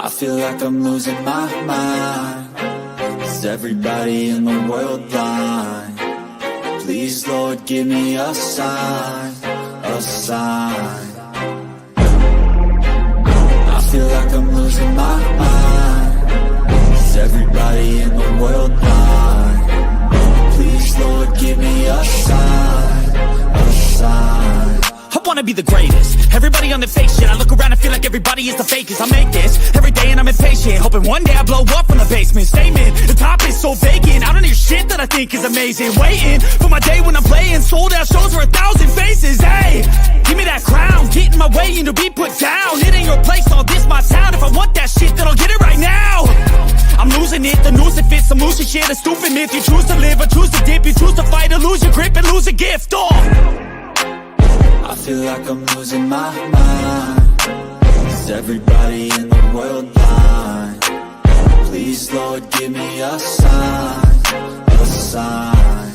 feel like I'm losing my mind. Is everybody in the world blind? Please, Lord, give me a sign, a sign. I feel like I'm losing my mind. Is everybody in the world blind? Please, Lord, give me a sign, a sign. I wanna be the greatest. Everybody on the fake shit. I look around and feel like everybody is the fakest. I make this every day and I'm impatient, hoping one day I blow up from the basement. Statement, the top is so vacant. I don't hear shit that I think is amazing. Waiting for my day when I'm playing sold out shows for 1,000 faces. Hey, give me that crown, get in my way and to be put down. It ain't your place, all this my town. If I want that shit, then I'll get it right now. I'm losing it, the noose it fits. I'm losing shit, a stupid myth. You choose to live or choose to dip. You choose to fight or lose your grip and lose a gift. I feel like I'm losing my mind. Is everybody in the world blind? Please, Lord, give me a sign, a sign.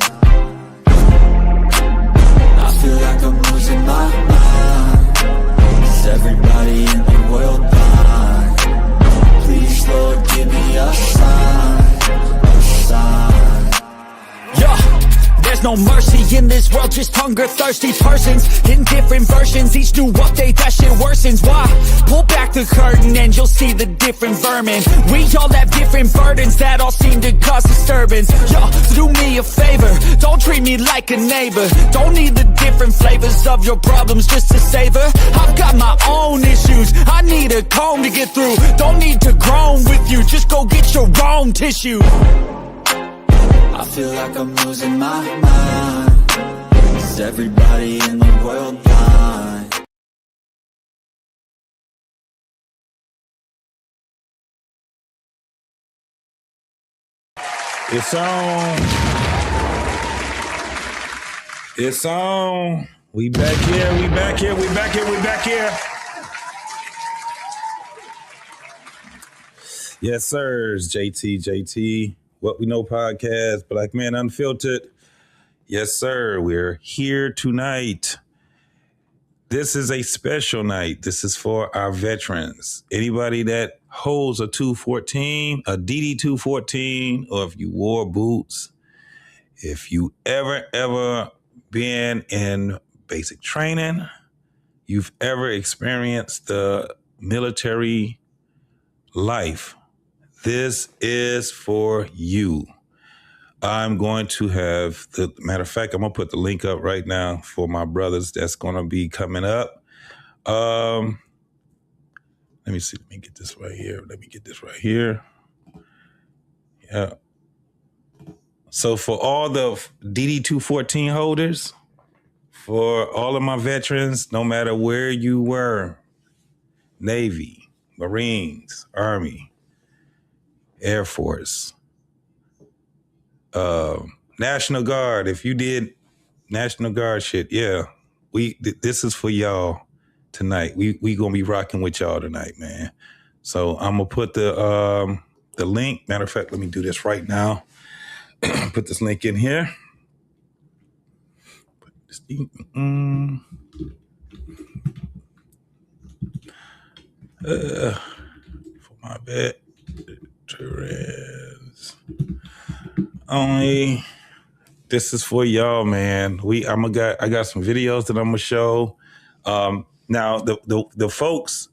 I feel like I'm losing my mind. Is everybody in the world blind? Please, Lord, give me a sign, a sign. Yeah. There's no mercy in this world, just hunger-thirsty persons in different versions. Each new update, that shit worsens. Why? Pull back the curtain and you'll see the different vermin. We all have different burdens that all seem to cause disturbance. Yo, so do me a favor, don't treat me like a neighbor. Don't need the different flavors of your problems just to savor. I've got my own issues, I need a comb to get through. Don't need to groan with you, just go get your own tissue. I feel like I'm losing my mind. Is everybody in the world blind? It's on. It's on. We back here. We back here. We back here. We back here. Yes, sir. It's JT. What We Know podcast, Black Man Unfiltered. Yes, sir. We're here tonight. This is a special night. This is for our veterans. Anybody that holds a 214, a DD 214, or if you wore boots, if you ever been in basic training, you've ever experienced the military life, this is for you. I'm going to have matter of fact, I'm going to put the link up right now for my brothers that's going to be coming up. Let me see. Let me get this right here. Yeah. So for all the DD 214 holders, for all of my veterans, no matter where you were, Navy, Marines, Army, Air Force, National Guard. If you did National Guard shit, yeah, this is for y'all tonight. We gonna be rocking with y'all tonight, man. So I'm gonna put the link. Matter of fact, let me do this right now. Put this link in here. For my veterans only. This is for y'all, man. I got some videos that I'm gonna show. Now the folks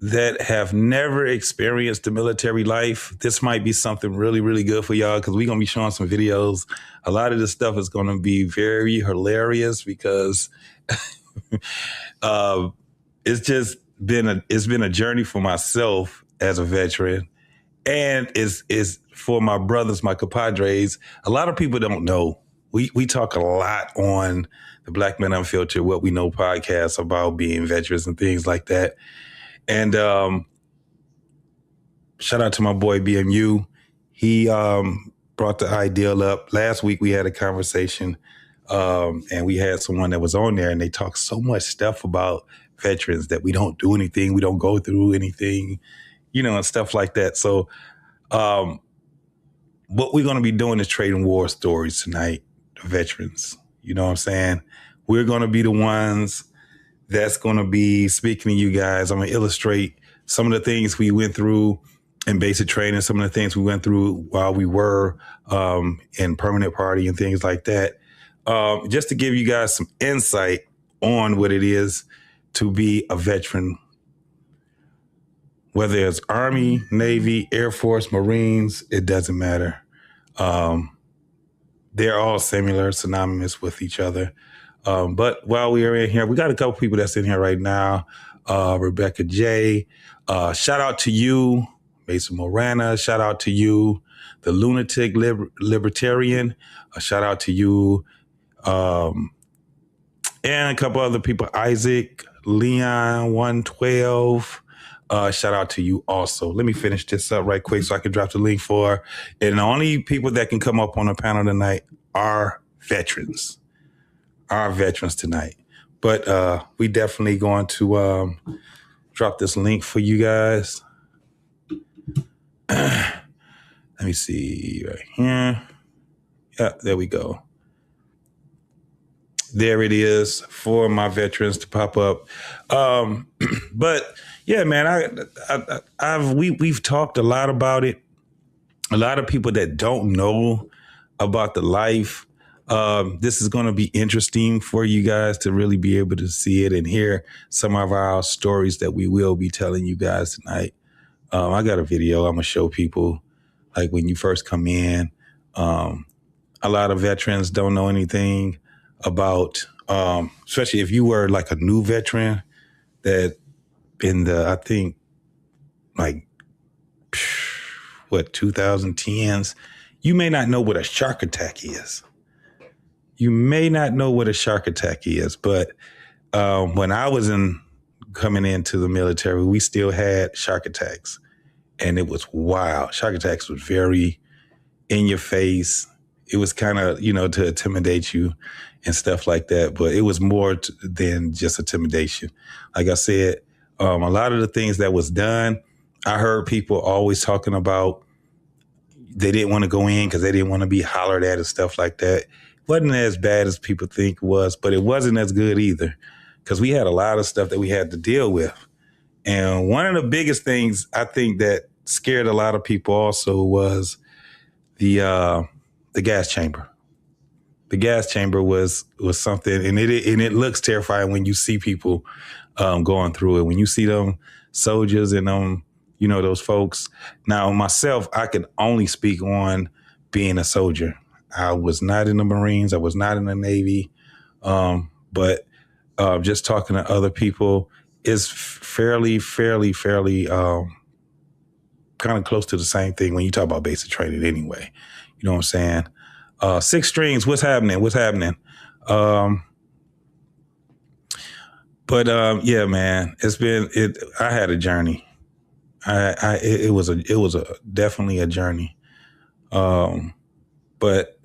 that have never experienced the military life, this might be something really, really good for y'all because we're gonna be showing some videos. A lot of this stuff is gonna be very hilarious because it's been a journey for myself as a veteran, and is for my brothers, my compadres. A lot of people don't know. We talk a lot on the Black Man Unfiltered, What We Know podcast about being veterans and things like that. And shout out to my boy BMU. He brought the ideal up. Last week we had a conversation and we had someone that was on there and they talked so much stuff about veterans that we don't do anything, we don't go through anything, and stuff like that. So what we're going to be doing is trading war stories tonight, the veterans. You know what I'm saying? We're going to be the ones that's going to be speaking to you guys. I'm going to illustrate some of the things we went through in basic training, some of the things we went through while we were in permanent party and things like that, just to give you guys some insight on what it is to be a veteran, whether it's Army, Navy, Air Force, Marines, it doesn't matter. They're all similar, synonymous with each other. But while we are in here, we got a couple people that's in here right now. Rebecca J. Shout out to you, Mason Morana. Shout out to you, the Lunatic Libertarian. Shout out to you, and a couple other people, Isaac, Leon, 112. Shout out to you also. Let me finish this up right quick so I can drop the link for. And the only people that can come up on the panel tonight are veterans. Our veterans tonight. But we definitely going to drop this link for you guys. Let me see right here. Yeah, there we go. There it is for my veterans to pop up. But yeah, man, we've talked a lot about it. A lot of people that don't know about the life. This is going to be interesting for you guys to really be able to see it and hear some of our stories that we will be telling you guys tonight. I got a video I'm going to show people, like when you first come in. A lot of veterans don't know anything about, especially if you were like a new veteran that in the, I think, like, 2010s, you may not know what a shark attack is. You may not know what a shark attack is, but when I was coming into the military, we still had shark attacks, and it was wild. Shark attacks was very in your face. It was kind of, to intimidate you and stuff like that, but it was more than just intimidation. Like I said, a lot of the things that was done, I heard people always talking about they didn't want to go in because they didn't want to be hollered at and stuff like that. It wasn't as bad as people think it was, but it wasn't as good either because we had a lot of stuff that we had to deal with. And one of the biggest things I think that scared a lot of people also was the gas chamber. The gas chamber was something, and it looks terrifying when you see people going through it. When you see them soldiers and those folks. Now, myself, I can only speak on being a soldier. I was not in the Marines. I was not in the Navy. But just talking to other people is fairly kind of close to the same thing when you talk about basic training anyway. You know what I'm saying? Six Strings, what's happening? Yeah, man, I had a journey. It was definitely a journey. But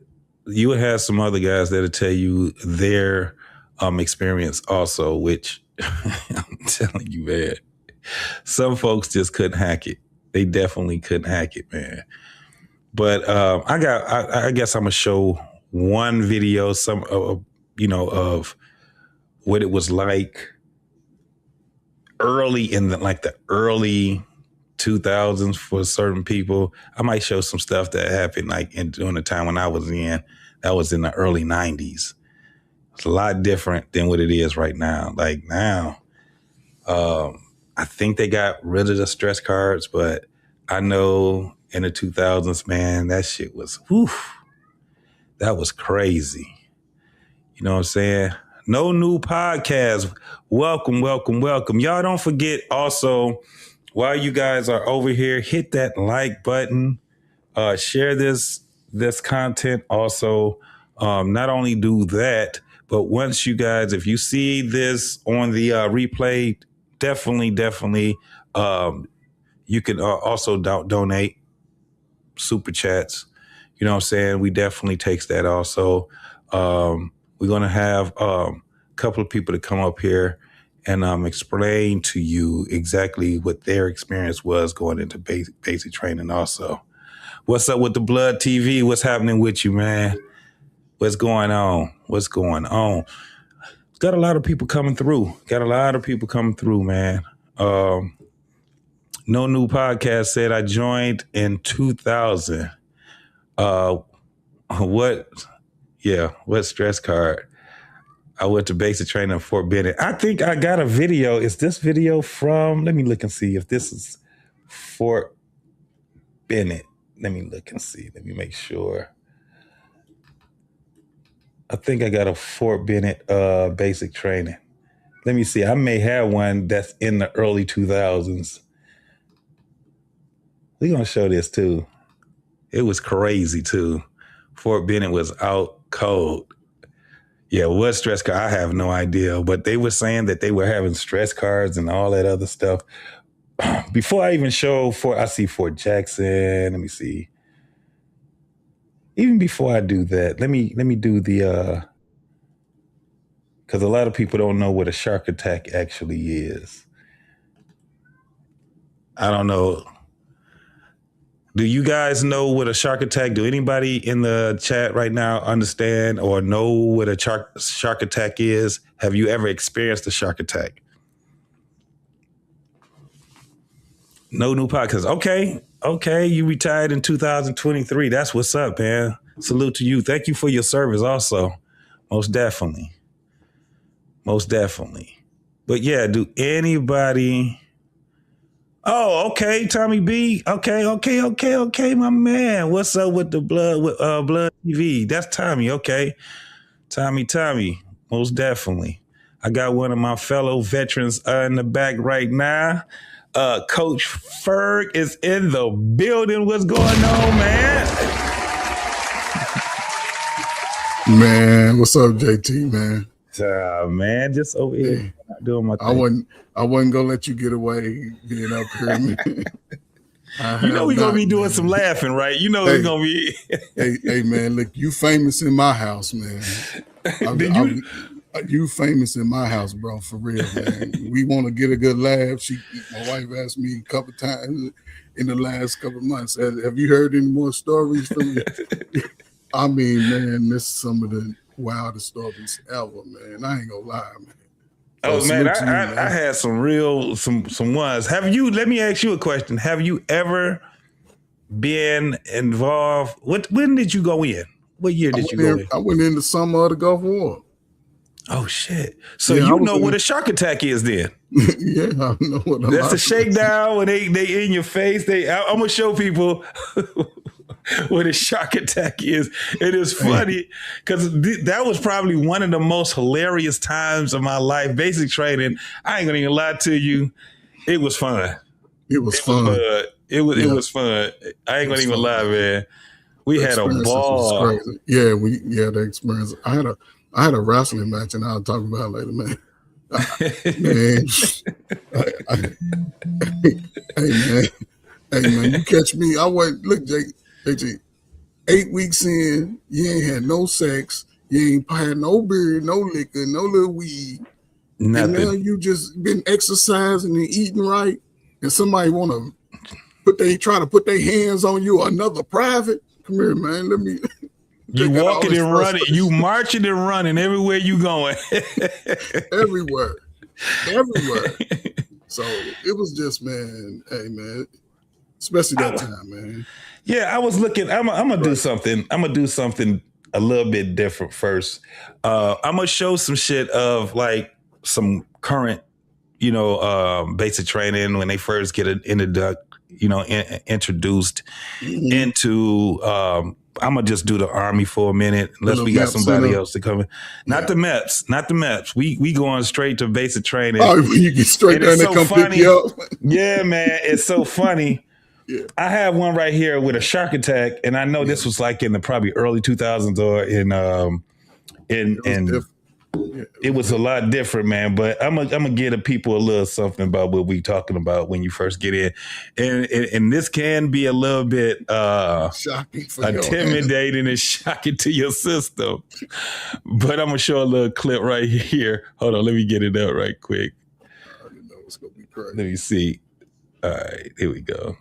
you would have some other guys that'll tell you their experience also, which I'm telling you, man, some folks just couldn't hack it. They definitely couldn't hack it, man. But I guess I'm gonna show one video, of what it was like early in the early 2000s for certain people. I might show some stuff that happened during the time when I was that was in the early 90s. It's a lot different than what it is right now. Like now, I think they got rid of the stress cards, but I know in the 2000s, man, that shit was, that was crazy. You know what I'm saying? No new podcast. Welcome. Y'all don't forget also, while you guys are over here, hit that like button, share this content also. Not only do that, but once you guys, if you see this on the replay, definitely, you can also donate super chats. You know what I'm saying? We definitely takes that also. We're going to have a couple of people to come up here and explain to you exactly what their experience was going into basic training also. What's up with the Blood TV? What's happening with you, man? What's going on? Got a lot of people coming through. Man. No New Podcast said I joined in 2000. What? Yeah, what stress card? I went to basic training in Fort Benning. I think I got a video. Is this video from? Let me look and see if this is Fort Bennett. Let me look and see. Let me make sure. I think I got a Fort Bennett basic training. Let me see. I may have one that's in the early 2000s. We're going to show this too. It was crazy too. Fort Bennett was out cold. Yeah, what stress card? I have no idea. But they were saying that they were having stress cards and all that other stuff. Before I even show I see Fort Jackson. Let me see. Even before I do that, let me do the because a lot of people don't know what a shark attack actually is. I don't know. Do you guys know what a shark attack? Do anybody in the chat right now understand or know what a shark attack is? Have you ever experienced a shark attack? No New Podcast. Okay. You retired in 2023. That's what's up, man. Salute to you. Thank you for your service also. Most definitely. But yeah, do anybody... Oh, okay, Tommy B. Okay, my man. What's up with the Blood TV? That's Tommy, okay. Tommy. Most definitely. I got one of my fellow veterans in the back right now. Coach Ferg is in the building. What's going on, man? Man, what's up, JT, man? Man, just over here doing my thing. I wasn't gonna let you get away being up here, man. You know we're gonna be doing some laughing, right? You know it's gonna be. hey, man, look, you famous in my house, man. You famous in my house, bro, for real, man. We want to get a good laugh. My wife asked me a couple times in the last couple of months, have you heard any more stories from me? I mean, man, this is some of the wildest stories ever, man. I ain't gonna lie, man. Oh man, I had some ones. Let me ask you a question. Have you ever been involved? When did you go in? What year did you go in? I went in the summer of the Gulf War. Oh shit. So yeah, you know what a shark attack is then? Yeah, I know what a That's a shakedown when they in your face. I'm gonna show people what a shark attack is. It is funny because that was probably one of the most hilarious times of my life. Basic training. I ain't gonna even lie to you. It was fun. It was fun. It was fun. I ain't gonna even lie, man. We had a ball. Yeah, the experience. I had a wrestling match, and I'll talk about it later, man. Hey man, you catch me. I wasn't look, JT. 8 weeks in, you ain't had no sex, you ain't had no beer, no liquor, no little weed. Nothing. And now you just been exercising and eating right, and somebody want to try to put their hands on you, another private. Come here, man. Let me. You walking and running, you marching and running everywhere you going. everywhere. So it was just, man. Hey, man. Especially that time, man. Yeah, I was looking. I'm gonna do something. I'm gonna do something a little bit different first. I'm gonna show some shit of like some current, basic training when they first get introduced into. I'm gonna just do the Army for a minute, unless we got somebody else to come in. Not the MEPS. We going straight to basic training. Oh, you get straight there and they come pick you up. Yeah, man, it's so funny. Yeah. I have one right here with a shark attack, and I know this was like in the probably early 2000s or it was a lot different, man. But I'm gonna give the people a little something about what we talking about when you first get in, and this can be a little bit shocking, intimidating, and shocking to your system. But I'm gonna show a little clip right here. Hold on, let me get it up right quick. I know it's gonna be crazy. Let me see. All right, here we go.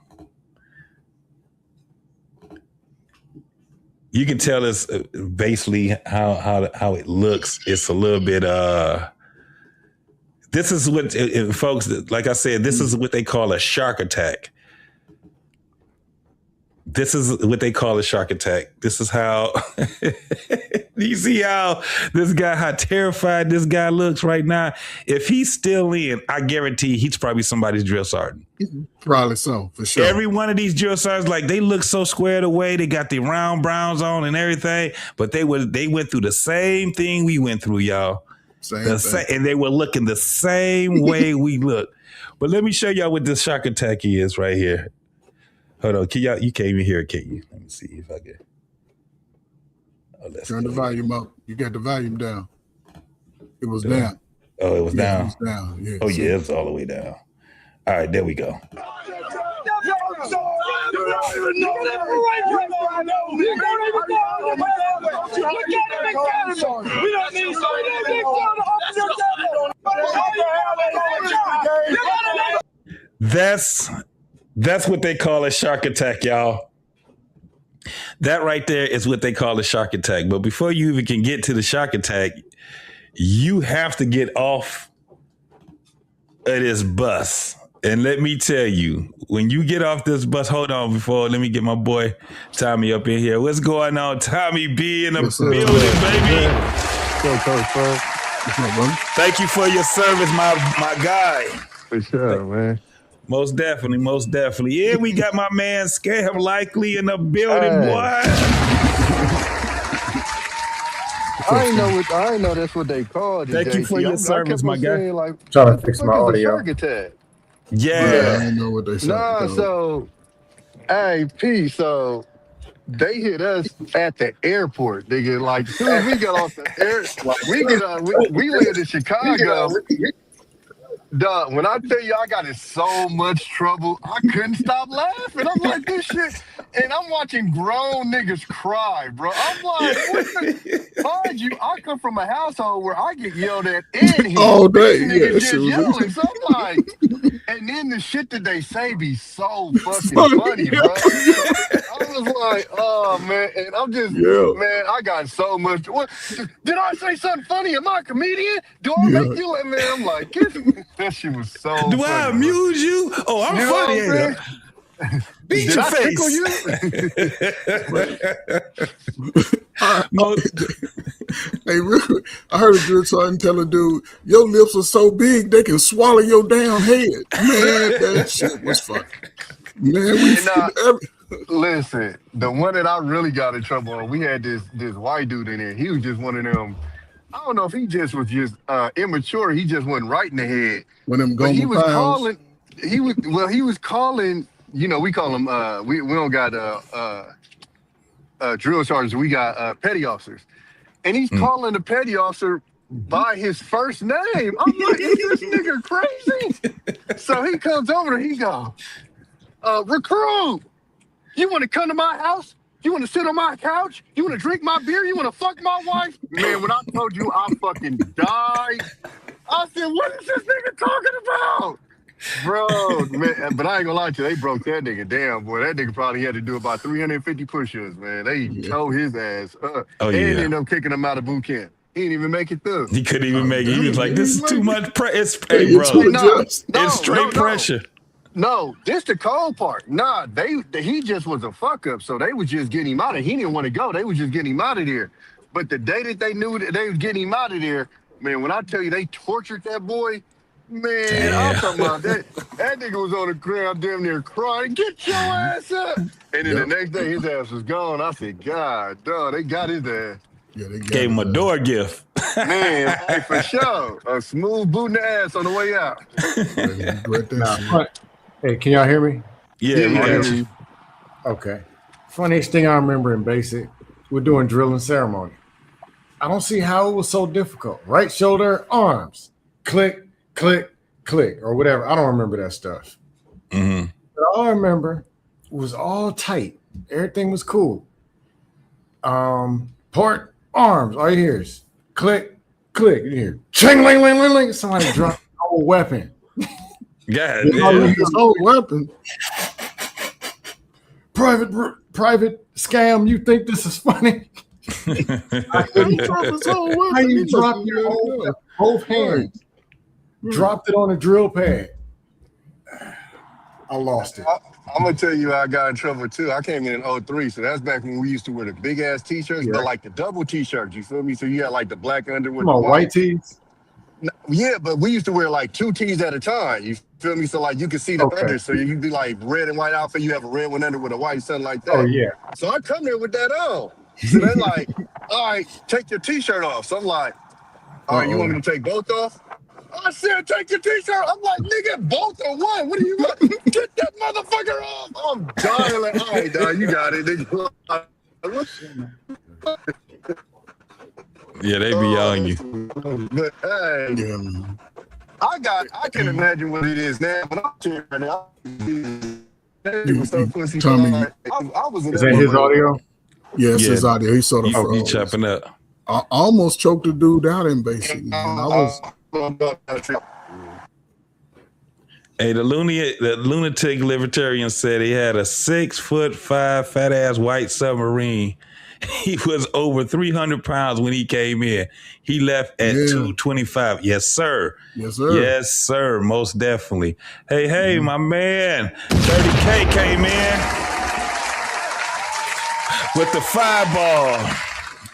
You can tell us basically how it looks. It's a little bit. This is what, folks, like I said, this is what they call a shark attack. This is what they call a shark attack. This is how, you see how how terrified this guy looks right now? If he's still in, I guarantee he's probably somebody's drill sergeant. Probably so, for sure. Every one of these drill sergeants, like, they look so squared away. They got the round browns on and everything, but they went through the same thing we went through, y'all. And they were looking the same way we look. But let me show y'all what this shark attack is right here. Hold on, you can't even hear it, can you? Let me see if I can. Turn the volume up. You got the volume down. It was down. Oh, it was down? It was down, yeah. Oh, yeah, it's all the way down. All right, there we go. That's what they call a shark attack, y'all. That right there is what they call a shark attack. But before you even can get to the shark attack, you have to get off of this bus. And let me tell you, when you get off this bus, hold on, let me get my boy Tommy up in here. What's going on? Tommy B in the building, baby. Thank you for your service, my guy. For sure, man. Most definitely. Yeah, we got my man Scam Likely in the building, boy. I ain't know that's what they called. Thank you for your service, my guy. Like, trying to fix my audio. Shark attack. Yeah. I didn't know what they said. Nah, so, hey, P, so they hit us at the airport, nigga. Like, as soon as we got off the air, we lived in Chicago. Dog, when I tell you I got in so much trouble, I couldn't stop laughing. I'm like, this shit. And I'm watching grown niggas cry, bro. I'm like, mind you, I come from a household where I get yelled at and hit. All day. Niggas just yelling. So I'm like, and then the shit that they say be so fucking funny, bro. I was like, oh, man. And I'm just, man, I got so much. What, did I say something funny? Am I a comedian? Do I make you? Man, I'm like, that shit was so Do funny, I amuse you? Oh, I'm funny. Beat your face. You? Hey, really, I heard a drill sergeant tell a dude, your lips are so big they can swallow your damn head. Man, that shit was funny. Man, listen, the one that I really got in trouble on, we had this white dude in there. He was just one of them. I don't know if he just was immature. He just wasn't right in the head. When them but he was calling. He was calling. You know, we call them. We don't got drill sergeants. We got petty officers, and he's calling the petty officer by his first name. I'm like, is this nigga crazy? So he comes over and he goes, recruit, you want to come to my house? You want to sit on my couch? You want to drink my beer? You want to fuck my wife? Man, when I told you I fucking died, I said, what is this nigga talking about? Bro, man, but I ain't gonna lie to you, they broke that nigga down, boy. That nigga probably had to do about 350 push-ups, man. They tore his ass up. And ended up kicking him out of boot camp. He didn't even make it through. He couldn't even make it. He was like, this is too much pressure. It's straight pressure. No, this the cold part. Nah, he just was a fuck up, so they was just getting him out of. He didn't want to go. They was just getting him out of there. But the day that they knew that they was getting him out of there, man, when I tell you they tortured that boy, man, I'm talking about that. That nigga was on the ground damn near crying. Get your ass up. And then the next day his ass was gone. I said, God, dog, they got his ass. Yeah, they gave him a door gift. Man, hey, for sure. A smooth booting the ass on the way out. Hey, can y'all hear me? Yeah, we got you. Okay. Funniest thing I remember in basic, we're doing drilling ceremony. I don't see how it was so difficult. Right shoulder, arms, click, click, click, or whatever. I don't remember that stuff. Mm-hmm. But all I remember was all tight. Everything was cool. Port, arms. All you hear is click, click. You hear ching, ling, ling, ling, ling. Somebody dropped a whole weapon. God, his whole weapon. Private scam. You think this is funny? He dropped his whole weapon. How you drop your whole both hands? dropped it on a drill pad. I lost it. I'm gonna tell you, I got in trouble too. I came in '03, so that's back when we used to wear the big ass t-shirts, but like the double t-shirts. You feel me? So you had like the black under with Come the on, white tees. Yeah, but we used to wear like 2 tees at a time. You feel me? So like you could see the under. So you'd be like red and white outfit. You have a red one under with a white, something like that. Oh yeah. So I come there with that on. So they're like, all right, take your t-shirt off. So I'm like, all right, you want me to take both off? I said, take your t-shirt. I'm like, nigga, both or one? What do you want? Get that motherfucker off. I'm dying. Like, all right, dog, you got it. Nigga. Yeah, they be on you. But hey, I can imagine what it is now. But I'm here right now. Tommy, I was in Is that his audio? Yes, his audio. He sort of you chopping up. I almost choked the dude out in basic, man. I was. Hey, the lunatic libertarian said he had a 6'5" fat ass white submarine. He was over 300 pounds when he came in. He left at 225. Yes, sir. Yes, sir. Yes, sir. Most definitely. Hey, my man. 30K came in with the fireball.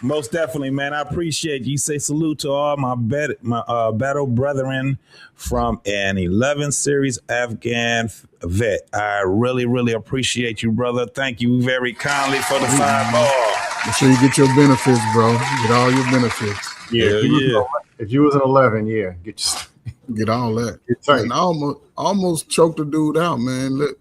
Most definitely, man. I appreciate you. Say salute to all my battle brethren from an 11 series Afghan vet. I really, really appreciate you, brother. Thank you very kindly for the fireball. Make sure you get your benefits, bro. Get all your benefits. Yeah. If you was an 11, get all that. And I almost choked the dude out, man. Look,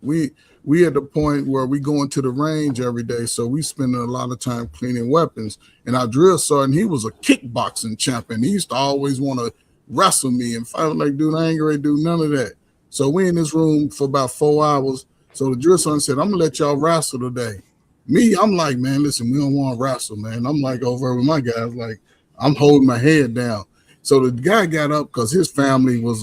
we at the point where we going to the range every day, so we spend a lot of time cleaning weapons. And our drill sergeant, he was a kickboxing champion. He used to always want to wrestle me and fight. Like, dude, I ain't gonna do none of that. So we in this room for about 4 hours. So the drill sergeant said, I'm gonna let y'all wrestle today. Me, I'm like, man, listen, we don't want to wrestle, man. I'm like over with my guys, like I'm holding my head down. So the guy got up because his family was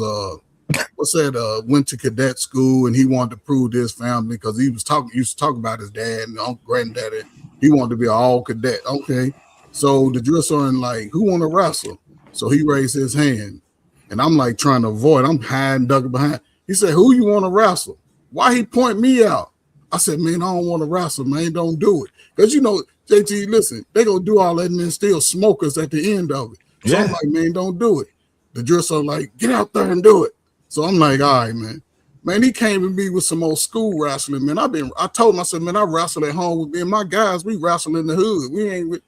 went to cadet school, and he wanted to prove to his family because he used to talk about his dad and uncle, granddaddy. He wanted to be an all cadet. Okay. So the drill sergeant like, who want to wrestle? So he raised his hand, and I'm like trying to avoid. I'm hiding, ducking behind. He said, who you want to wrestle? Why he point me out? I said, man, I don't want to wrestle, man. Don't do it. Because, JT, listen, they going to do all that and then still smoke us at the end of it. So I'm like, man, don't do it. The drill sergeant like, get out there and do it. So I'm like, all right, man. Man, he came to me with some old school wrestling, man. I told him, I said, man, I wrestle at home with me and my guys. We wrestle in the hood. We ain't with,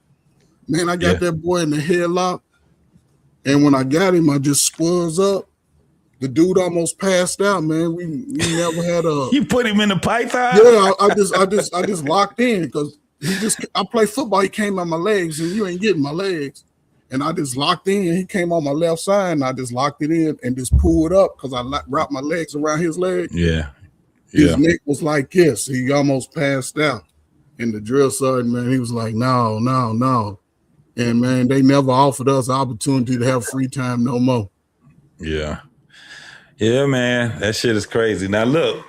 man, I got that boy in the headlock. And when I got him, I just squares up. The dude almost passed out, man. We never had a. You put him in the python? Yeah, I just locked in because I play football. He came on my legs, and you ain't getting my legs. And I just locked in. He came on my left side, and I just locked it in and just pulled up because I wrapped my legs around his leg. Yeah. His neck was like this. He almost passed out. And the drill sergeant, man, he was like, no. And, man, they never offered us the opportunity to have free time no more. Yeah. Yeah, man. That shit is crazy. Now, look,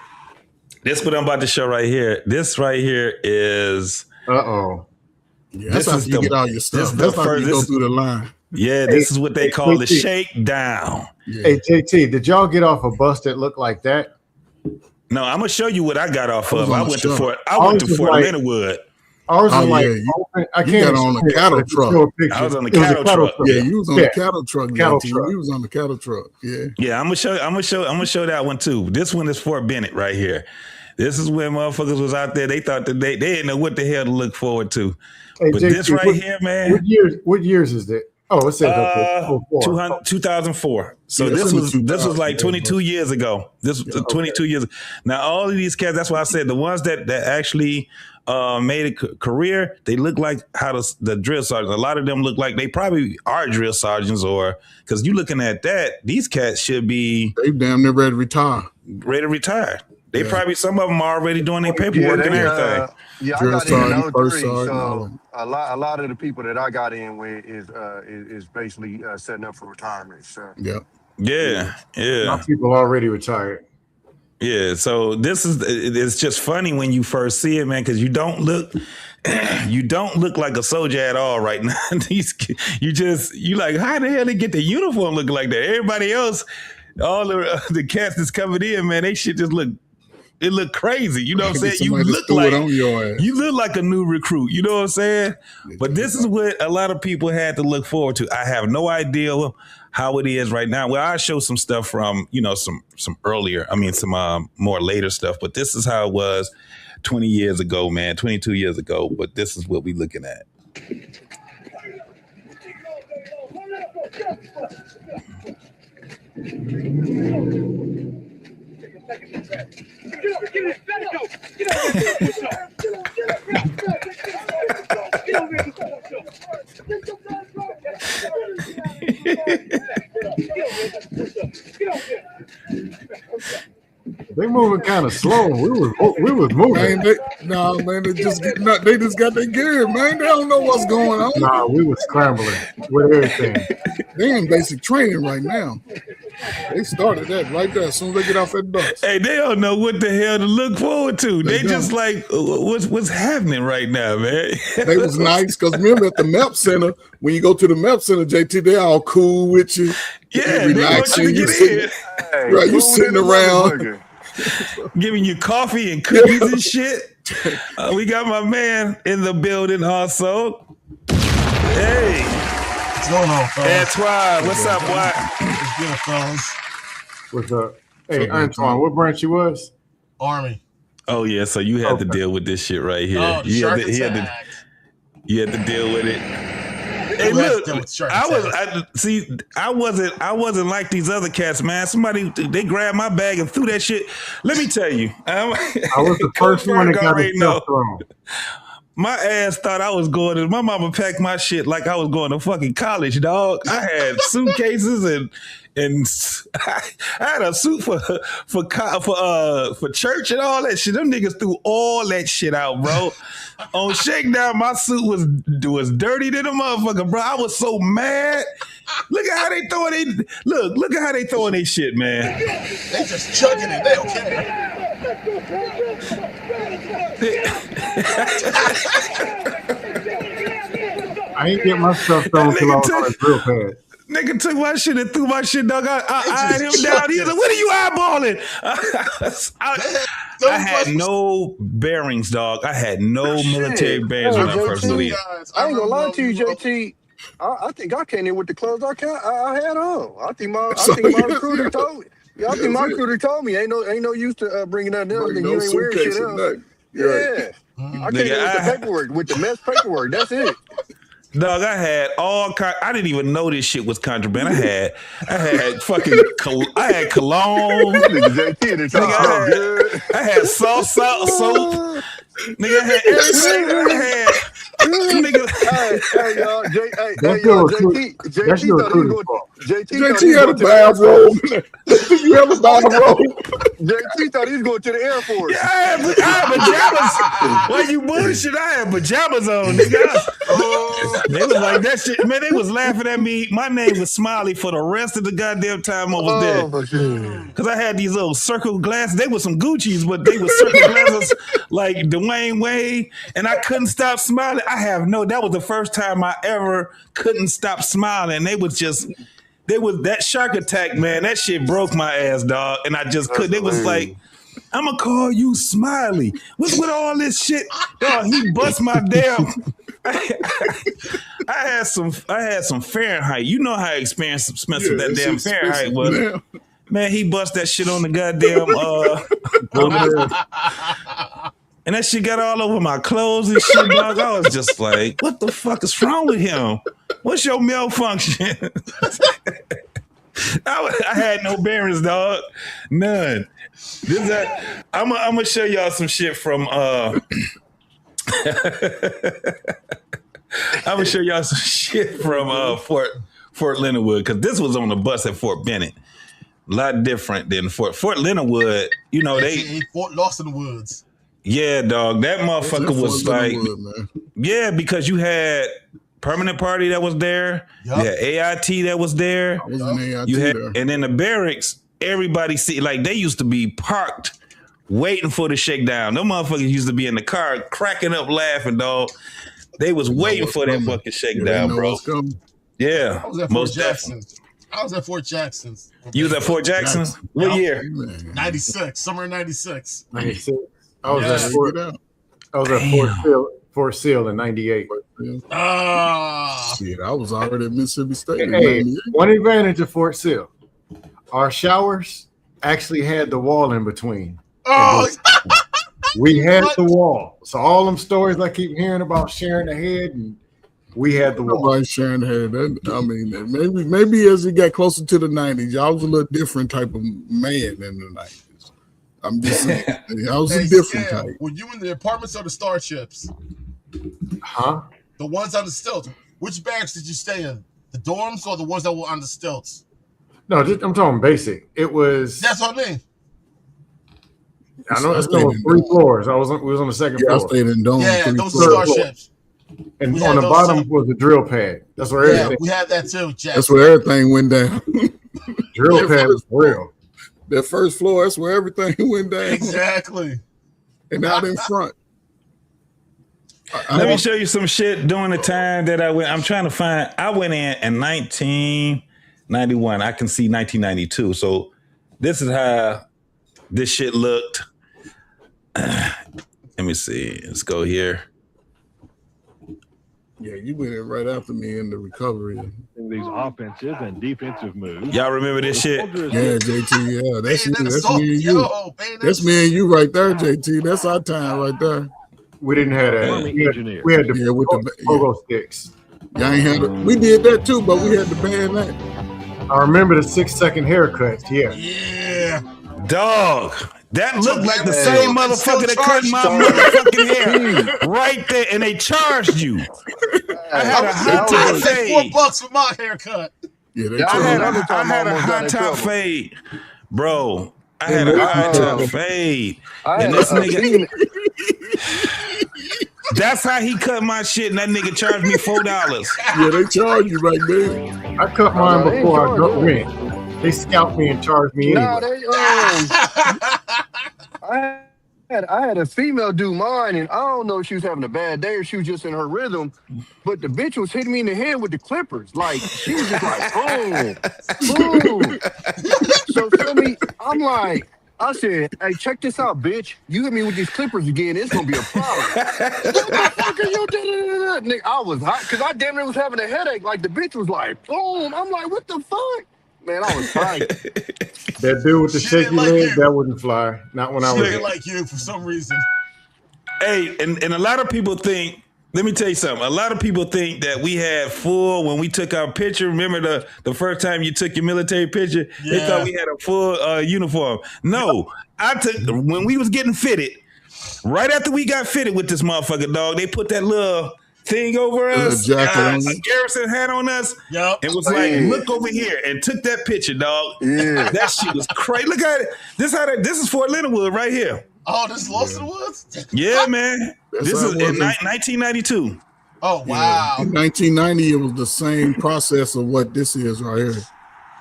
this is what I'm about to show right here. This right here is... Uh-oh. Yeah, that's how you get all your stuff. That's how you go through the line. Yeah, this is what they call the shakedown. Yeah. Hey, JT, did y'all get off a bus that looked like that? No, I'm going to show you what I got off of. I went to Fort Leonardwood. Ours was like, I got on a cattle truck. I was on the cattle truck. Yeah, you was on the cattle truck. You was on the cattle truck. Yeah. Yeah, I'm gonna show that one too. This one is Fort Bennett right here. This is where motherfuckers was out there. They thought that they didn't know what the hell to look forward to. Hey, but JT, this right here, man. What years is that? Oh, it says 2004. So yeah, this was like 22 years ago. This was 22 years. Now all of these cats, that's why I said the ones that actually made a career, they look like how the drill sergeants. A lot of them look like they probably are drill sergeants, or because you looking at that, these cats should be damn near ready to retire. They probably, some of them are already doing their paperwork and everything. I got in 03, so a lot of the people that I got in with is basically setting up for retirement. So yeah. My people already retired. Yeah, so it's just funny when you first see it, man, because you don't look like a soldier at all right now. You like, how the hell they get the uniform looking like that? Everybody else, all the cats that's coming in, man, they shit just look crazy. You know what I'm saying? You look like on your ass. You look like a new recruit. You know what I'm saying? But this is what a lot of people had to look forward to. I have no idea how it is right now. Well, I show some stuff from, some earlier, some more later stuff, but this is how it was 20 years ago, man, 22 years ago. But this is what we looking at. They moving kind of slow. We was moving. Man, they just got their gear, man. They don't know what's going on. Nah, we was scrambling with everything. They in basic training right now. They started that right there as soon as they get off that bus. Hey, they don't know what the hell to look forward to. They just like, what's happening right now, man? They was nice because remember at the MEP Center, when you go to the MEP Center, JT, they all cool with you. Yeah, relaxing. They want you to get in. Right, you sitting around. Giving you coffee and cookies and shit. We got my man in the building also. Hey. What's going on, fellas? Antoine, what's up, boy? What's good, fellas? What's up? Hey, Antoine, what branch you was? Army. Oh, yeah, so you had to deal with this shit right here. Oh, you had to deal with it. Hey, look, I wasn't like these other cats, man. They grabbed my bag and threw that shit. Let me tell you, I was the first one that got his stuff thrown. My ass thought I was going to. My mama packed my shit like I was going to fucking college, dog. I had suitcases and I had a suit for church and all that shit. Them niggas threw all that shit out, bro. On Shakedown, my suit was dirty than a motherfucker, bro. I was so mad. Look at how they throwing look at how they throwing their shit, man. They just chugging it. They okay. I ain't get my stuff thrown till I was on a drill pad. Nigga took my shit and threw my shit, dog. I eyed him down. He was like, what are you eyeballing? I had no bearings, dog. I had no military bearings when I first leave. I ain't gonna lie to you, JT. I think I came in with the clothes I had on. I think my recruiter told me. Yeah, I think my recruiter told me ain't no use to bringing that down. You ain't wearing shit else. Yeah. I came in with the paperwork, with the mess paperwork. That's it. Dog, I had I didn't even know this shit was contraband. I had fucking I had cologne. Nigga, I had soap. Nigga, I had everything. Nigga. Hey, y'all. JT had a bathrobe. You have a bathrobe. JT thought he was going to the Air Force. Yeah, I had pajamas. Why you bullshit? I had pajamas on, nigga. They was like that shit. Man, they was laughing at me. My name was Smiley for the rest of the goddamn time I was there. Because I had these little circle glasses. They were some Gucci's, but they were circle glasses like Dwayne Wade. And I couldn't stop smiling. That was the first time I ever couldn't stop smiling. That shark attack, man, that shit broke my ass, dog. And I just couldn't. It was like, I'm gonna call you Smiley. What's with all this shit? Dog, he bust my damn. I had some Fahrenheit. You know how expensive that damn Fahrenheit was. Man, he bust that shit on the goddamn and that shit got all over my clothes and shit, dog. I was just like, what the fuck is wrong with him? What's your malfunction? I had no bearings, dog. None. I'm gonna show y'all some shit from I'm gonna show y'all some shit from Fort Leonard Wood, because this was on the bus at Fort Bennett. A lot different than Fort Leonard Wood. You know, Fort Lost in the Woods. Yeah, dog. That motherfucker was like, yeah, because you had Permanent Party that was there. Yep. You had AIT that was there. I was in AIT there. And then the barracks, everybody they used to be parked waiting for the shakedown. Them motherfuckers used to be in the car cracking up laughing, dog. They was waiting for that fucking shakedown, bro. Yeah, I was at Fort Jackson. I was at Fort Jackson. You was at Fort Jackson? What year? 96, summer of 96. 96. I was Yeah. at Fort Sill in 98. Ah, Shit, I was already at Mississippi State in Hey, 98. one advantage of Fort Sill, our showers actually had the wall in between. oh, We had the wall. So all them stories I keep hearing about sharing the head, and we had the wall. Nobody sharing had that. I mean, maybe as it got closer to the 90s, y'all was a little different type of man in the 90s. I'm just saying, I was a different Sam, type. were you in the apartments or the starships? Huh? The ones on the stilts. Which barracks did you stay in? The dorms or the ones that were on the stilts? No, I'm talking basic. It was. That's what I mean. I know it's stayed no in 3 dorm. floors. We was on the second Yeah, I floor, stayed in dorm. Yeah, 3 those floors. are starships. and we on had the those bottom too. was the drill pad. That's where Yeah, everything. we had that too, Jack. That's where everything went down. Drill pad was real. That first floor, that's where everything went down. Exactly. And out in front. Let me show you some shit during the time that I went. I'm trying to find. I went in 1991. I can see 1992. So this is how this shit looked. Let me see. Let's go here. Yeah, you went in right after me in the recovery. These offensive and defensive moves. Y'all remember this shit? Yeah, JT. Yeah, that's you. That's assault, me and you. That's me and you right there, JT. That's our time right there. We didn't have that. Army We engineer. had the Yeah, with the pogo sticks. y'all ain't had it. We did that too, but we had to ban that. I remember the 6-second haircuts. Yeah. Yeah. Dog. That looked like the Hey, same they still motherfucker that cut my charged motherfucking hair right there, and they charged you. I had a hot top I paid fade. $4 for my haircut. Yeah, they Yeah, I told had me. a Another time I almost got hot in top trouble. fade, bro. I had a hot top fade, I and had this a nigga. female- That's how he cut my shit, and that nigga charged me $4. Yeah, they charged you right there. I cut mine they ain't before I charged went. They scalped me and charged me Nah, anyway. I had a female do mine, and I don't know if she was having a bad day or she was just in her rhythm, but the bitch was hitting me in the head with the clippers. Like, she was just like, boom, boom. So, feel me? I'm like, I said, hey, check this out, bitch. You hit me with these clippers again, it's gonna be a problem. What the fuck are you doing? Nigga, I was hot, because I damn near was having a headache. Like, the bitch was like, boom. I'm like, what the fuck? Man, I was tight. That dude with the She shaky didn't like leg, you. that wouldn't fly. Not when I She was didn't there. like you for some reason. Hey, and a lot of people think. Let me tell you something. A lot of people think that we had full when we took our picture. Remember the first time you took your military picture? They Yeah. thought we had a full uniform. No, I took when we was getting fitted. Right after we got fitted with this motherfucker, dog, they put that little thing over us, jacket on a you. garrison hat on us, Yup. and was like, Yeah. "Look over here," and took that picture, dog. Yeah. That shit was crazy. Look at it. This is Fort Leonard Wood right here. Oh, this Lost in the Woods? Yeah, man. That's This how is it in was. 1992. Oh, wow. In 1990, it was the same process of what this is right here.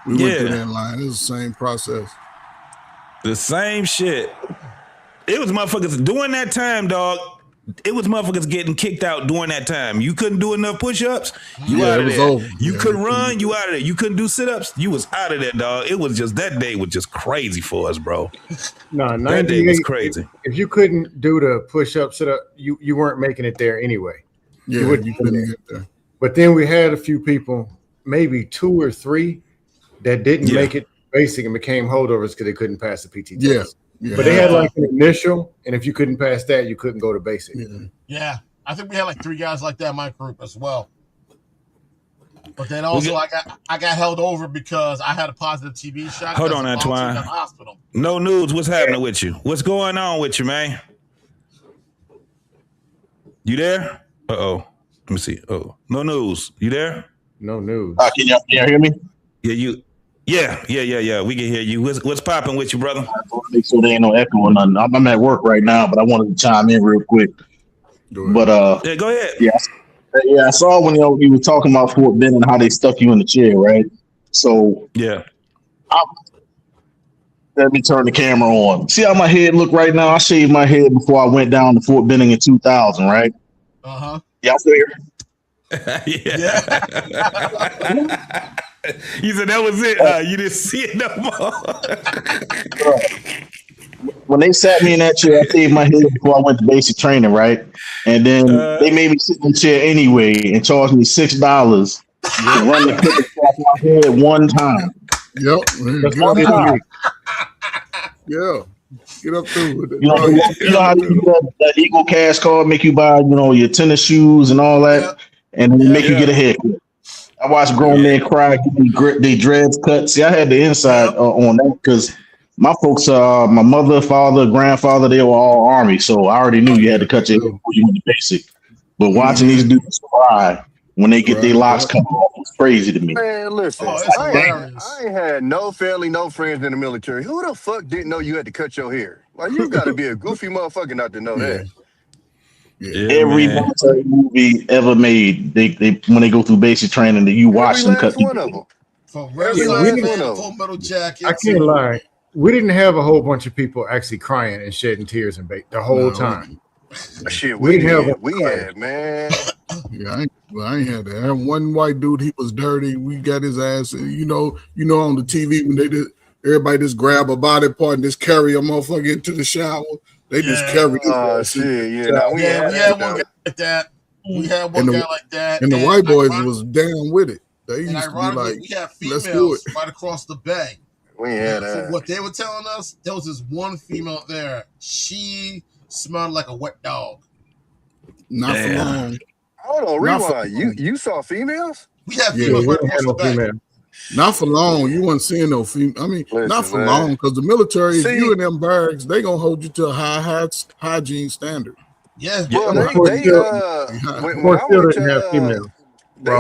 We went through Yeah. that line. It was the same process. The same shit. It was motherfuckers during that time, dog. It was motherfuckers getting kicked out during that time. You couldn't do enough push-ups, you Yeah, out it of was there. over. You Yeah, couldn't it run, you out of there. You couldn't do sit-ups, you was out of there, dog. It was just that day was just crazy for us, bro. No, That day was 98, crazy. If you couldn't do the push-up, sit-up, you weren't making it there anyway. Yeah, wouldn't you do couldn't that. get there. But then we had a few people, maybe 2 or 3, that didn't Yeah. make it basic and became holdovers because they couldn't pass the PT test. Yeah. Yeah. But they had like an initial, and if you couldn't pass that, you couldn't go to basic. Yeah. Yeah. I think we had like 3 guys like that in my group as well. But then also I got held over because I had a positive TB shot. Hold because on, I volunteered Antoine. at the hospital. No news, what's happening with you? What's going on with you, man? You there? Uh-oh. Let me see. Oh, no news. You there? No news. Can y'all hear me? Yeah, yeah. We can hear you. What's popping with you, brother? Make sure there ain't no echo or nothing. I'm at work right now, but I wanted to chime in real quick. But Yeah, go ahead. yeah, I saw when you were talking about Fort Benning and how they stuck you in the chair, right? So Yeah. let me turn the camera on. See how my head look right now? I shaved my head before I went down to Fort Benning in 2000, right? Uh-huh. Y'all still here? Yeah. You said that was it. You didn't see it no more. When they sat me in that chair, I shaved my head before I went to basic training, right? And then they made me sit in the chair anyway and charged me $6 to run the clip across my head one time. Yep. That's Get up what through it it. Yeah. Get up through it. You know how they do that Eagle Cash card make you buy, your tennis shoes and all that, and then make you get a haircut. I watched grown men cry, get their dreads cut. See, I had the inside on that because my folks, my mother, father, grandfather, they were all Army, so I already knew you had to cut your hair before you went to basic. But watching these dudes cry when they get their locks cut off is crazy to me. Man, listen, I ain't had no family, no friends in the military. Who the fuck didn't know you had to cut your hair? Like, you got to be a goofy motherfucker not to know that. Yeah, every military movie ever made, they when they go through basic training, that you watch them cut one of them. From Red Line, Full Metal Jacket. I can't lie. We didn't have a whole bunch of people actually crying and shedding tears and the whole time. Shit, we had, man. Yeah, I ain't had that. One white dude, he was dirty. We got his ass. You know, on the TV when they did, everybody just grab a body part and just carry a motherfucker into the shower. They just carry his ass. We had one guy like that. We had one guy like that. And the white boys was down with it. They used to be like, we had let's do it. females right across the bay. We had So what they were telling us, there was this one female there. She smelled like a wet dog. Not for long. Hold on, rewind. You saw females? We had females right across the bay. Not for long. You wasn't seeing no female. I mean, not for long, because the military, if you in them barracks, they gonna hold you to a high hygiene standard. Yeah. Well, they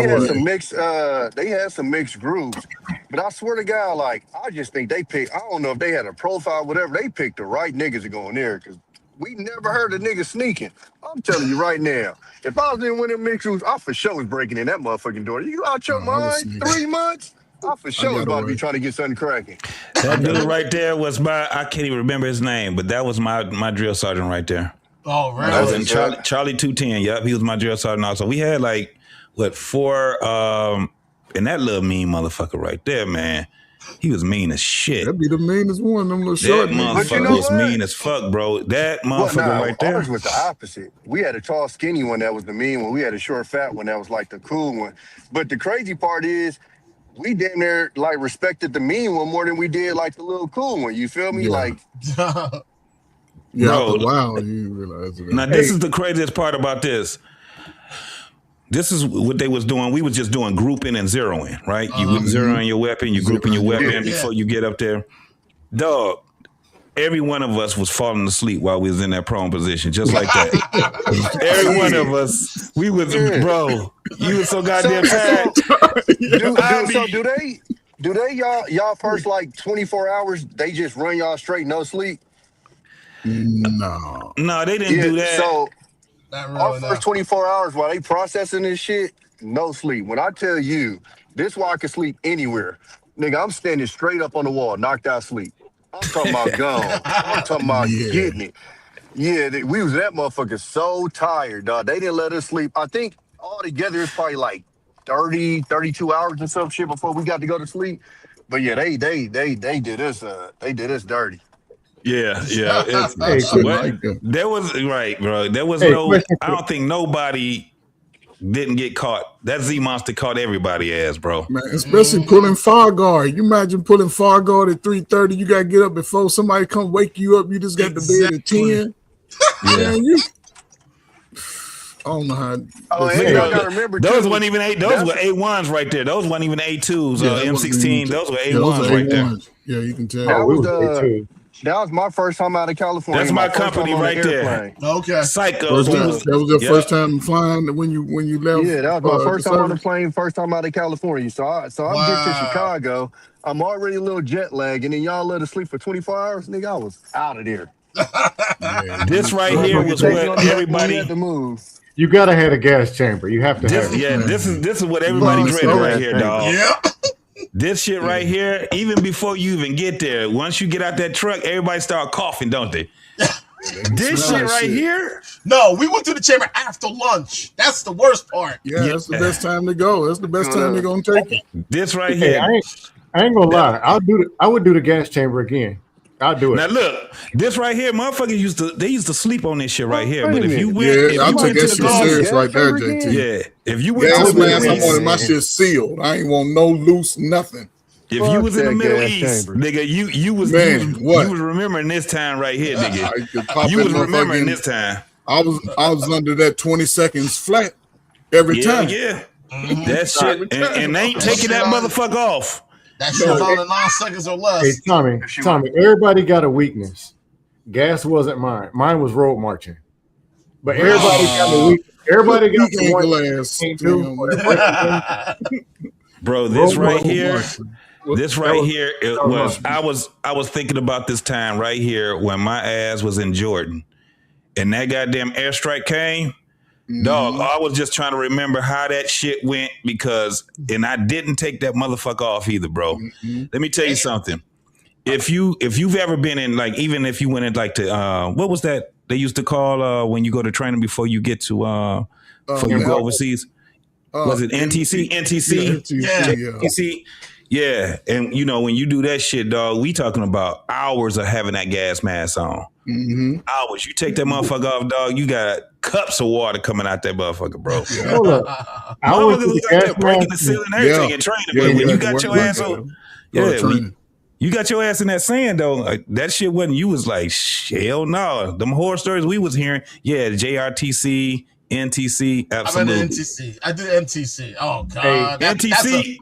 had some mixed. They had some mixed groups, but I swear to God, like, I just think they picked. I don't know if they had a profile, whatever. They picked the right niggas to go in there, because we never heard of niggas sneaking. I'm telling you right now, if I was in one of them mixed groups, I for sure was breaking in that motherfucking door. You out your mind? 3 months? I for sure was about to be trying to get something cracking. That dude right there was I can't even remember his name, but that was my drill sergeant right there. Oh, right. I was in Charlie 210. Yep, he was my drill sergeant also. We had like, 4, and that little mean motherfucker right there, man. He was mean as shit. That'd be the meanest one, them little short niggas. That motherfucker was mean as fuck, bro. That motherfucker right there. Ours was the opposite. We had a tall, skinny one that was the mean one. We had a short, fat one that was like the cool one. But the crazy part is, we damn near like respected the mean one more than we did like the little cool one. You feel me? Yeah. Like, bro, wow, you realize that. Now this is the craziest part about this. This is what they was doing. We was just doing grouping and zeroing, right? You would zero in your weapon, you grouping your weapon before you get up there. Dog, every one of us was falling asleep while we was in that prone position, just like that. Every one of us, we was, bro, you was so goddamn tired. Do they y'all first like 24 hours, they just run y'all straight, no sleep? No, they didn't do that. So Really, our first 24 hours while they processing this shit, no sleep. When I tell you, this why I can sleep anywhere. Nigga, I'm standing straight up on the wall, knocked out sleep. I'm talking about gone. I'm talking about getting it. Yeah, we was that motherfucker so tired, dog. They didn't let us sleep. I think all together it's probably like 30, 32 hours or some shit before we got to go to sleep. But yeah, they did us dirty. Yeah. There was right, bro. There was I don't think nobody didn't get caught. That Z Monster caught everybody ass, bro. Man, especially pulling far guard. You imagine pulling far guard at 3:30. You gotta get up before somebody come wake you up. You just got to bed at 10. Yeah, I don't know how. Gotta remember those weren't even those were A1s right there. Those weren't even A2s. M16. Those were A1s right there. Yeah, you can tell. That was my first time out of California. That's my company right there. Okay. Psycho. That was your first time flying when you left. Yeah, that was my first time on the plane, first time out of California. So I get to Chicago. I'm already a little jet lag, and then y'all let us sleep for 24 hours. Nigga, I was out of there. This right here was what everybody had to move. You gotta have a gas chamber. You have to have it. Yeah, this is what everybody dreaded right here, dog. Yeah. This shit right here, even before you even get there, once you get out that truck, everybody start coughing, don't they? This smell shit that right shit. here. No, we went to the chamber after lunch. That's the worst part. Yeah, that's the best time to go. That's the best time they're gonna take it. This right Hey, here. I ain't gonna lie. I would do the gas chamber again. I'll do it. Now look, this right here, motherfuckers used to sleep on this shit right here. Wait a But if you minute. went, Yeah, if I you took went that to shit the golf, serious right there, chamber JT. again? yeah, if you went Gas to the mask, I Middle wanted my East, shit sealed. I ain't want no loose nothing. if you Fuck was in the that Middle gas East, chamber. nigga, you was remembering this time right here, I nigga. could pop You that was remembering motherfucking. this time. I was under that 20 seconds flat every Yeah, time. yeah. That shit, and they ain't taking that motherfucker off. That shit was on in 9 seconds or less. Hey, Tommy, everybody got a weakness. Gas wasn't mine. Mine was road marching. But everybody got a weakness. Everybody got Weak the ankle one ass. thing to do. Bro, this Road right march. here, this right here, it that was was I was thinking about this time right here when my ass was in Jordan, and that goddamn airstrike came. Dog, I was just trying to remember how that shit went and I didn't take that motherfucker off either, bro. Let me tell you something. If you've ever been in, like, even if you went in like to what was that they used to call when you go to training before you get to before you go overseas? Was it NTC? NTC? Yeah. NTC? Yeah. And you know, when you do that shit, dog, we talking about hours of having that gas mask on. Hours. You take that motherfucker off, dog, you got cups of water coming out that motherfucker, bro. Hold up. I went Motherfuckers to the was out there gas breaking the mask. ceiling and everything and training. But when you got your ass on, you got your ass in that sand though. Like, that shit wasn't. You was like, hell no. Them horror stories we was hearing. Yeah, JRTC, NTC, absolutely. I'm in the NTC. I did NTC. Oh god, NTC.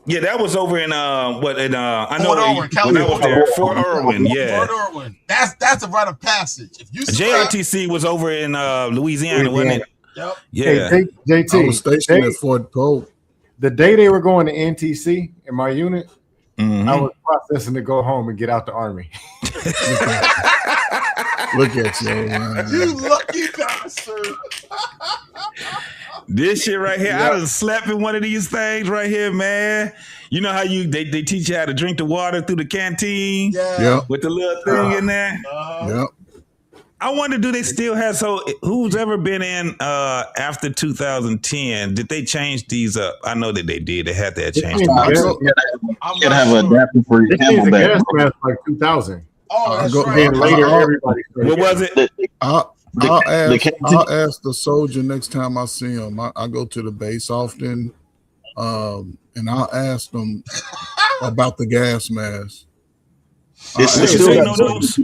Yeah, that was over in I know Fort Irwin, when I was there. Fort Irwin, yeah. Fort Irwin. That's a rite of passage. If you JRTC was over in Louisiana, wasn't it? Yep. Yeah. Hey, JT, I was stationed at Fort Polk. the day they were going to NTC in my unit, I was processing to go home and get out the army. Look at you, man. You lucky bastard. This shit right here, I done slept in one of these things right here, man. You know how they teach you how to drink the water through the canteen? Yeah. With the little thing in there? Yep. I wonder, do they still have, who's ever been in after 2010, did they change these up? I know that they did. They had that change. You gotta have an adapter for your They changed the camelback. gas mask like 2000. Oh, that's go- right. Then later, everybody started What was it? I'll canteen- ask the soldier next time I see him. I go to the base often, and I'll ask them about the gas mask. It's Hey, still say got no notes.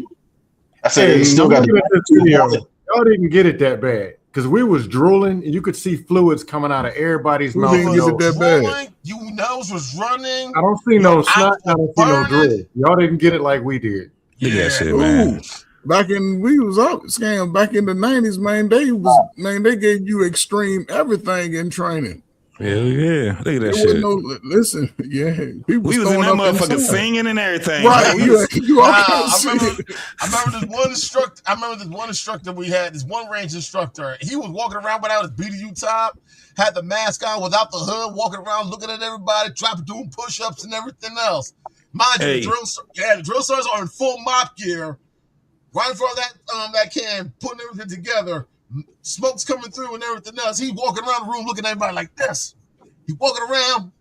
I said Hey, it's still I'm got looking at this video. Y'all didn't get it that bad because we was drooling and you could see fluids coming out of everybody's Who mouth. didn't get it that bad? Rolling, you nose was running. I don't see no snot. I don't see no burning. drool. Y'all didn't get it like we did. Look at that shit, Ooh. man. Back in we was out scam back in the 90s, man. They gave you extreme everything in training. Hell yeah. Look at that There shit. wasn't listen, yeah. People We was in that throwing up motherfucker inside. singing and everything. Right. You all Nah, kind of I shit. remember this one instructor. I remember this one instructor we had. This one range instructor. He was walking around without his BDU top, had the mask on without the hood, walking around looking at everybody, doing push-ups and everything else. Mind you, Hey. the drill sergeants are in full mop gear, right in front of that can, putting everything together. Smoke's coming through and everything else. He walking around the room looking at everybody like this. He walking around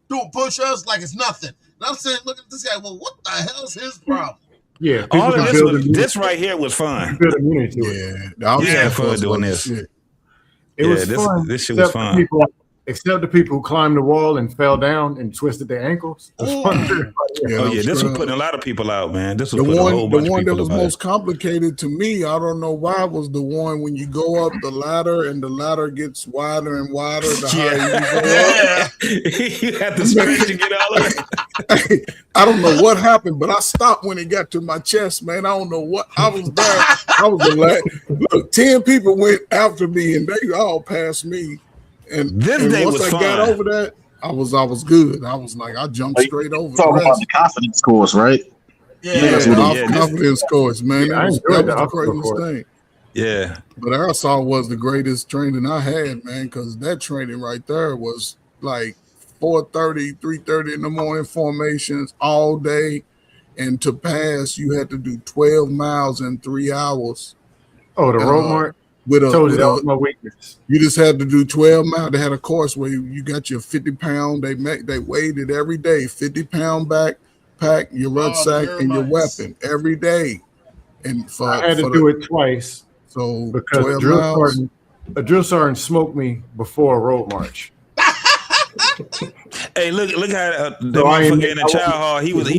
doing push-ups like it's nothing. And I'm saying, look at this guy. Well, what the hell's his problem? Yeah, people All of can this, build this right here was fun. build immunity to it. Yeah, I was Yeah, having fun doing with this. shit. It was this- fun. this shit was except fun. Except the people who climbed the wall and fell down and twisted their ankles. It was fun for everybody else. Yeah, Oh yeah, I'm this sure. was putting a lot of people out, man. This was The putting a whole one, bunch the of one that people was out. most complicated to me, I don't know why, was the one when you go up the ladder and the ladder gets wider and wider the higher you go up. You have to stretch to get all of it. I don't know what happened, but I stopped when it got to my chest, man. I don't know what I was there. I was the last. Look, 10 people went after me, and they all passed me. And This and day once was I got fun. over that, I was good. I was like, I jumped straight over the talking about rest. the confidence course, right? Yeah. That's what Off yeah, confidence course, man. Yeah, I That was enjoyed the the obstacle craziest course. thing. Yeah. But I saw was the greatest training I had, man, because that training right there was like 4:30, 3:30 in the morning formations all day. and to pass, you had to do 12 miles in 3 hours. Oh, the road march. With Told you that was my weakness. You just had to do 12 miles. They had a course where you got your 50-pound. They weighed it every day. 50-pound backpack, your rucksack, and your weapon every day. And I had to do it twice. So because a drill sergeant smoked me before a road march. Hey, look how the motherfucker in the child hall, he was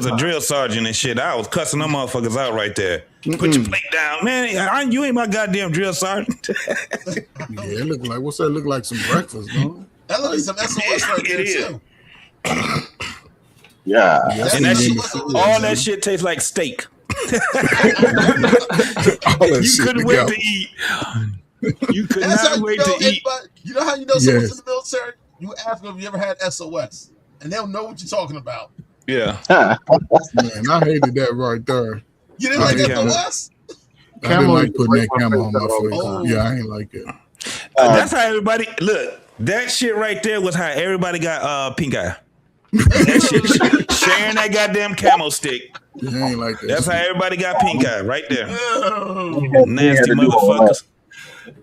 a drill sergeant and shit. I was cussing them motherfuckers out right there. Put your plate down, man. You ain't my goddamn drill sergeant. Yeah, it look like, what's that look like? Some breakfast, no? That looks like some SOS right there, too. Yeah. And all that shit tastes like steak. You couldn't wait to eat. You could not wait to eat. You know how you know someone's in the military? You ask them if you ever had SOS, and they'll know what you're talking about. Yeah. Man, I hated that right there. You didn't like SOS? I didn't like putting that camera on my face. Oh. Yeah, I ain't like it. That's how everybody look. That shit right there was how everybody got pink eye. That shit, sharing that goddamn camo stick. Yeah, I ain't like that. That's shit. how everybody got pink eye right there. Nasty motherfuckers.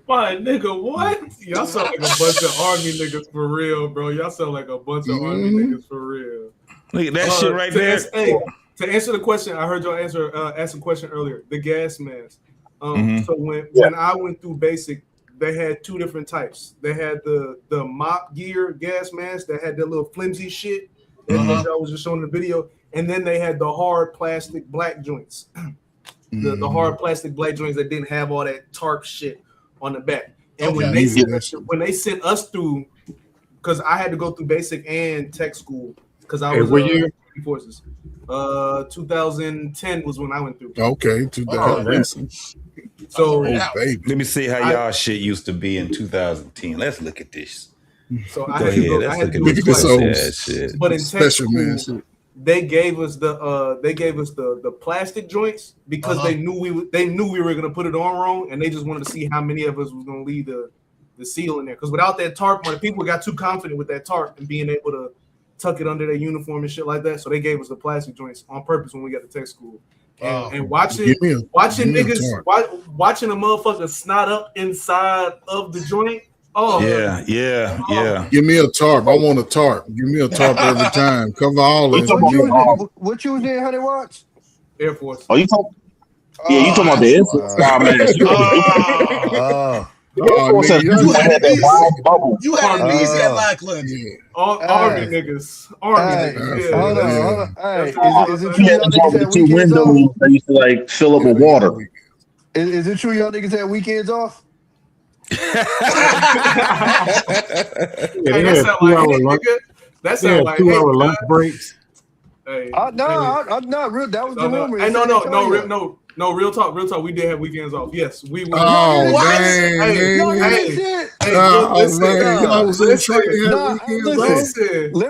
My nigga, what? Y'all sound like a bunch of army niggas for real, bro. Y'all sound like a bunch of army niggas for real. Look at that shit right there. To answer the question, I heard y'all ask a question earlier. The gas mask. So when I went through basic, they had two different types. They had the mop gear gas mask that had that little flimsy shit that I was just showing in the video, and then they had the hard plastic black joints. The hard plastic black joints that didn't have all that tarp shit on the back. And when they sent us through, because I had to go through basic and tech school because I was forces. 2010 was when I went through. Okay, 2010. So let me see how y'all shit used to be in 2010. Let's look at this. So Go ahead. Let's look at this shit. But in tech school, they gave us the plastic joints because they knew we were gonna put it on wrong, and they just wanted to see how many of us was gonna leave the seal in there. Because without that tarp, the people got too confident with that tarp and being able to tuck it under their uniform and shit like that. So they gave us the plastic joints on purpose when we got to tech school. And watching a motherfucker snot up inside of the joint. Oh yeah. Give me a tarp. I want a tarp. Give me a tarp every time. Cover all of it. What you was in, Honey Watch? Air Force. Oh, you talking? Yeah, you talking about the Air Force? You had these at Lackland. Army niggas. Hold on. Hey, is it true y'all niggas had weekends off? I used to like fill up with water. Is it true y'all niggas had weekends off? That sounds like 2 hour lunch breaks. I'm not real. That was the rumor. Hey, no, real talk. We did have weekends off. Yes, we were. Let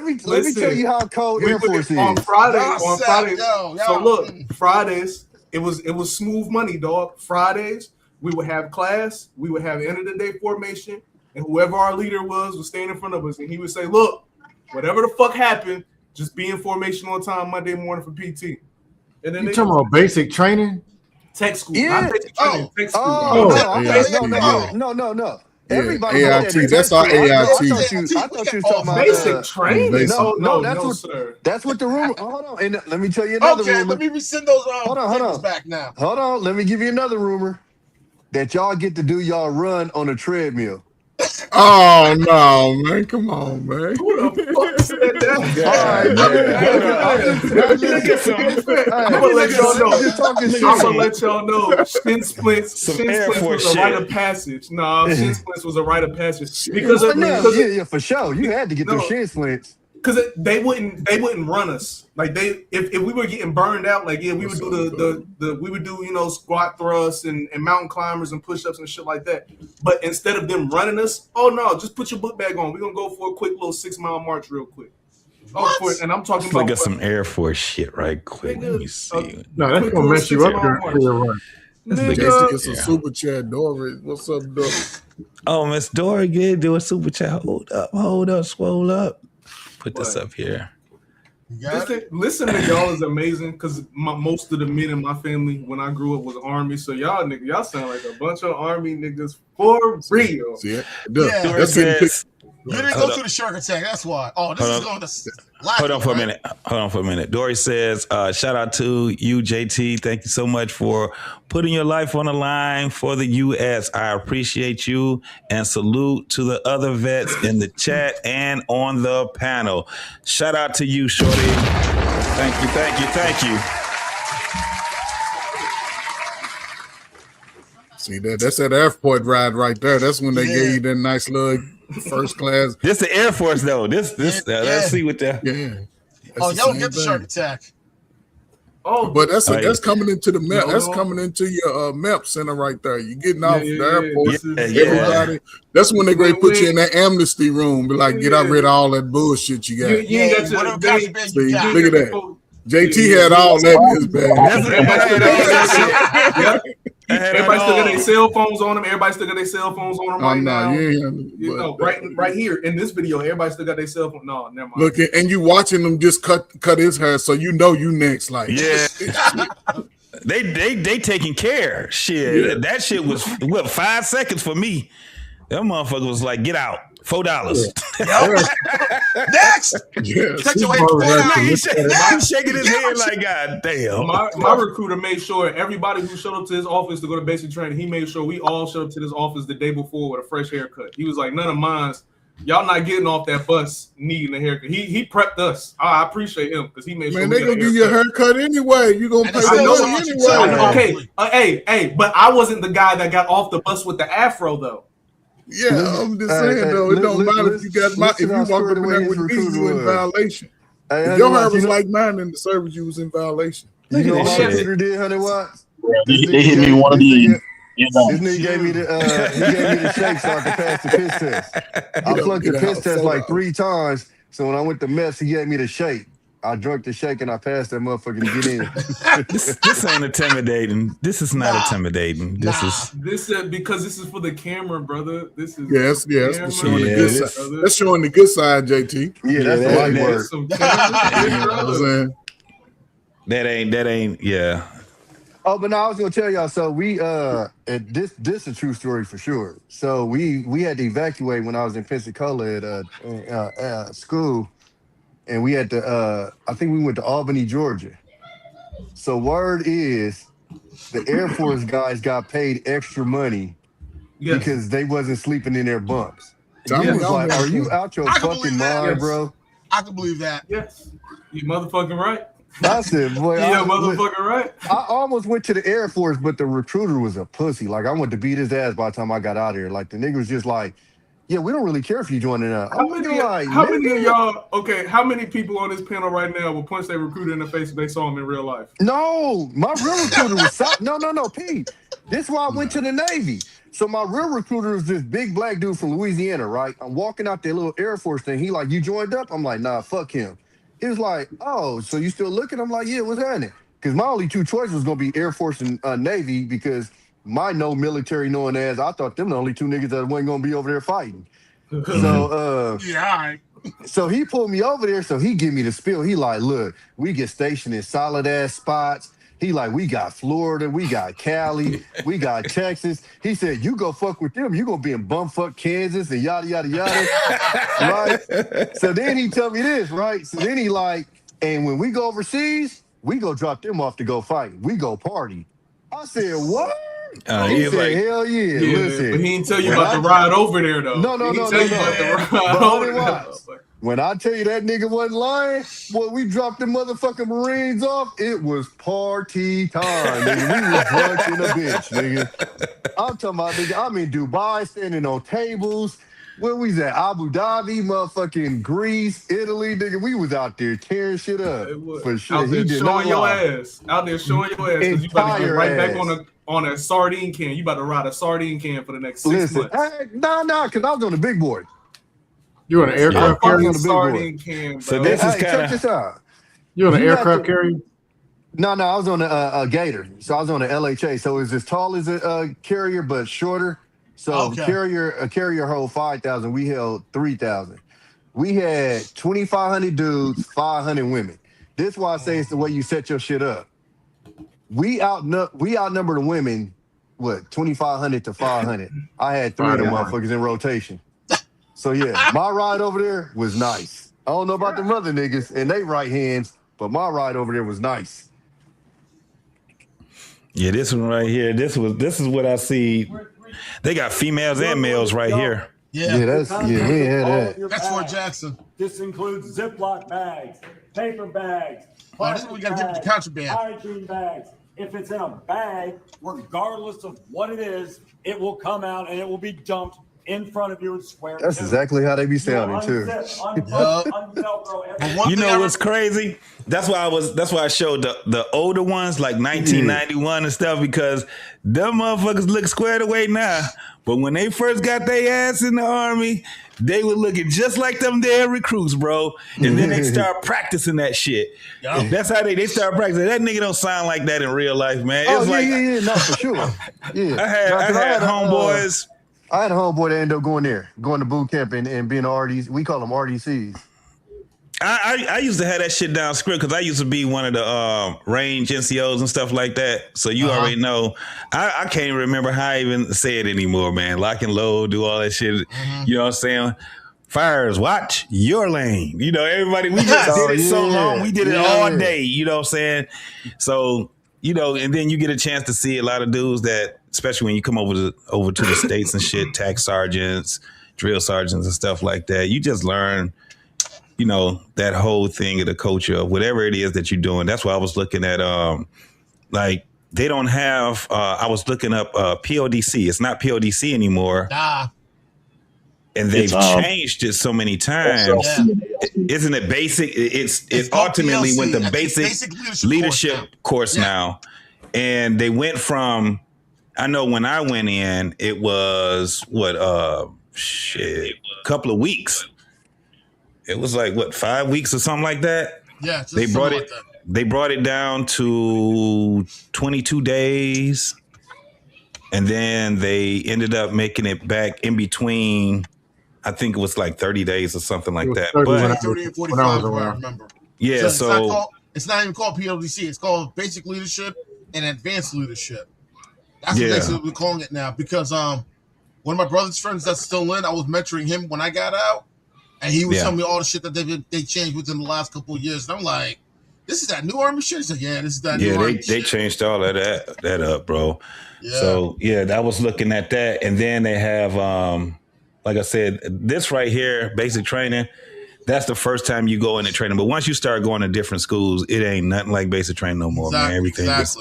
me tell you how cold Air Force is. On Fridays. So look, Fridays, it was smooth money, dog. Fridays, we would have class, we would have end of the day formation, and whoever our leader was would stand in front of us, and he would say, "Look, whatever the fuck happened, just be in formation on time Monday morning for PT." And then you talking about basic training? Tech school. Yeah. Tech school. No. Everybody AIT. That's our AIT. I thought you was talking about basic training. No, sir. That's what the rumor. Hold on, and let me tell you another rumor. Let me rescind those hold on. back now. Hold on, let me give you another rumor that y'all get to do y'all run on a treadmill. Oh no, man! Come on, man! Who the fuck said that? I'm gonna let y'all know. Shin splints was a rite of passage. Shin splints was a rite of passage because for sure you had to get those shin splints. Because they wouldn't run us like if we were getting burned out, like we would do we would do squat thrusts and mountain climbers and push-ups and shit like that. But instead of them running us, oh no, just put your book bag on. We're gonna go for a quick little 6-mile march real quick. And I'm talking about look at some Air Force shit right quick. Let me see. No, that's gonna mess you up during your run. It's a super chat, Dory. What's up, Dory? Oh, Miss Dory, good. Do a super chat. Hold up, swole up. Put this up here. Listen to y'all is amazing because most of the men in my family when I grew up was Army. So y'all sound like a bunch of Army niggas for real. Yeah, that's it. You didn't go through the shark attack. That's why. Oh, this is going to. Hold on for a minute. Hold on for a minute. Dory says, shout out to you, JT. Thank you so much for putting your life on the line for the U.S. I appreciate you, and salute to the other vets in the chat and on the panel. Shout out to you, Shorty. Thank you, thank you, thank you. See, that's that airport ride right there. That's when they gave you that nice little first class. This the Air Force though. Let's see what that. Yeah. Y'all don't get the shark attack. Oh, but that's coming into the MEP. That's coming into your MEP center right there. You're getting off the airport. Everybody. That's when they put you in that amnesty room. Be like, get rid of all that bullshit you got. You ain't got your See, look at that. JT had all that in his bag. Everybody still got their cell phones on them. Everybody still got their cell phones on them right now. Right here in this video, everybody still got their cell phone. No, never mind. Look, and you watching them just cut his hair, so you know you next. Like, they taking care. Shit, that shit was 5 seconds for me. That motherfucker was like, get out. $4. Next. He's shaking his head like, God damn. My recruiter made sure everybody who showed up to his office to go to basic training, he made sure we all showed up to this office the day before with a fresh haircut. He was like, none of mine's. Y'all not getting off that bus needing a haircut. He prepped us. I appreciate him because he made sure. Man, they gonna give you a haircut anyway. You gonna pay the money anyway. Okay, hey, but I wasn't the guy that got off the bus with the afro though. Yeah, I'm just saying though, it don't matter if you got if you walk up in there with me, you in violation. If your hair was like mine in the service, you was in violation. You know what recruiter did, 100 watts? They hit me one of these. This nigga gave me the shake so I could pass the piss test. I flunked the piss test like 3 times. So when I went to mess, he gave me the shake. I drank the shake and I passed that motherfucker to get in. This ain't intimidating. This is not intimidating. This because this is for the camera, brother. This is that's showing the good side. That's showing the good side, JT. Yeah, that's the right word. That ain't. Yeah. Oh, but no, I was gonna tell y'all. So we this is a true story for sure. So we had to evacuate when I was in Pensacola at school. And we had to, I think we went to Albany, Georgia. So word is the Air Force guys got paid extra money because they wasn't sleeping in their bunks. I was like, are you out your fucking mind, bro? I can believe that. Yes. You motherfucking right. I said, boy. Motherfucking right. I almost went to the Air Force, but the recruiter was a pussy. Like, I wanted to beat his ass by the time I got out of here. Like, the nigga was just like, yeah, we don't really care if you joining us. How many of y'all? Okay, how many people on this panel right now will punch their recruiter in the face if they saw him in real life? No, my real recruiter was no, Pete. This is why I went to the Navy. So my real recruiter is this big black dude from Louisiana, right? I'm walking out that little Air Force thing. He like, you joined up? I'm like, nah, fuck him. He was like, oh, so you still looking? I'm like, yeah, what's happening? Because my only 2 choices was gonna be Air Force and Navy because my no military knowing ass, I thought them the only 2 niggas that wasn't gonna be over there fighting. So so he pulled me over there, so he give me the spiel. He like, look, we get stationed in solid ass spots. He like, we got Florida, we got Cali, we got Texas. He said, you go fuck with them, you gonna be in bumfuck Kansas and yada yada yada. Right? So then he tell me this, right? So then he like, and when we go overseas, we go drop them off to go fight. We go party. I said, what? He said, like, hell yeah. Listen, but he didn't tell you about the ride over there, though. No. When I tell you that nigga wasn't lying, boy, we dropped the motherfucking Marines off. It was party time, nigga. We was drunk in a bitch, nigga. I'm talking about, nigga, I'm in Dubai, standing on tables. Where we at? Abu Dhabi, motherfucking Greece, Italy, nigga. We was out there tearing shit up. For sure. Out there showing your ass. Out there showing your ass. Because you about to get right back on a sardine can. You about to ride a sardine can for the next 6 months. Nah, because I was on the big board. You on an aircraft carrier? Sardine can, so this is check this out. You on an aircraft carrier? No, I was on a Gator. So I was on an LHA. So it's as tall as a carrier, but shorter. So a carrier hold 5,000. We held 3,000. We had 2,500 dudes, 500 women. This is why I say it's the way you set your shit up. We outnumber the women, what, 2,500 to 500. I had 3 of them motherfuckers in rotation. So yeah, my ride over there was nice. I don't know about them other niggas and they right hands, but my ride over there was nice. Yeah, this one right here. This is what I see. They got females and males right here. Yeah, we ain't had that. That's Fort Jackson. This includes Ziploc bags, paper bags. Oh, this is what we gotta give it the contraband. Hygiene bags. If it's in a bag, regardless of what it is, it will come out and it will be dumped in front of you and square. That's exactly how they be sounding too. You know what's crazy? That's why I showed the older ones like 1991 and stuff, because them motherfuckers look squared away now. But when they first got their ass in the Army, they were looking just like them damn recruits, bro. And then they start practicing that shit. Yep. That's how they start practicing. That nigga don't sound like that in real life, man. It's no, for sure. Yeah, I had homeboys. I had a homeboy that ended up going to boot camp and being RDs. We call them RDCs. I used to have that shit down script because I used to be one of the range NCOs and stuff like that. So you already know. I can't even remember how I even say it anymore, man. Lock and load, do all that shit. You know what I'm saying? Fires, watch your lane. You know, everybody, we just did it so long. We did it all day. You know what I'm saying? So, you know, and then you get a chance to see a lot of dudes that, especially when you come over to the States and shit, tax sergeants, drill sergeants and stuff like that. You just learn, you know, that whole thing of the culture of whatever it is that you're doing. That's why I was looking at, like, they don't have, I was looking up PODC. It's not PODC anymore. And they've changed it so many times. Isn't it basic? It ultimately went the basic leadership course now. And they went from, I know when I went in, it was a couple of weeks. It was like 5 weeks or something like that. Yeah, they brought it. Like they brought it down to 22 days, and then they ended up making it back in between. I think it was like 30 days or something like that. 30 and 45, I remember. Yeah, so it's not even called PWC. It's called Basic Leadership and Advanced Leadership. That's what we're calling it now, because one of my brother's friends that's still in, I was mentoring him when I got out, and he was telling me all the shit that they changed within the last couple of years. And I'm like, this is that new Army shit? He's like, yeah, this is that new Army shit. Yeah, they changed all of that up, bro. Yeah. So, I was looking at that. And then they have, like I said, this right here, basic training, that's the first time you go into training. But once you start going to different schools, it ain't nothing like basic training no more, man. Everything is,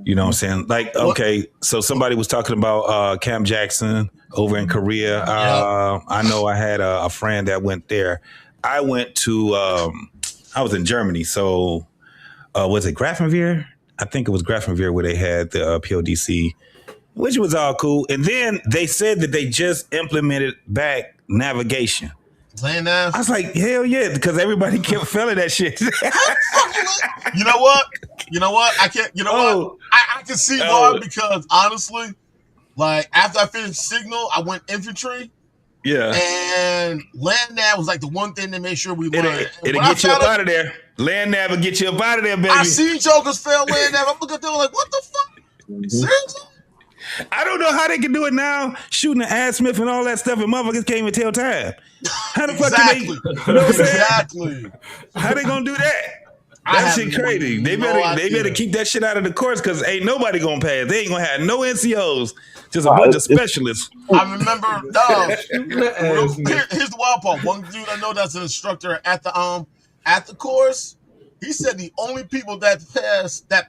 you know what I'm saying? Like, okay, so somebody was talking about Camp Jackson over in Korea. I know I had a friend that went there. I went to, I was in Germany. So was it Grafenwehr? I think it was Grafenwehr where they had the PODC, which was all cool. And then they said that they just implemented back navigation. Land nav? I was like, hell yeah, because everybody kept failing that shit. You know what? I can't, what? I can see why, because honestly, like after I finished Signal, I went infantry. Yeah. And land nav was like the one thing that made sure we learned. It'll get you up out of there. Land nav will get you up out of there, baby. I see jokers fail land nav. I'm looking at them like, what the fuck? Seriously? I don't know how they can do it now, shooting the ass smith and all that stuff, and motherfuckers can't even tell time. How the fuck can they? You know what I'm saying? Exactly. How they gonna do that? That shit crazy. They better keep that shit out of the course, because ain't nobody gonna pass. They ain't gonna have no NCOs, just a bunch of specialists. I remember, here's the wild part. One dude I know that's an instructor at the course, he said the only people that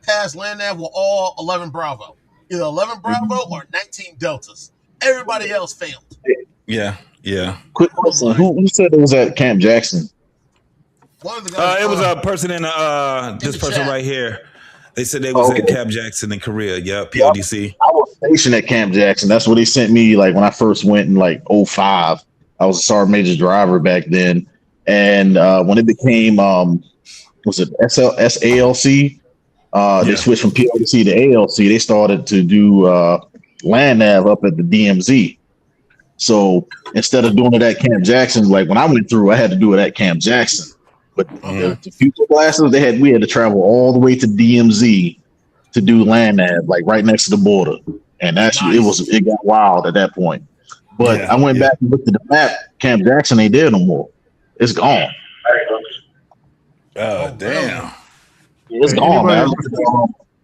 passed land nav were all 11 Bravo. Either 11 Bravo or 19 Deltas. Everybody else failed. Yeah. Quick question: Who said it was at Camp Jackson? One of the guys, it was a person in this person right here. They said they was at Camp Jackson in Korea. Yeah, PODC. I was stationed at Camp Jackson. That's where they sent me. Like when I first went in like 2005. I was a sergeant major driver back then, and when it became was it SALC? They switched from PLC to ALC. They started to do land nav up at the DMZ. So instead of doing it at Camp Jackson, like when I went through, I had to do it at Camp Jackson. But the future classes, we had to travel all the way to DMZ to do land nav, like right next to the border. And actually, it got wild at that point. But I went back and looked at the map. Camp Jackson ain't there no more. It's gone. Oh, damn. It's gone, man. I looked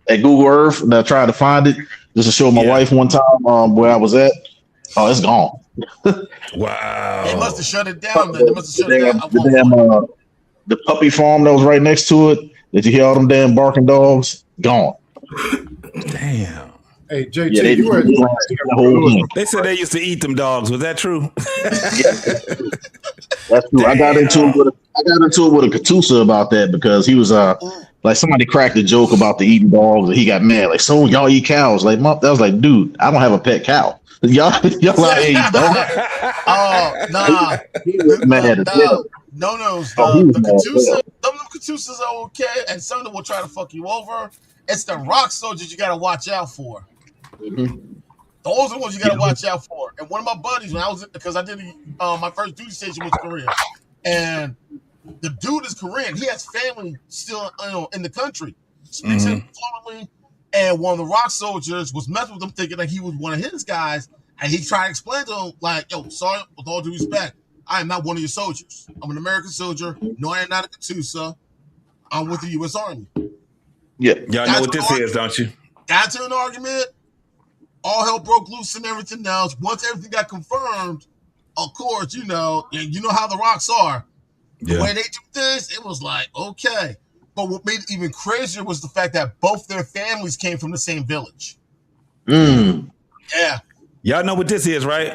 at Google Earth and I tried to find it just to show my wife one time where I was at. Oh, it's gone. Wow. They must have shut it down. They must have shut it down. The puppy farm that was right next to it. Did you hear all them damn barking dogs? Gone. Damn. Hey, JT, you were they said they used to eat them dogs. Was that true? That's true. I got into it with a Katusa about that because he was like somebody cracked a joke about the eating dogs and he got mad. Like, so y'all eat cows? Like, that was like, dude, I don't have a pet cow. Y'all out here eat dogs. Oh, nah. No. The Katusas are okay, and some of them will try to fuck you over. It's the rock soldiers you got to watch out for. Mm-hmm. Those are the ones you got to watch out for. And one of my buddies, because I did my first duty station was Korea, and the dude is Korean. He has family still in the country, speaks it fluently. And one of the rock soldiers was messing with him, thinking that he was one of his guys, and he tried to explain to him, like, "Yo, sorry, with all due respect, I am not one of your soldiers. I'm an American soldier. No, I am not a Katusa. I'm with the U.S. Army." Yeah. Y'all know what this is, don't you? Got to an argument. All hell broke loose and everything else. Once everything got confirmed, of course, you know how the rocks are. The way they do things, it was like, okay. But what made it even crazier was the fact that both their families came from the same village. Yeah. Y'all know what this is, right?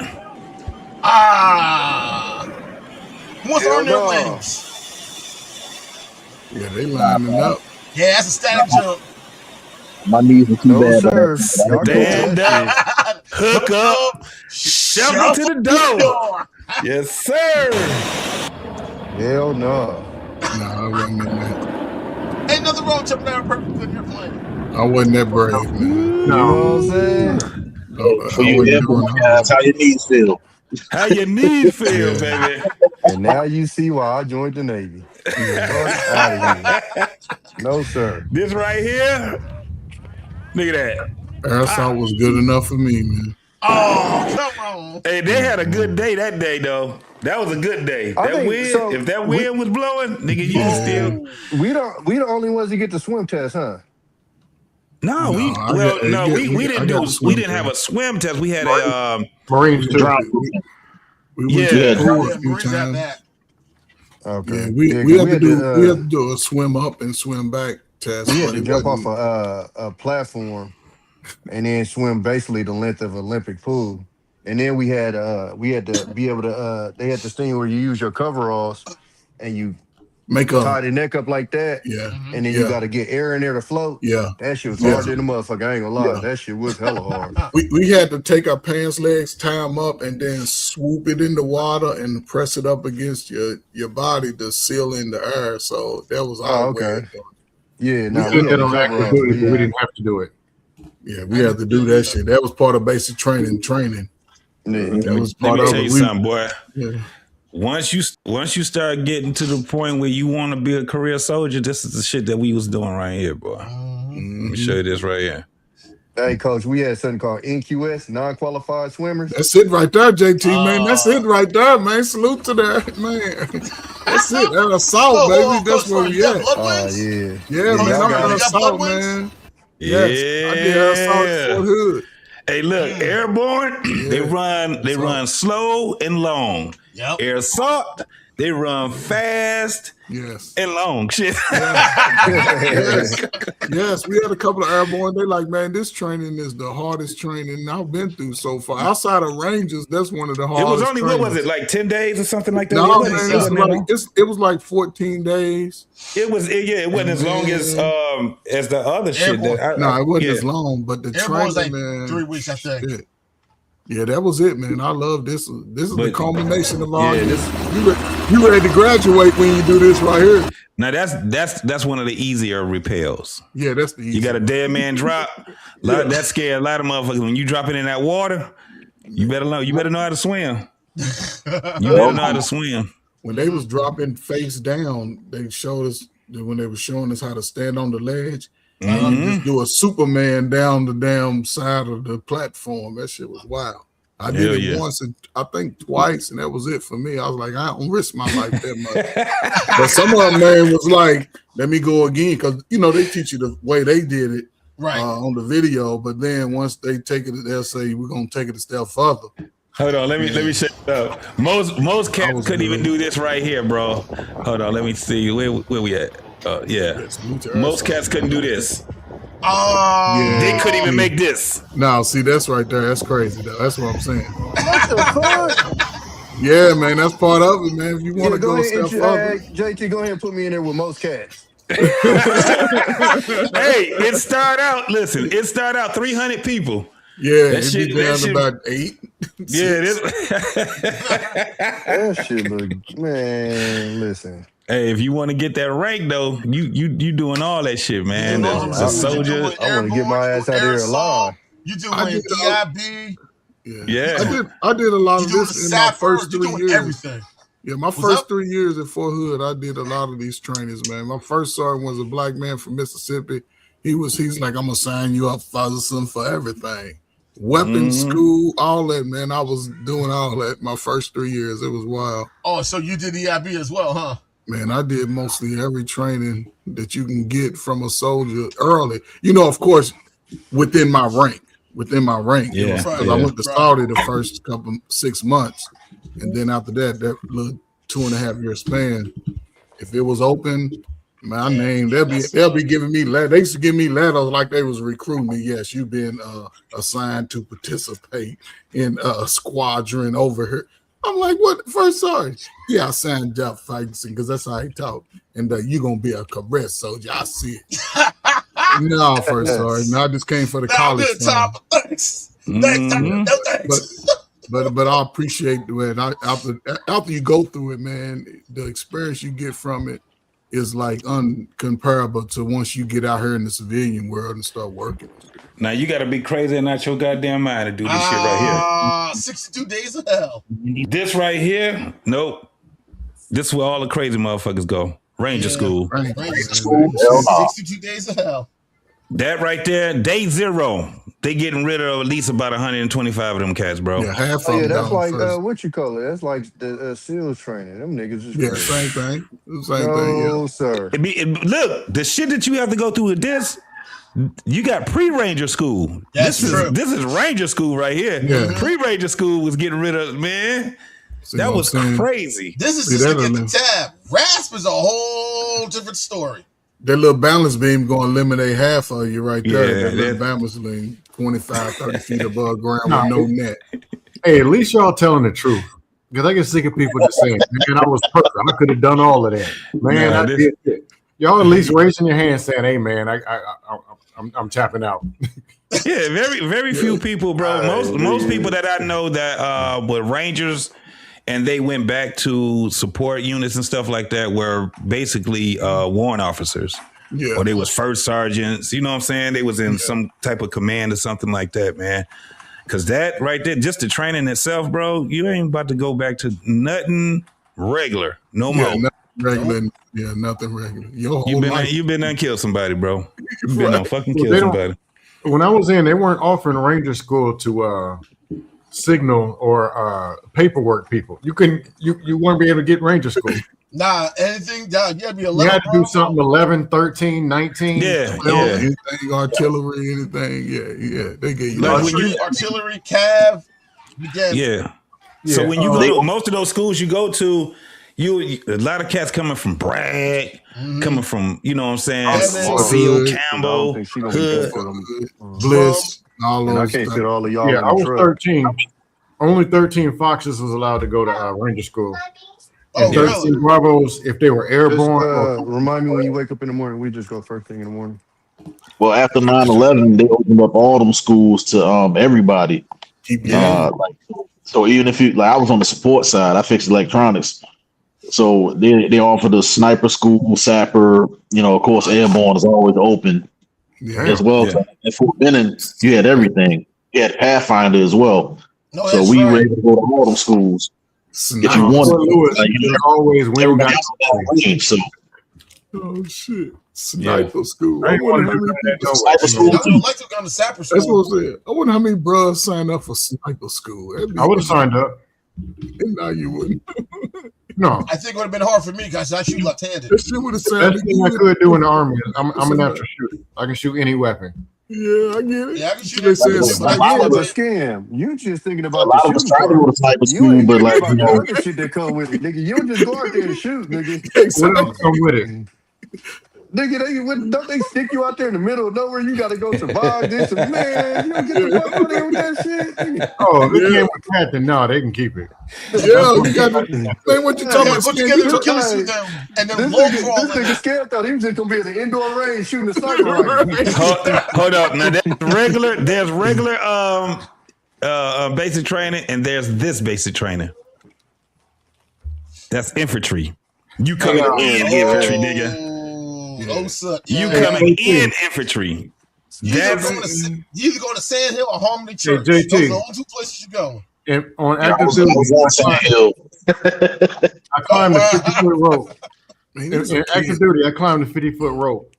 Who wants to earn their wings? Yeah, they lining up. Yeah, that's a static jump. My knees are too bad. Stand up, hook up, shovel to the door. Yes, sir. Hell no. Nah, I wasn't in that. Ain't nothing wrong with jumping out of a perfect good airplane. I wasn't that brave, man. You know what I'm saying? For you airborne guys, how your knees feel? How your knees feel, baby? And now you see why I joined the Navy. Out of here. No, sir. This right here. Look at that. Air assault was good enough for me, man. Oh, come on. Hey, they had a good day that day, though. That was a good day. If that wind was blowing, nigga, you still. We the only ones that get the swim test, huh? No, we didn't have a swim test. We had a Marines drop. We went to the pool a few times. Okay. Yeah, we have to do a swim up and swim back test. We had to jump off a platform and then swim basically the length of an Olympic pool. And then we had to be able to they had this thing where you use your coveralls and you tie the neck up like that. Yeah. And then you got to get air in there to float. Yeah. That shit was hard than a motherfucker. I ain't gonna lie. Yeah. That shit was hella hard. We had to take our pants legs, tie them up, and then swoop it in the water and press it up against your body to seal in the air. So that was our way. Yeah, we did that on active duty, but we didn't have to do it. Yeah, we had to do that shit. That was part of basic training. That was part of it. Let me tell you something, boy. Yeah. Once you start getting to the point where you want to be a career soldier, this is the shit that we was doing right here, boy. Let me show you this right here. Hey, Coach, we had something called NQS, non-qualified swimmers. That's it right there, JT, man. That's it right there, man. Salute to that, man. That's it. That assault, baby. That's where we at. Yeah, man. I'm an assault, man. Yes, I did assault Fort Hood. Hey, look, airborne, they run slow and long. Yep. Air assault, they run fast and long. Shit. Yes, we had a couple of airborne. They like, man, this training is the hardest training I've been through so far. Outside of Rangers, that's one of the hardest. It was only, trainings. what was it, like 10 days or something like that? No, man, it was like 14 days. It wasn't as long as the other shit. No, it wasn't as long, but the training, like man, 3 weeks, I think. Shit. Yeah, that was it, man. I love this. This is the culmination of all this. You ready to graduate when you do this right here. Now that's one of the easier rappels. Yeah, that's the easier. You got a dead man drop. That scared a lot of motherfuckers. When you drop it in that water, you better know how to swim. You better know how to swim. when they was dropping face down, they showed us that when they were showing us how to stand on the ledge, and you just do a Superman down the damn side of the platform. That shit was wild. I did it once and I think twice, and that was it for me. I was like, I don't risk my life that much. But some of them, man, was like, let me go again, because they teach you the way they did it on the video. But then once they take it, they'll say, we're gonna take it a step further. Hold on, let me shut it up. Most cats couldn't even do this right here, bro. Hold on, let me see where we at. Most cats couldn't do this. Oh, they couldn't even make this. No, see, that's right there. That's crazy, though. That's what I'm saying. What the fuck? Yeah, man, that's part of it, man. If you want to go a step further, JT, go ahead and put me in there with most cats. Hey, it started out. Listen, it started out 300 people. Yeah, it'd be down to about 8. Yeah, that shit look, man. Listen. Hey, if you want to get that rank though, you doing all that shit, man. The soldier. I want to get my ass out there alive. You doing DIB? Yeah. I did a lot of this in my first 3 years. Everything. Yeah, my first 3 years at Fort Hood, I did a lot of these trainings, man. My first sergeant was a black man from Mississippi. He's like, I'm gonna sign you up, Fatherson, for everything. Weapons school, all that, man. I was doing all that my first 3 years. It was wild. Oh, so you did EIB as well, huh? Man, I did mostly every training that you can get from a soldier early. Of course, within my rank. Yeah. Because I went to Saudi the first 6 months. And then after that little 2.5-year span, if it was open, my name, they'll be giving me letters. They used to give me letters like they was recruiting me. Yes, you've been assigned to participate in a squadron over here. I'm like, what? First sergeant? Yeah, I signed Jeff Ferguson because that's how he talk. And you're going to be a cadet soldier. I see it. No, first sergeant. No, I just came for the college. Thanks. Thanks. But I appreciate it. After you go through it, man, the experience you get from it is like uncomparable to once you get out here in the civilian world and start working. Now you got to be crazy and not your goddamn mind to do this shit right here. 62 days of hell. This right here, nope. This is where all the crazy motherfuckers go. Ranger school. Ranger school. 62 days of hell. That right there, day 0. They getting rid of at least about 125 of them cats, bro. Yeah, half of them. That's like what you call it? That's like the SEALs training. Them niggas is crazy. Same thing. No, sir. Look, the shit that you have to go through with this. You got pre-Ranger school. That's true. This is Ranger school right here. Yeah. Pre-Ranger school was getting rid of, man. That was crazy. This is just to get the tab. RASP is a whole different story. That little balance beam going to eliminate half of you right there. Yeah, that little balance beam, 25, 30 feet above ground with no net. Hey, at least y'all telling the truth. Because I get sick of people just saying, man, I was perfect. I could have done all of that. Man, I did it. Y'all at least raising your hand saying, hey, man, I'm tapping out. Yeah, very few people, bro. Most people that I know that were Rangers and they went back to support units and stuff like that were basically warrant officers. Yeah. Or they was first sergeants. You know what I'm saying? They was in some type of command or something like that, man. Because that right there, just the training itself, bro, you ain't about to go back to nothing regular no more. Nothing regular. Yeah, nothing regular. You've been done kill somebody, bro. You've been done fucking kill somebody. When I was in, they weren't offering Ranger school to signal or paperwork people. You wouldn't be able to get Ranger school. Nah, anything down. You gotta be 11. You had to do something 11, 13, 19. Yeah, 12, anything, artillery, anything. Yeah. They get you. Like artillery, cav. Yeah. So when you go to most of those schools you go to, a lot of cats coming from Bragg, coming from, you know what I'm saying, Seal, Campbell, Hood, Bliss, all those. I can't fit all of y'all. Yeah, I was 13. Only 13 Foxes was allowed to go to Ranger school. And 13 Bravos, if they were airborne. Remind me when you wake up in the morning. We just go first thing in the morning. Well, after 9/11, they opened up all them schools to everybody. So even if you I was on the support side, I fixed electronics. So they offer the sniper school, sapper, of course, airborne is always open as well. Yeah. At Fort Benning, you had everything. You had Pathfinder as well. No, so we were able to go to all them schools. Get you one. Always win. So. Oh shit! Sniper school. I I wonder how many people. Sniper school. I would like to go to Sapper school. That's what I'm saying. I wonder how many bros signed up for sniper school. I would have signed up. And now you wouldn't. No, I think it would have been hard for me because I shoot left-handed. That shit would have the sounded best thing I could do in the army is I'm a natural shooter. I can shoot any weapon. Yeah, I get it. Yeah, I can shoot They said Yeah, sniper. but scam. You just thinking A about lot the of us shooting try to go part. to sniper You school, ain't but thinking like about the other shit that come with it, nigga. You don't just go out there and shoot, nigga. What else come with it? Nigga, don't they stick you out there in the middle of nowhere? You gotta go survive this. And man, you don't get the fuck out of here with that shit. Oh, they came with Captain. No, they can keep it. Yeah, you got to. Man, what you talking about? Put together two killer suit down and then This long nigga, crawl. scared thought he was just gonna be in the indoor range shooting the sniper rifle. Hold up. Now there's regular basic training, and there's this basic training. That's infantry. You coming in infantry, nigga. You coming in infantry. You either going to Sand Hill or Harmony Church. JT. Those are the only two places you go. And on active duty, I climbed the 50-foot rope. In active duty, I climbed the 50-foot rope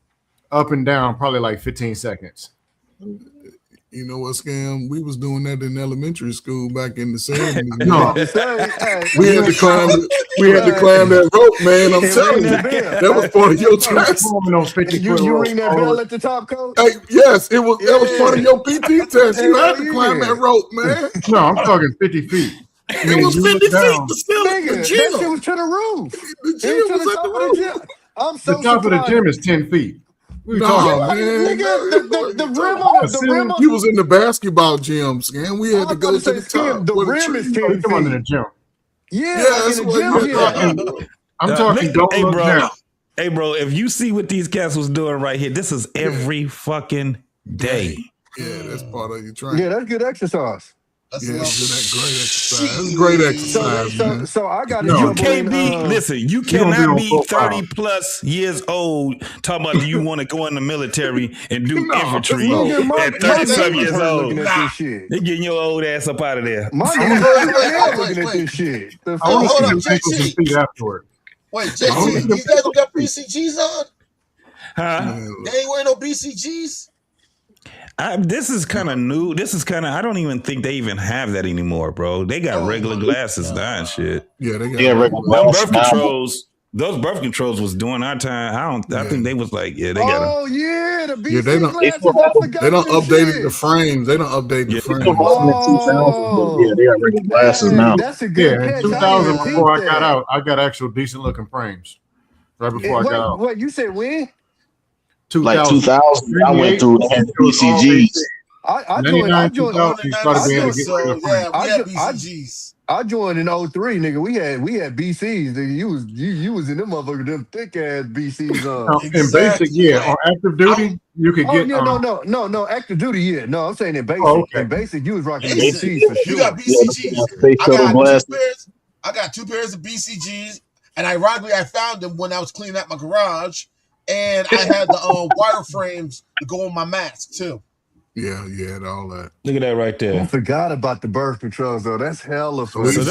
up and down, probably like 15 seconds. You know what, Scam? We was doing that in elementary school back in the 70s. No, we had to climb. We had to climb that rope, man. I'm telling you, that was part of your test. You ring that bell at the top, coach? Hey, yes, it was. That was part of your PT test. You had to climb that rope, man. No, I'm talking 50 feet. It was 50 feet, but still, Nigga, that shit was to the roof. The gym was at the roof. I'm so The top of the surprised. gym is 10 feet. We No, talking man. The rim You was in the basketball gym, Scam. We had to go to the top. The where rim is tree 10 Come on in the feet. gym. Yeah, that's in what the you gym. Yeah. I'm talking don't hey, look bro. down. Hey, bro, if you see what these cats was doing right here, this is every fucking day. Yeah, that's part of your training. Yeah, that's good exercise. That's Yeah, a that's lot. great exercise. That's great exercise, man. So I got to You jump can't in. be, listen, you gonna be cannot on be profile. 30 plus years old talking about do you want to go in the military and do No, infantry Nigga, my at 30-some years neighbors old. looking at this shit. They getting your old ass up out of there. My Wait, neighbors looking at wait. this shit. The I fuck? want hold to up, see the ankles and JT. feet afterward. Wait, JT, these guys don't got BCGs on? Huh? They ain't wearing no BCGs? This is kind of new. This is kind of, I don't even think they even have that anymore, bro. They got regular glasses now and shit. Yeah, they got Those birth controls was during our time. I think they was like, yeah, they got them. Oh yeah, the BC Yeah, they don't- glasses. I forgot They don't this update shit. the frames. They don't update the frames. Yeah, they got regular glasses now. That's a good Yeah, in catch. 2000, didn't before I think got that. out, I got actual decent looking frames. Right before I got out. Wait, you said when? 2000. Like 2000, I went through they had BCGs. I 99, joined. 2000, you started being able to get So, regular frames. yeah, we had BCGs. I joined in 03, nigga. We had BCs. Nigga. You was in them motherfuckers, them thick ass BCs on. Now, in basic, yeah, on active duty, you could Oh get. yeah, no, active duty, yeah. No, I'm saying in basic. Oh, okay. In basic, you was rocking the Listen, BCs for You sure. got BCGs. Face shuttle glasses. I got two pairs of BCGs, and ironically, I found them when I was cleaning out my garage, and I had the wire frames to go on my mask too. Yeah, yeah, and all that. Look at that right I there. forgot about the birth controls though. That's hella So funny. So they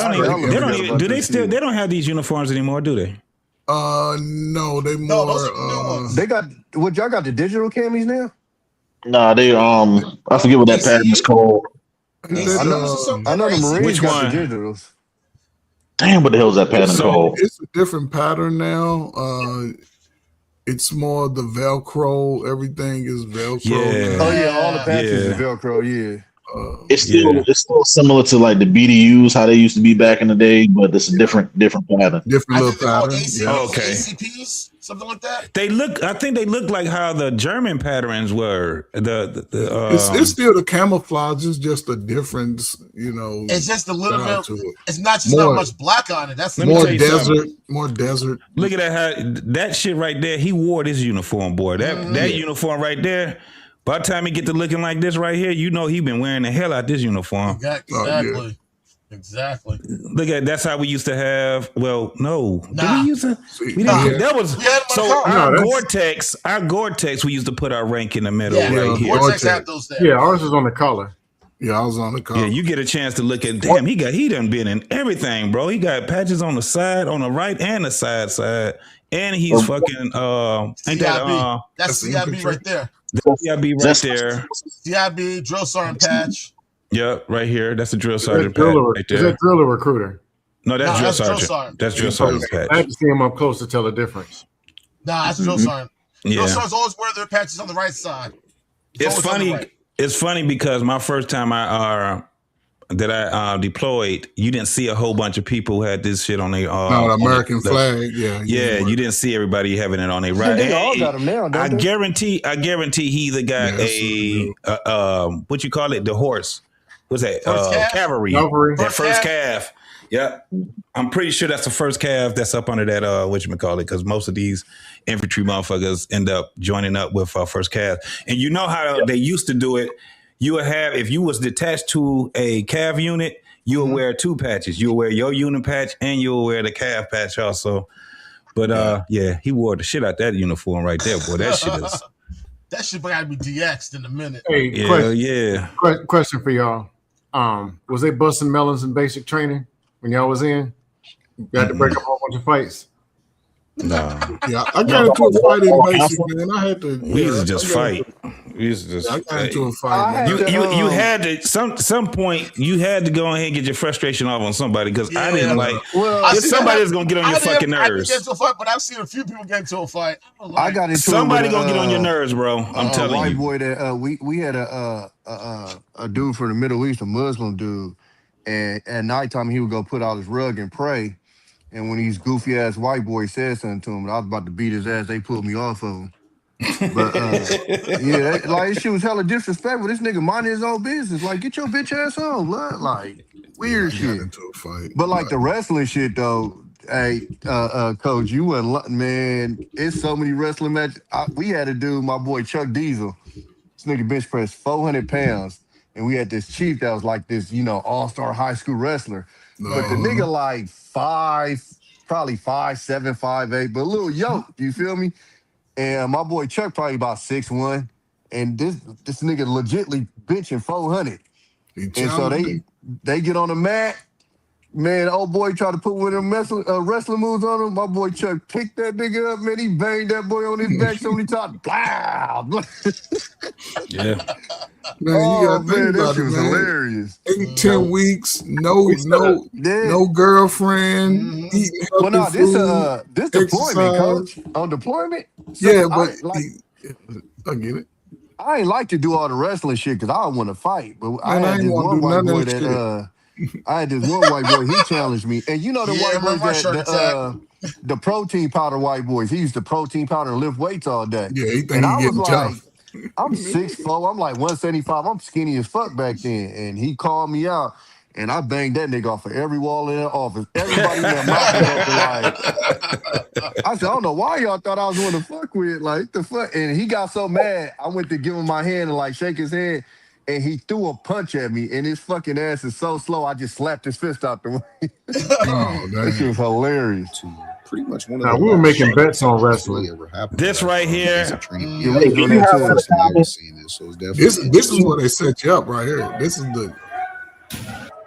don't even, do they this still, shit. they don't have these uniforms anymore, do they? No, they No, more. those are the new ones. They got what y'all got the digital camis now? Nah, they I forget what that pattern is called. I know the Marines Which got one? the digitals. Damn, what the hell is that pattern So- called? It's a different pattern now. It's more the Velcro. Everything is Velcro. Yeah. now. Oh yeah, all the patches Yeah. is Velcro. Yeah. It's still similar to like the BDUs, how they used to be back in the day, but it's a different pattern. Different I little think they're called pattern. ACPs, Yeah. Okay. ACPs, something like that. I think they look like how the German patterns were. It's still the camouflage. It's just a difference, It's just a little style bit. to it. It's not just More- not much black on it. That's Let me More tell you something. desert. More desert. Look at that shit right there. He wore this uniform, boy. That uniform right there. By the time he get to looking like this right here, you know he been wearing the hell out this uniform. Exactly. Exactly. Look at that's how we used to have. Well, no, did Nah. we used to? See, We nah. didn't. That was We had them so. on the Our car. Gore-Tex, we used to put our rank in the middle Yeah, right here. Vortex had those there. Yeah, ours is on the collar. Yeah, I was on the cover. Yeah, you get a chance to look at. Damn, he done been in everything, bro. He got patches on the side, on the right and the side, and he's fucking. Ain't CIB. that That's CIB right there. CIB right there? CIB drill sergeant patch. Yep, right here. That's the drill Is sergeant that drill patch or, right is there. that drill or recruiter? No, that's drill sergeant. sergeant. That's drill sergeant patch. I have to see him up close to tell the difference. Nah, that's drill sergeant. Yeah. Drill sergeants always wear their patches on the right side. It's funny. Right. It's funny because my first time I deployed, you didn't see a whole bunch of people who had this shit on their the American flag. Yeah, you didn't see everybody having it on their right. They all got them now. I guarantee he either got what you call it, the horse. What's that? Cavalry. That first calf. Yep. I'm pretty sure that's the first calf that's up under that whatchamacallit, because most of these infantry motherfuckers end up joining up with first calf. And you know how they used to do it. You would have, if you was detached to a calf unit, you would wear two patches. You would wear your unit patch and you would wear the calf patch also. But he wore the shit out that uniform right there, boy. That shit is. That shit gotta be DX'd in a minute. Hey, question for y'all. Was they busting melons in basic training when y'all was in? You had to break up a whole bunch of fights. No. Yeah, I got into a fight in basic, man. I had to. We used to just fight. We used to just. I got into a fight. You had to some point. You had to go ahead and get your frustration off on somebody, because I didn't like. Well, somebody that's gonna get on your fucking nerves. I didn't get into a fight, but I've seen a few people get into a fight. I got into somebody gonna get on your nerves, bro. I'm telling white you. Boy that we had a dude from the Middle East, a Muslim dude, and at nighttime he would go put out his rug and pray. And when these goofy ass white boys said something to him, I was about to beat his ass. They pulled me off of him. But like shit was hella disrespectful. This nigga minding his own business. Like, get your bitch ass on, blood. Like, weird shit. Into a fight. But like the wrestling shit though, hey, coach, you wasn't, man. It's so many wrestling matches. We had to do my boy Chuck Diesel. This nigga bench pressed 400 pounds, and we had this chief that was like this, all-star high school wrestler. But the nigga like 5', probably 5'7", 5'8", but a little yoked, you feel me? And my boy Chuck probably about 6'1", and this nigga legitly benching 400. And so they get on the mat. Man, old boy tried to put one of them wrestling moves on him. My boy Chuck picked that nigga up, man. He banged that boy on his back so many times. Blah! Yeah. Man, that shit was hilarious. 10 weeks, no girlfriend, eating healthy well, no, food, this deployment, coach. On deployment? So yeah, but I get it. I ain't like to do all the wrestling shit because I don't want to fight. But I had this one white boy he challenged me. And you know the white boys the protein powder white boys. He used the protein powder and lift weights all day. Yeah, he think he getting tough. I'm 6'4", I'm like 175. I'm skinny as fuck back then. And he called me out, and I banged that nigga off of every wall in the office. Everybody in that mouth I said, I don't know why y'all thought I was going to fuck with. Like, the fuck? And he got so mad, I went to give him my hand and like shake his hand, and he threw a punch at me, and his fucking ass is so slow, I just slapped his fist out the way. That shit was hilarious. Pretty much one of now, we were making bets on wrestling. This right here. This is where they set you up right here. This is the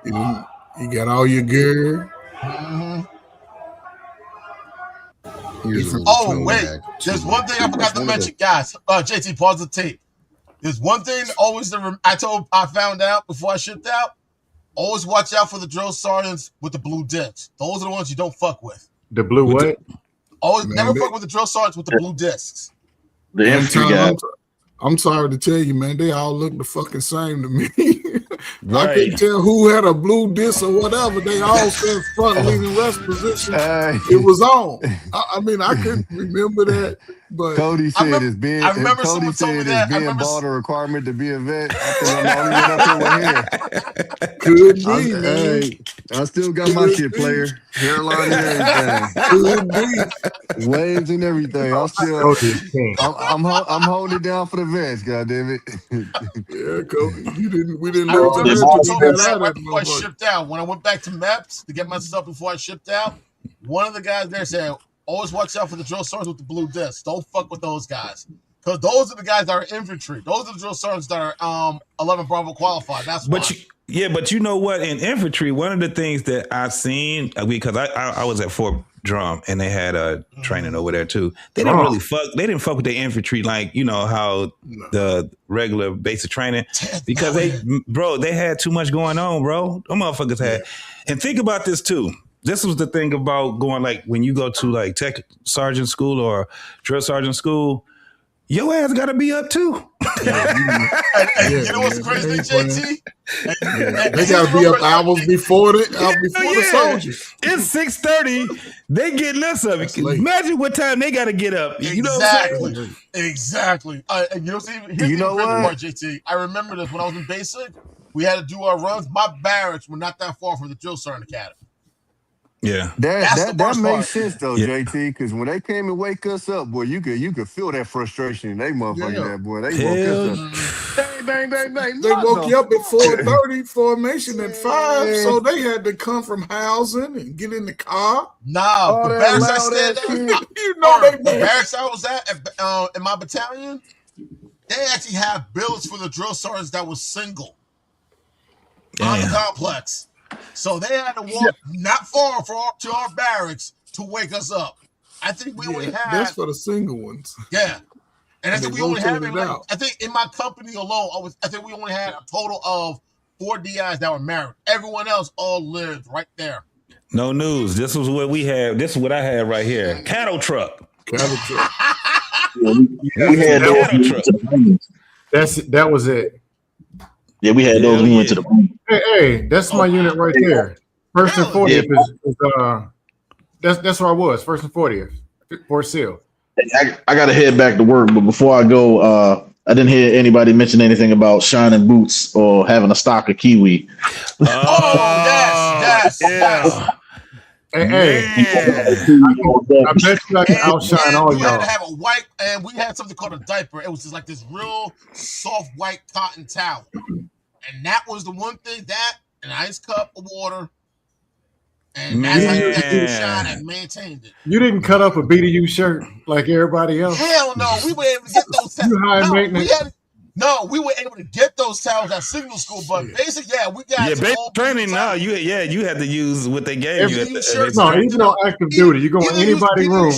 you got all your gear. Oh wait, there's one thing I forgot to mention, guys. JT, pause the tape. There's one thing I found out before I shipped out. Always watch out for the drill sergeants with the blue discs. Those are the ones you don't fuck with. The blue what? Always never fuck with the drill sergeants with the blue discs. The infantry guy. I'm sorry to tell you, man, they all look the fucking same to me. Right. I couldn't tell who had a blue disc or whatever. They all said front leading rest position. It was on. I mean, I couldn't remember that. But Cody said it's being. I remember Cody said it's being bought a requirement to be a vet. I think I'm the only one up here with hair. Could be, man. Hey, I still got my shit, player. Hairline and everything. Could be. Waves and everything. I'm holding it down for the vets. Goddamn it. Yeah, Cody. We didn't I know right before I shipped out. When I went back to Maps to get my stuff before I shipped out, one of the guys there said, always watch out for the drill sergeants with the blue discs. Don't fuck with those guys. Because those are the guys that are infantry. Those are the drill sergeants that are 11 Bravo qualified. That's why. But you know what? In infantry, one of the things that I've seen, because I was at Fort Drum and they had a training over there too. They didn't really fuck. They didn't fuck with the infantry like how the regular basic training, because they had too much going on, bro. Them motherfuckers had. And think about this too. This was the thing about going, like, when you go to like tech sergeant school or drill sergeant school, your ass got to be up too. You know what's crazy, JT? They got to be up hours before the soldiers. It's 6:30. They getting us up. Imagine what time they got to get up. You know what I'm saying? Exactly. And here's the part, JT. I remember this when I was in basic. We had to do our runs. My barracks were not that far from the drill sergeant academy. Yeah, that makes sense though, JT. Because when they came and wake us up, boy, you could feel that frustration in they motherfucking there, boy. They woke us up. Bang, bang, bang. They woke you up at 4:30, formation at 5, so they had to come from housing and get in the car. Nah, the barracks I stayed at, the barracks I was at in my battalion, they actually have billets for the drill sergeants that was single on the complex. So they had to walk not far to our barracks to wake us up. I think we only had... That's for the single ones. Yeah. And I think we only had... I think in my company alone, I think we only had a total of 4 DIs that were married. Everyone else all lived right there. No news. This was what we had. This is what I had right here. Cattle truck. We had those. That was it. Yeah, we had those. We went to the... Hey, that's my unit right there. First and 40th is that's where I was. First and 40th, Fort Sill. I got to head back to work, but before I go, I didn't hear anybody mention anything about shining boots or having a stock of kiwi. Yes. Hey, I bet you I can outshine all y'all. We had to have a white, and we had something called a diaper. It was just like this real soft white cotton towel. And that was the one thing, that an ice cup of water, and that's how you got to shine and maintained it. You didn't cut up a BDU shirt like everybody else. Hell no, we were able to get those towels. We were able to get those towels at signal school, but basic, we got basic training. No, you had to use what they gave you. Even on active duty, you go in anybody's room.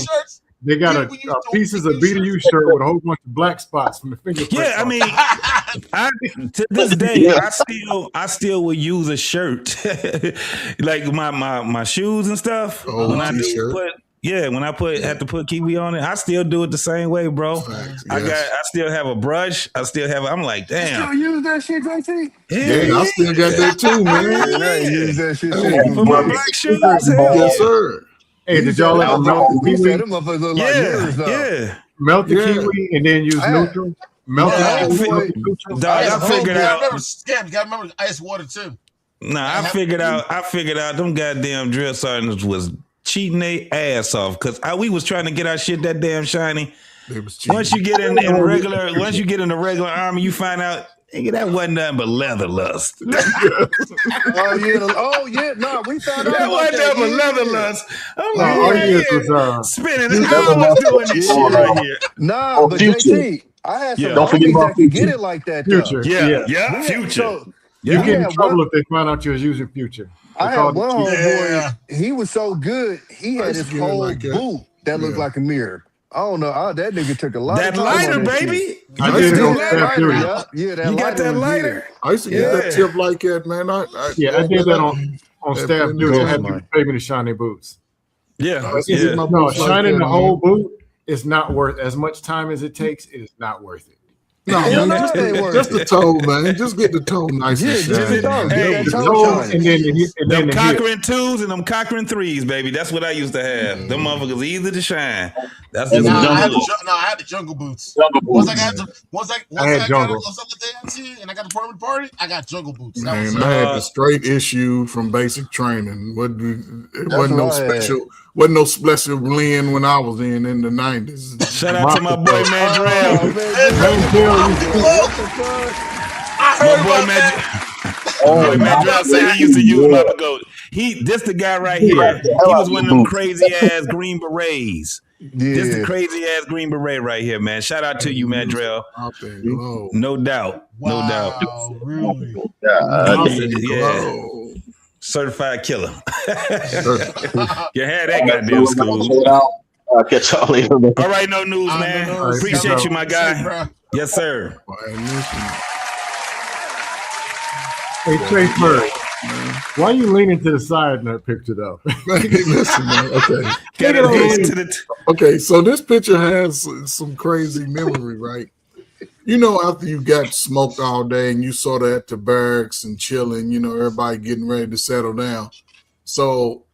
They got a pieces of BDU shirt with a whole bunch of black spots from the fingerprint. Yeah, I mean, to this day, I still would use a shirt, like my shoes and stuff. When I have to put kiwi on it, I still do it the same way, bro. I still have a brush. I'm like, damn. You still use that shit, JT? Yeah, I still got that too, man. I use that shit too. For my black shoes, yes, sir. Hey, did y'all ever melt the kiwi? Melt the kiwi and then use neutral? Melt the kiwi. I figured out. You gotta remember ice water too. Nah, I figured out them goddamn drill sergeants was cheating their ass off, because we was trying to get our shit that damn shiny. Once you get in the regular army, you find out, nigga, that wasn't nothing but leather lust. We found out that wasn't nothing but leather lust. I'm spinning hours doing this shit right here. Nah, but JT, I had some homies that could get it like that. Future. Yeah, Future. So, you get in trouble if they find out you was using Future. I had one homeboy. He was so good. He had his whole boot that looked like a mirror. I don't know. That nigga took a lot. That lighter, baby. I did it on staff duty. You got that lighter. I used to get that tip like that, man. I did that on staff duty. I had people pay me to shine their boots. Yeah. No, shining the whole boot is not worth as much time as it takes. It is not worth it. No, man, just the toe, man. Just get the toe nice and shiny. And them Cochrane 2s and them Cochrane 3s, baby. That's what I used to have. Them motherfuckers easy to shine. That's just I had the jungle boots. Once I got the and I got the permanent party, I got jungle boots. I had the straight issue from basic training. It wasn't no special blend when I was in the 90s. Shout out to my boy Mandrell. My boy Mandrell said he used to use my goat. This the guy right here. He was one of them crazy ass Green Berets. This the crazy ass Green Beret right here, man. Shout out to you, man, Drell. No doubt. Wow, No doubt. really? Yeah. Certified killer. You had that goddamn school. I'll catch y'all later. All right, no news, man. Appreciate you, my guy. Yes, sir. Hey, Trey Bird, why are you leaning to the side in that picture, though? Listen, man. Okay, so this picture has some crazy memory, right? You know, after you got smoked all day and you saw that at the barracks and chilling, you know, everybody getting ready to settle down. So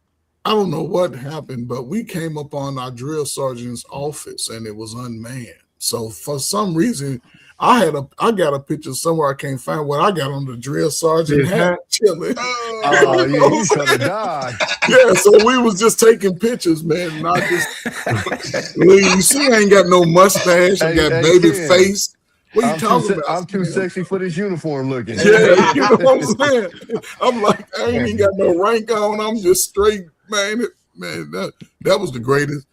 I don't know what happened, but we came up on our drill sergeant's office and it was unmanned. So for some reason, I got a picture somewhere I can't find what I got on the drill sergeant hat chilling. Oh, yeah, you should have died. Yeah, so we was just taking pictures, man. And I just, you see, I ain't got no mustache. I got baby face. What are you talking about? I'm too sexy for this uniform looking. Yeah, you know what I'm saying? I'm like, I ain't even got no rank on. I'm just straight, man. That was the greatest.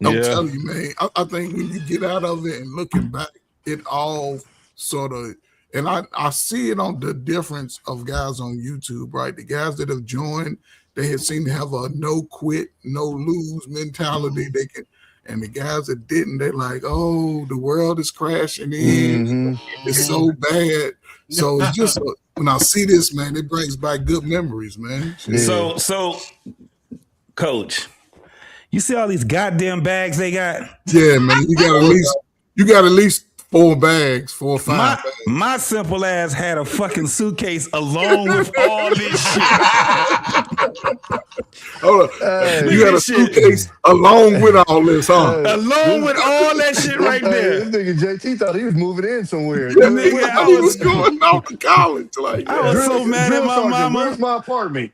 I'm telling you, man. I think when you get out of it and looking back, it all sort of, and I see it on the difference of guys on YouTube, right? The guys that have joined, they have seemed to have a no quit, no lose mentality. They can, and the guys that didn't, they're like, oh, the world is crashing in. It's so bad. So it's just when I see this, man, it brings back good memories, man. So, Coach, you see all these goddamn bags they got? Yeah, man. You got at least 4 bags, 4 or 5 bags. My simple ass had a fucking suitcase along with all this shit. Hold on. You had a suitcase along with all this, huh? Along with all that shit right there. This nigga JT thought he was moving in somewhere. Yeah, nigga, I was going off to college. Like, I was so mad at my mama. Where's my apartment?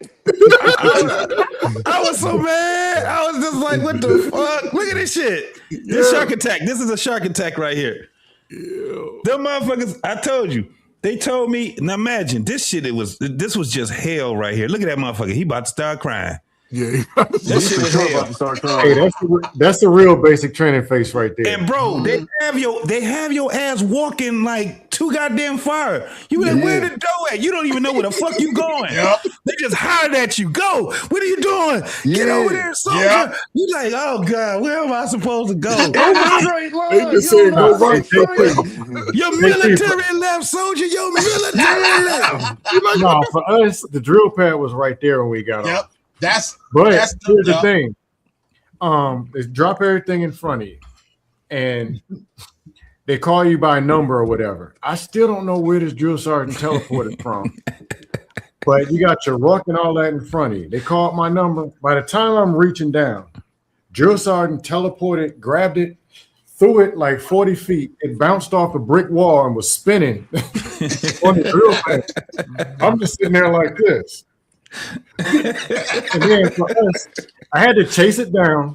I was so mad. I was just like, what the fuck? Look at this shit. This shark attack. This is a shark attack right here. Yeah. Them motherfuckers, I told you. They told me, now imagine, this was just hell right here. Look at that motherfucker. He about to start crying. Yeah. That shit was hell. Hey, that's the real basic training face right there. And bro, they have your ass walking like too goddamn far. You be like, where the dough at? You don't even know where the fuck you going. They just hollered at you. Go. What are you doing? Get over there, soldier. You like, oh God, where am I supposed to go? They just said go right. Your military left, soldier. Your military left. No, for us, the drill pad was right there when we got on. That's here's the thing. They drop everything in front of you and they call you by number or whatever. I still don't know where this drill sergeant teleported from. But you got your ruck and all that in front of you. They called my number. By the time I'm reaching down, drill sergeant teleported, grabbed it, threw it like 40 feet. It bounced off a brick wall and was spinning on the drill pad. I'm just sitting there like this. And then for us, I had to chase it down,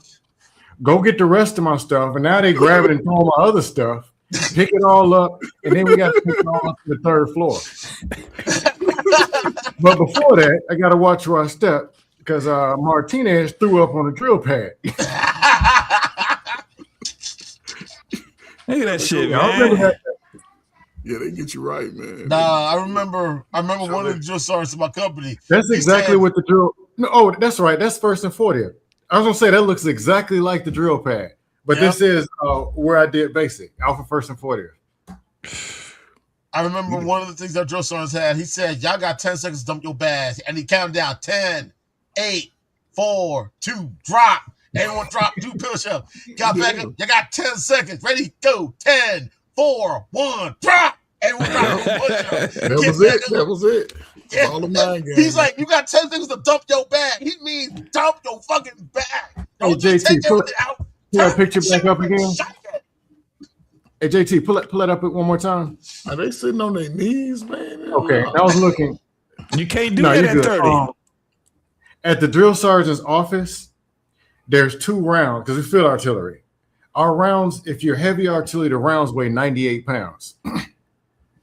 go get the rest of my stuff, and now they grab it and throw my other stuff, pick it all up, and then we got to pick it all up to the 3rd floor. But before that, I got to watch where I step because Martinez threw up on the drill pad. Look at that shit, man. Yeah, they get you right, man. Nah, I remember one of the drill sergeants in my company. That's exactly what the drill. No, oh, that's right. That's 1st and 40th. I was gonna say that looks exactly like the drill pad, but this is where I did basic Alpha 1st and 40th. I remember one of the things that drill sergeants had. He said, "Y'all got 10 seconds to dump your bags," and he counted down 10, 8, 4, 2, drop. Everyone drop, do push-up. Got back up. You got 10 seconds. Ready, go. 10, 4, 1, drop. Everyone drop. Push-up. That was it. Yeah. All the mind games. He's like, you got 10 seconds to dump your bag. He means dump your fucking bag. Don't Hey, just JT, take pull everything out. that picture back up again. Hey, JT, pull it up one more time. Are they sitting on their knees, man? Okay, I was looking. You can't do that at 30. At the drill sergeant's office, there's 2 rounds because we field artillery. Our rounds, if you're heavy artillery, the rounds weigh 98 pounds.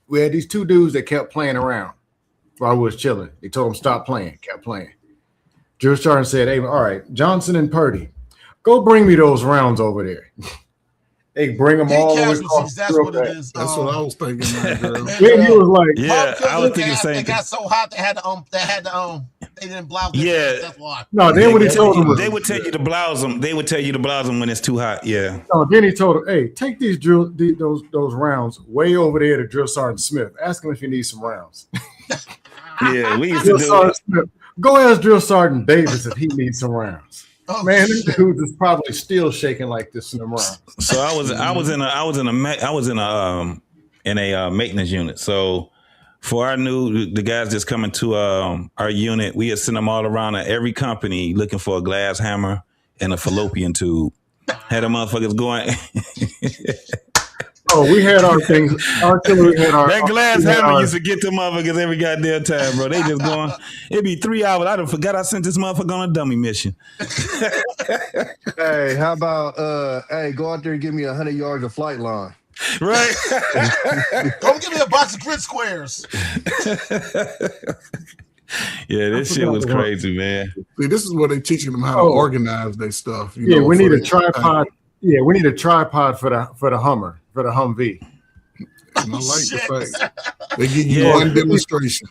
We had these 2 dudes that kept playing around while I was chilling. They told them stop playing, kept playing. Drill sergeant said, hey, all right, Johnson and Purdy, Go bring me those rounds over there. They bring them all the way across. That's what it is. That's what I was thinking, man, girl. Then he was like, yeah, I was thinking the same They thing. got so hot they had to they didn't blouse their Yeah. face, that's why. no, then when he told him, They would tell you to blouse them. They would tell you to blouse them when it's too hot. Yeah. no, then he told him, hey, take those rounds way over there to Drill Sergeant Smith. Ask him if you need some rounds. Yeah, we used to Drill do Sergeant Smith, go ask Drill Sergeant Davis if he needs some rounds. Oh, Man, this dude is probably still shaking like this in the rounds. So I was in a maintenance unit. So for the guys that's coming to our unit, we had sent them all around at every company looking for a glass hammer and a fallopian tube. Had them motherfuckers going. Oh, we had our things. We had our That glass hammer used to get to motherfuckers every goddamn time, bro. They just going. It'd be 3 hours. I done forgot I sent this motherfucker on a dummy mission. Hey, how about go out there and give me 100 yards of flight line. Right. Don't give me a box of grid squares. Yeah, this shit was crazy, man. See, this is where they're teaching them how to organize their stuff. Yeah, we need a tripod. Yeah, we need a tripod for the Hummer, for the Humvee. And I like the fact they give you one demonstration.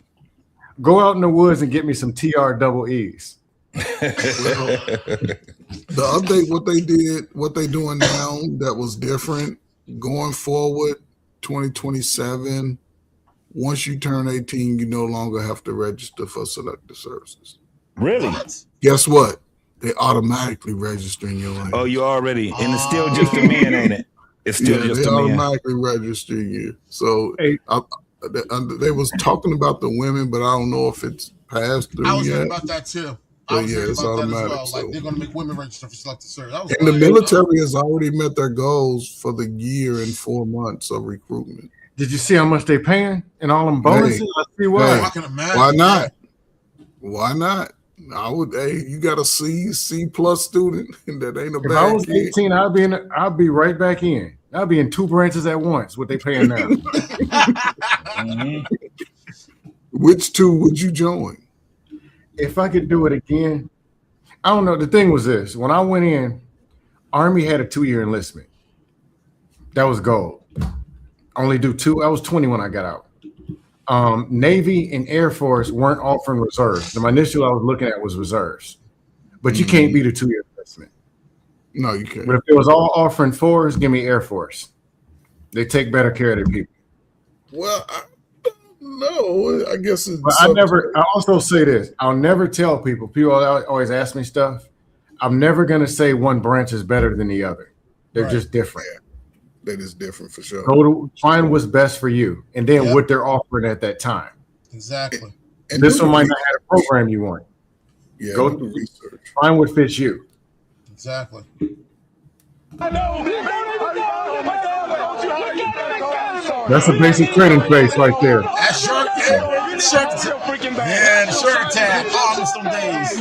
Go out in the woods and get me some TR-double-Es. The update, what they doing now that was different going forward, 2027. Once you turn 18, you no longer have to register for selective services. Really? Guess what? They automatically register in your lane. Oh, you already, and it's still just a man, ain't it? It's still just they a man. automatically register you. So they was talking about the women, but I don't know if it's passed through I was yet. hearing about that too. But yeah, it's automatic. Well. So. Like they're going to make women register for selective service. And the military has already met their goals for the year and 4 months of recruitment. Did you see how much they paying and all them bonuses? I see why. I can imagine. Why not? Why not? I would. Hey, you got a C plus student, and that ain't a bad. If I was kid. 18, I'd be right back in. I'd be in 2 branches at once. What they paying now? Which 2 would you join? If I could do it again, I don't know. The thing was this: when I went in, Army had a 2-year enlistment. That was gold. Only do 2. I was 20 when I got out. Navy and Air Force weren't offering reserves. The initial I was looking at was reserves, but you can't beat a 2-year investment. No, you can't. But if it was all offering 4s, give me Air Force. They take better care of their people. Well, no, I guess it's. But I also say this: I'll never tell people. People always ask me stuff. I'm never gonna say one branch is better than the other. They're just different. Yeah. That is different for sure. Go to find what's best for you, and then what they're offering at that time. Exactly. And this one might not have a program you want. Yeah, go do research. Find what fits you. Exactly. That's a basic training phase right there. That shirt, the shirt tag. Oh, it's some days.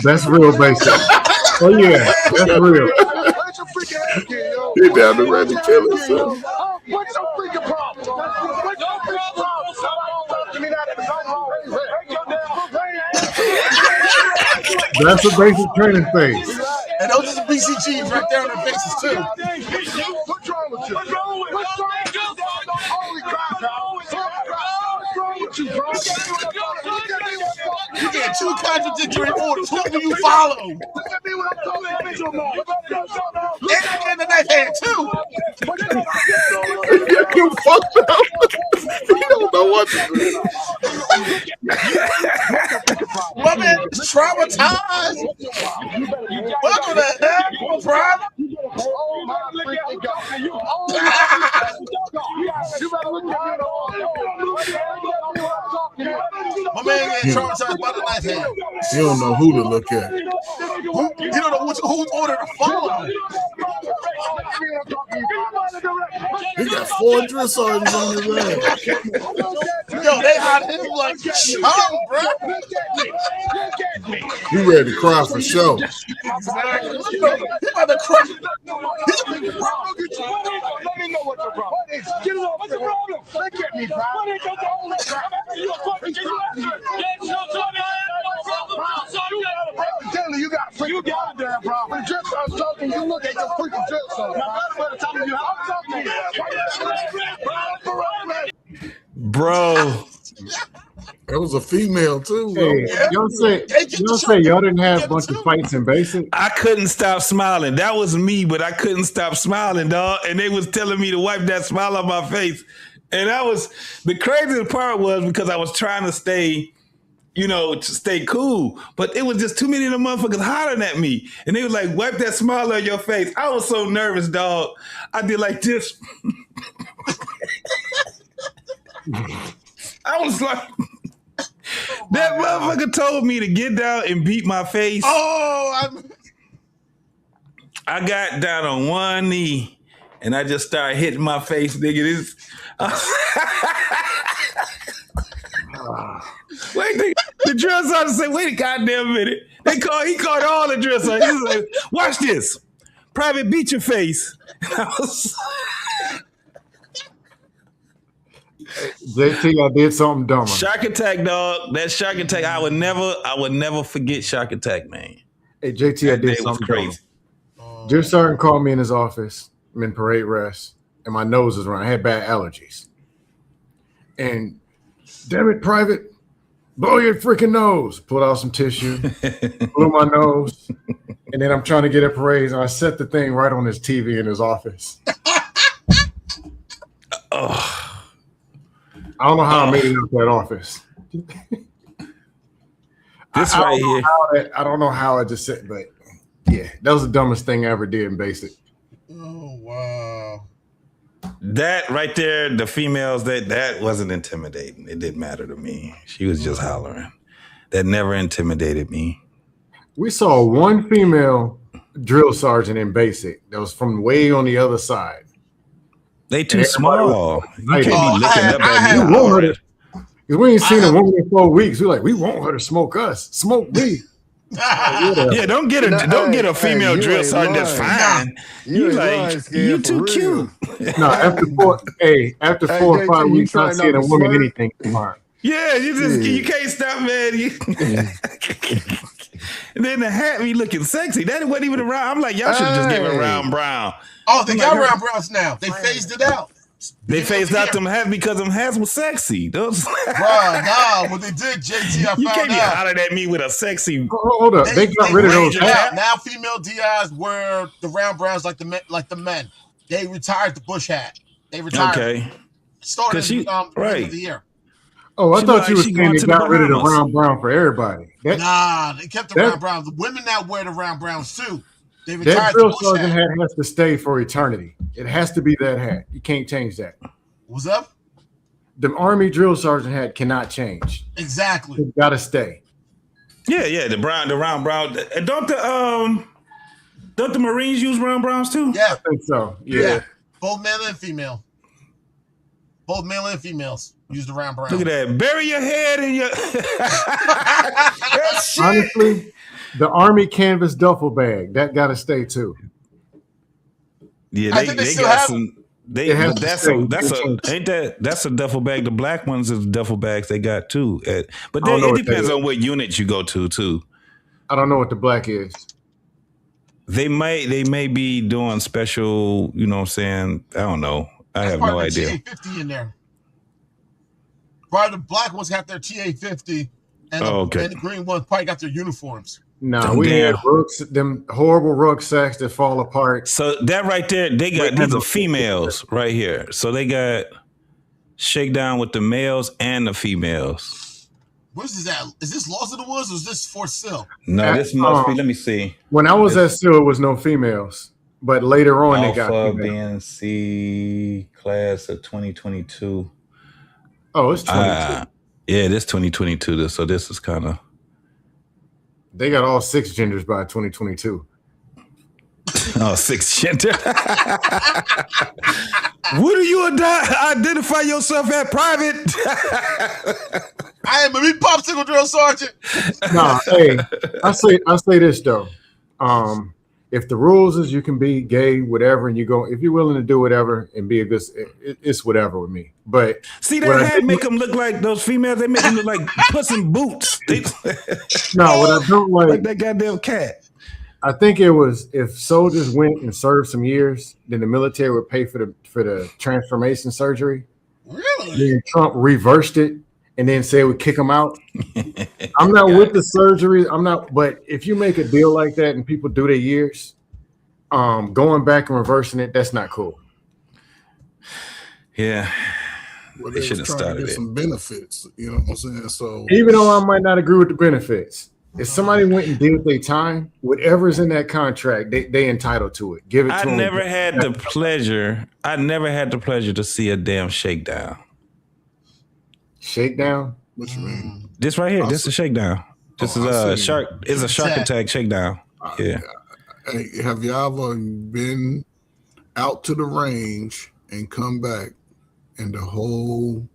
That's real basic. Oh yeah, that's real. You're down to ready to kill himself. What's your freaking problem? What's your freaking problem? That's a basic training phase. And those are BCGs right there on their faces too. What's wrong with you? What's wrong with you? Holy crap, what's wrong with you, bro? You get 2 contradictory orders. Who do you follow? Look at me when I'm talking to you. And you get the knife hand too. You fucked up. You don't know what to do. My man is traumatized. Welcome to hell, private. Oh my freaking God. You better look at me. My man ain't traumatized by the knife hand. You don't know who to look at. You don't know who's ordered the phone. He got 4 drill sergeants on his ass. Yo, they out him like chum, bro. He ready to cry for sure. Exactly. He might about to cry. Let me know what your problem is. Get it off. What's the problem? Look at me, bro. What is your problem? You a fucking I'm telling you, you got a freaking goddamn problem. When drip starts talking, you look at your freaking drip song. I'm talking to you. I'm talking to you. Bro. That was a female too. Hey, y'all say y'all didn't have a bunch of fights in basic. I couldn't stop smiling. That was me, but I couldn't stop smiling, dog. And they was telling me to wipe that smile off my face. And that was the craziest part was because I was trying to stay, to stay cool. But it was just too many of them motherfuckers hollering at me. And they was like, wipe that smile on your face. I was so nervous, dog. I did like this. I was like, that motherfucker told me to get down and beat my face. Oh, I got down on one knee and I just started hitting my face, nigga. Wait, the drill sergeant said, wait a goddamn minute. He called all the drill sergeants. He was like, watch this. Private, beat your face. JT, I did something dumber. Shark attack, dog. That shark attack, I would never forget shark attack, man. Hey, JT, I did something crazy. Drill sergeant called me in his office. I'm in parade rest, and my nose is running. I had bad allergies. And damn it, Private, blow your freaking nose. Pulled out some tissue, blew my nose, and then I'm trying to get a parade, and I set the thing right on his TV in his office. I don't know how I made it out that office. I don't know how I just said, but yeah, that was the dumbest thing I ever did in basic. Oh wow! That right there, the females, that wasn't intimidating. It didn't matter to me. She was just hollering. That never intimidated me. We saw one female drill sergeant in basic that was from way on the other side. They too small. You can't be looking up at me. Because we ain't seen a woman in 4 weeks. We're like, we want her to smoke us. Smoke me. Yeah, don't get a female drill sergeant that's fine. You too cute. No, after 4 or 5 weeks, not seeing a woman anything fine. Yeah, you can't stop, man. And then the hat be looking sexy. That wasn't even around. I'm like, y'all should just give it round brown. Oh, they got round browns now. They phased it out. They phased out them hats because them hats were sexy. Those what they did, JT, I found out. You can't be hollering at me with a sexy. Hold up, they got rid of those hats. Now female DIs wear the round browns like the men. They retired the bush hat. They retired. Okay. Started right of the year. Oh, I thought you were saying they got rid of the round brown for everybody. They kept the round browns. The women now wear the round browns too. They retired that drill sergeant hat has to stay for eternity. It has to be that hat. You can't change that. What's up? The Army drill sergeant hat cannot change. Exactly. It's got to stay. Yeah, the round brown. Don't the Marines use round browns too? Yeah, I think so. Yeah. Both male and female. Both male and females use the round brown. Look at that. Bury your head in your. Honestly, the Army canvas duffel bag that got to stay too. Yeah, they got some. That's a duffel bag. The black ones is duffel bags they got too. But it depends on what unit you go to too. I don't know what the black is. They may be doing special. You know what I'm saying? I don't know. I have no idea. TA50 in there. Probably the black ones got their TA50, and the green ones probably got their uniforms. No, we had them horrible rucksacks that fall apart. So that right there, these are females right here. So they got shakedown with the males and the females. Where's this at? Is this Lost in the Woods or is this Fort Sill? No, this must be. Let me see. When I was at Sill, it was no females, but later on they got females. BNC class of 2022. Oh, it's 22. Yeah, this 2022. So this is kind of. They got all 6 genders by 2022. Oh, 6 gender. What do you identify yourself at, Private? I am a meat popsicle drill sergeant. Nah, hey, I say this though. if the rules is you can be gay, whatever, and you go, if you're willing to do whatever and be a good, it's whatever with me. But see, that hat make them look like those females. They make them look like Puss in Boots. No, what I don't like that goddamn cat. I think it was if soldiers went and served some years, then the military would pay for the transformation surgery. Really? Then Trump reversed it and then said would kick them out. I'm not with the surgery. I'm not. But if you make a deal like that and people do their years, going back and reversing it, that's not cool. Yeah. Well, they should have started it. Some benefits, you know what I'm saying? So even though I might not agree with the benefits, if somebody went and did their time, whatever's in that contract, they entitled to it. Give it to them. I never had the pleasure to see a damn shakedown. Shakedown? What you mean? This right here. This is a shakedown. This is a shark. It's a shark attack shakedown. Yeah. Hey, have y'all ever been out to the range and come back and the whole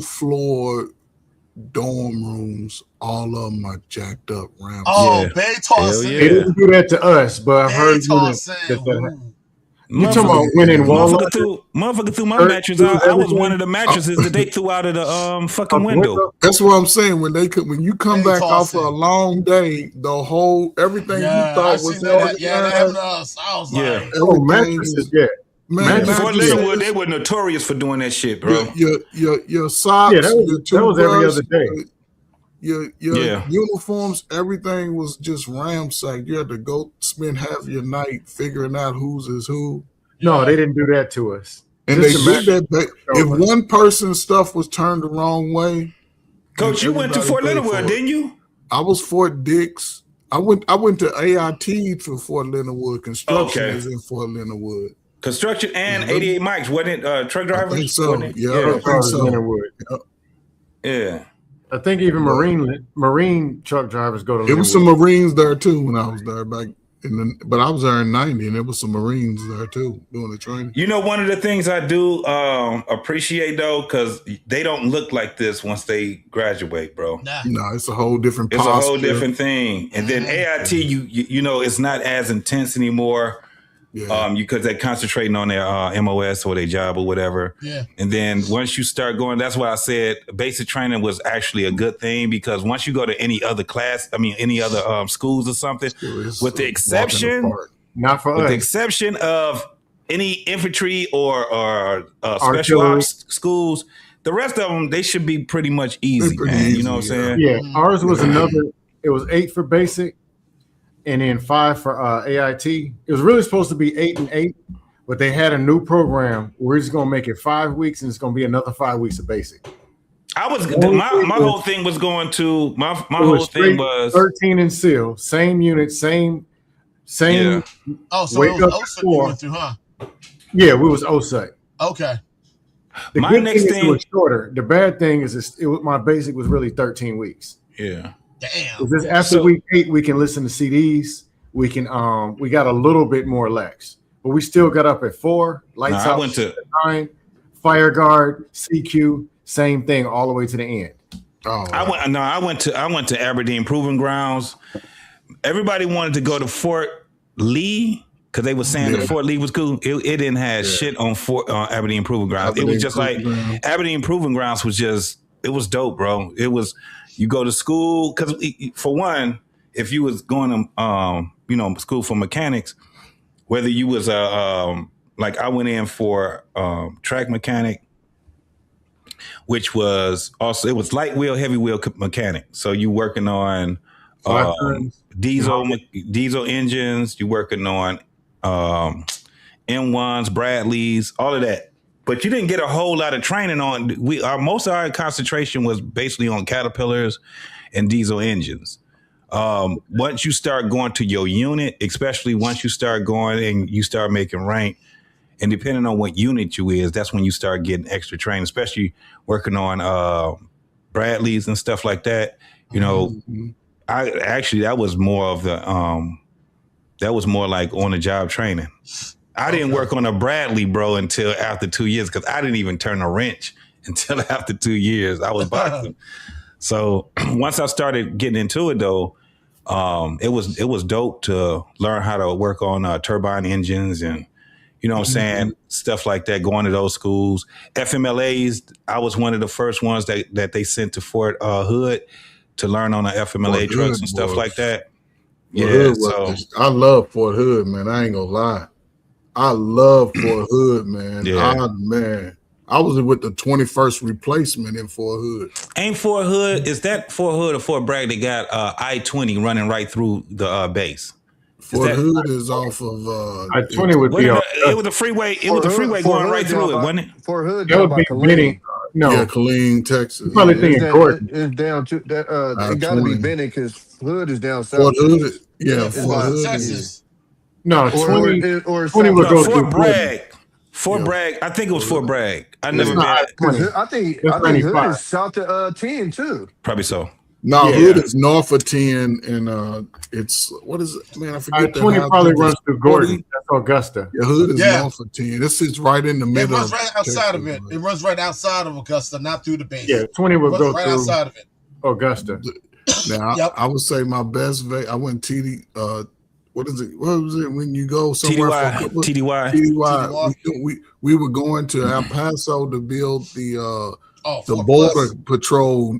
floor dorm rooms, all of them are jacked up. Oh, Bay tossing. They didn't do that to us, but I've heard that. You talking about winning motherfucker threw my mattress out. I was one of the mattresses that they threw out of the fucking window. That's what I'm saying. When you come back off of a long day, the whole everything you thought was that happened to us. I was like, mattresses, Man, Fort Leonard, they were notorious for doing that shit, bro. Your socks, that was every other day. Your uniforms, everything was just ramsacked. You had to go spend half your night figuring out whose is who. No, they didn't do that to us. And they did that. If one person's stuff was turned the wrong way, Coach, you went to Fort Leonard, didn't you? I was Fort Dix. I went to AIT for Fort Leonard Wood. Construction is in Fort Leonard Wood. Construction and 88 mics, wasn't it? Truck drivers? I think so. I think so. Yeah. I think even marine truck drivers go to. It was some Marines there too when I was there back but I was there in '90, and there was some Marines there too doing the training. You know, one of the things I do appreciate though, because they don't look like this once they graduate, bro. No, it's a whole different. It's a whole different thing. And then AIT, you know, it's not as intense anymore. Yeah. Because they're concentrating on their MOS or their job or whatever. Yeah. And then once you start going, that's why I said basic training was actually a good thing, because once you go to any other schools or something, with the exception, not for us, with the exception of any infantry or special ops schools, the rest of them, they should be pretty much easy, man. You know what I'm saying? Yeah. Ours was it was 8 for basic. And then 5 for AIT. It was really supposed to be 8 and 8, but they had a new program. We're just gonna make it 5 weeks, and it's gonna be another 5 weeks of basic. I was my whole thing was going to my whole thing was 13 and SEAL, same unit, same. Yeah. Oh, so it was OSUT you went through, huh? Yeah, we was OSUT. Okay. The my good next thing was shorter. The bad thing is my basic was really 13 weeks. Yeah. Damn. Just after week 8, we can listen to CDs. We can we got a little bit more lax, but we still got up at 4. Lights out. I went to 9. Fire guard, CQ, same thing all the way to the end. Oh, I went to Aberdeen Proving Grounds. Everybody wanted to go to Fort Lee because they were saying that Fort Lee was cool. It didn't have shit on Aberdeen Proving Grounds. It was just like Aberdeen Proving Grounds was just, it was dope, bro. It was. You go to school because, for one, if you was going to school for mechanics, whether you was like I went in for track mechanic, which was also, it was light wheel, heavy wheel mechanic. So you working on diesel engines, you working on M1s, Bradleys, all of that. But you didn't get a whole lot of training on. Most of our concentration was basically on Caterpillars and diesel engines. Once you start going to your unit, especially once you start going and you start making rank, and depending on what unit you is, that's when you start getting extra training, especially working on Bradleys and stuff like that. You know, that was more of the that was more like on the job training. I didn't work on a Bradley, bro, until after 2 years, because I didn't even turn a wrench until after 2 years. I was boxing. So once I started getting into it, though, It was dope to learn how to work on turbine engines and, you know what I'm saying, stuff like that, going to those schools. FMLAs, I was one of the first ones that they sent to Fort Hood to learn on the FMLA trucks and stuff like that. Yeah, so I love Fort Hood, man. I ain't gonna lie. I love Fort Hood, man. Yeah. I was with the 21st replacement in Fort Hood. Ain't Fort Hood, is that Fort Hood or Fort Bragg? They got I-20 running right through the base. Fort Hood is off of I-20 would be it was the freeway. It was the freeway going right through it, wasn't it? Fort Hood That down would by be Killeen. Benning. No, yeah, Killeen, Texas. Probably thinking Gordon. It's down to that. It got to be Benning because Hood is down south. Fort Hood, yeah, It's Fort by Hood. Texas. No, 20 would go Fort through Bragg. Fort Bragg. I think it was Fort Bragg. I never been. I think Hood is south of 10 too. Probably so. No, Hood is north of 10, and it's what is it, man? I forget. 20 probably runs through Gordon. That's Augusta. Yeah, Hood is north of 10. This is right in the middle. It runs right outside of it. It runs right outside of Augusta, not through the base. Yeah, 20 would go right through outside of it. Augusta. Now, I would say my best. I went TD. What is it? What was it when you go somewhere? TDY. We were going to El Paso to build the border patrol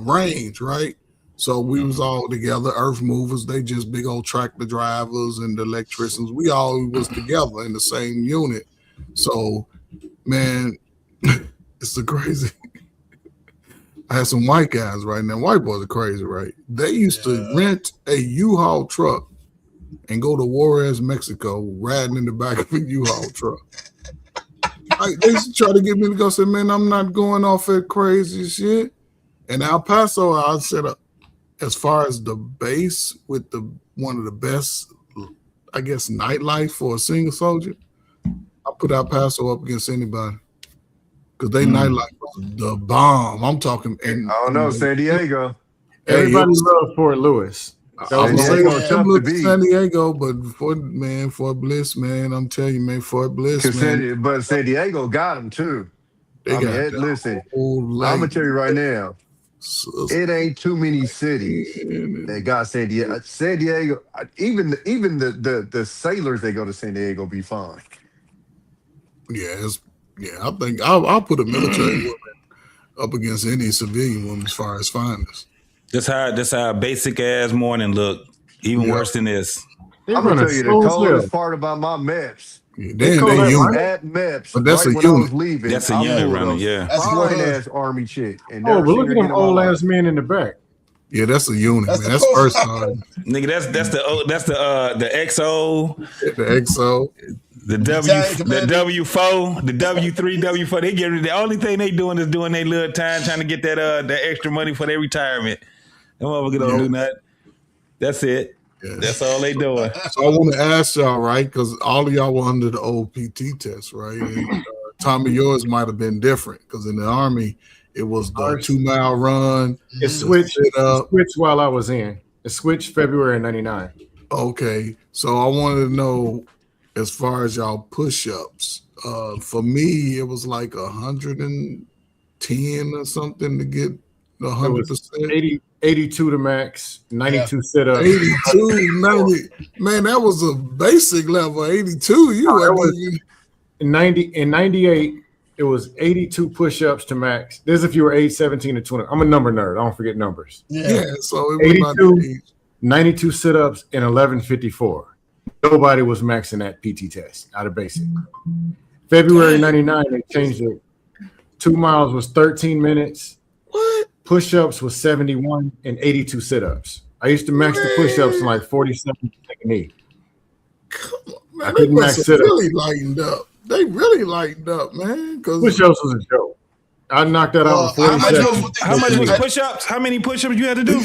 range, right? So we was all together, earth movers. They just big old tractor drivers and the electricians. We all was together in the same unit. So, man, it's the crazy. I had some white guys right now. White boys are crazy, right? They used to rent a U-Haul truck and go to Juarez, Mexico, riding in the back of a U-Haul truck. They used to try to get me to go. Say, man, I'm not going off that crazy shit. And El Paso, I said, as far as the base with one of the best, I guess, nightlife for a single soldier, I put El Paso up against anybody. Because they nightlife was the bomb. I'm talking. And I don't know, San Diego. Everybody loves Fort Lewis. San Diego, but Fort Bliss, man, I'm telling you, man, Fort Bliss, man. But San Diego got them too. Listen, I'm gonna tell you right now, it ain't too many cities that got San Diego. San Diego, even the sailors that go to San Diego be fine. I think I'll put a military woman up against any civilian woman as far as fineness. That's how basic ass morning look. Even worse than this. I'm gonna tell you the coldest part about my MEPS. They unit. At MEPS, but that's right a when I was unit. leaving, That's a unit running, yeah. That's fine ass army chick. And but look at them old ass men in the back. Yeah, that's a unit, man. That's first time. Nigga, that's the XO, the XO, the W4, the W3, W4. They get the only thing they doing is doing their little time trying to get that extra money for their retirement. Them motherfuckers don't do nothing. That's it. Yes. That's all they doing. So I want to ask y'all, right? Because all of y'all were under the old PT test, right? And Tommy, yours might have been different because in the Army, it was the 2-mile run. It switched while I was in. It switched February of 99. Okay. So I wanted to know, as far as y'all push-ups, for me, it was like 110 or something to get 100%. 82 to max, 92 sit-ups. 82, 90. Man, that was a basic level. 82, in 98, it was 82 push-ups to max. This if you were age 17 to 20. I'm a number nerd. I don't forget numbers. Yeah, so it was 82, 92 sit-ups and 1154. Nobody was maxing that PT test out of basic. February 99, they changed it. 2 miles was 13 minutes. What? Push-ups was 71 and 82 sit-ups. I used to max the push-ups in like 47 to take a knee. Come on, man. They must have really lightened up. They really lightened up, man. Push-ups was a joke. I knocked that out in 40 seconds. How much was push-ups? How many push-ups you had to do?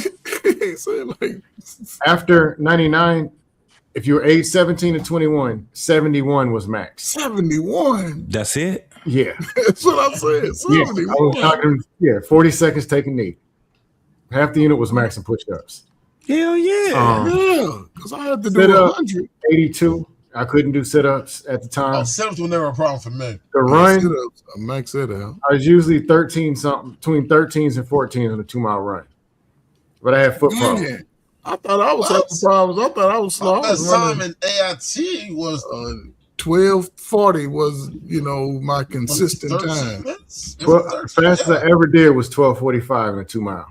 After 99, if you were age 17 to 21, 71 was max. 71? That's it? Yeah. That's what I said. 71. Yeah, I was talking, 40 seconds take a knee. Half the unit was max and push-ups. Hell yeah. Yeah, because I had to do 100. 82. I couldn't do sit-ups at the time. Sit-ups were never a problem for me. The run, I max it out. I was usually 13 something, between 13s and 14s on a 2-mile run. But I had foot problems. I thought I was having problems. I thought I was slow. My best time in AIT was 12:40 was, my consistent 13 time. minutes. Fastest I ever did was 12:45 in a 2 mile.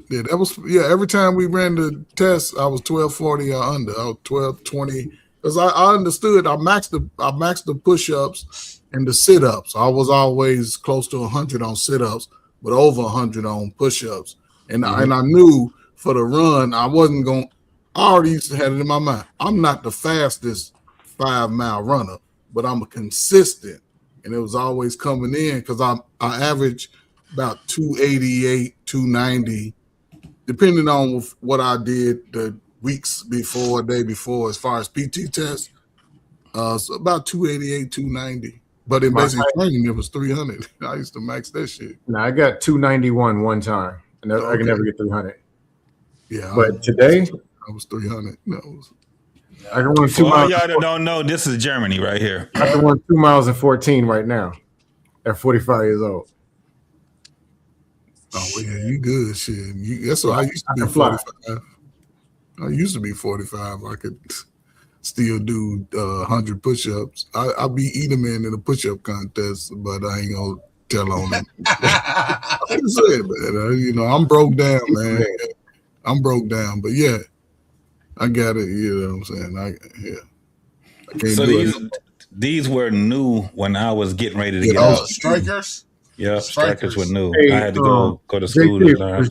Yeah, that was every time we ran the test, I was 12:40 or under. I was 12:20 because I understood. I maxed the push-ups and the sit-ups. I was always close to 100 on sit-ups, but over 100 on push-ups. And I knew for the run, I wasn't going. I already used to have it in my mind. I'm not the fastest 5 mile runner, but I'm a consistent, and it was always coming in because I average about 288, 290, depending on what I did the weeks before, day before, as far as PT tests. So about 288, 290. But in basic training, it was 300. I used to max that shit. Now I got 291 one time, and I can never get 300. Yeah, but today I was 300. No, I can run 2 For all miles. y'all that don't know, this is Germany right here. I can run 2 miles and 14 right now at 45 years old. Oh, well, yeah, you good shit. That's what I used to be 45. I used to be 45. I could still do 100 push-ups. I beat Edelman in a push-up contest, but I ain't gonna tell on him. I didn't say it, man. I'm broke down, man. I'm broke down, but yeah, I got it. You know what I'm saying? I can't So do these were new when I was getting ready to get out. Strikers. Yeah, strikers were new. Hey, I had to go to school JT, to learn. was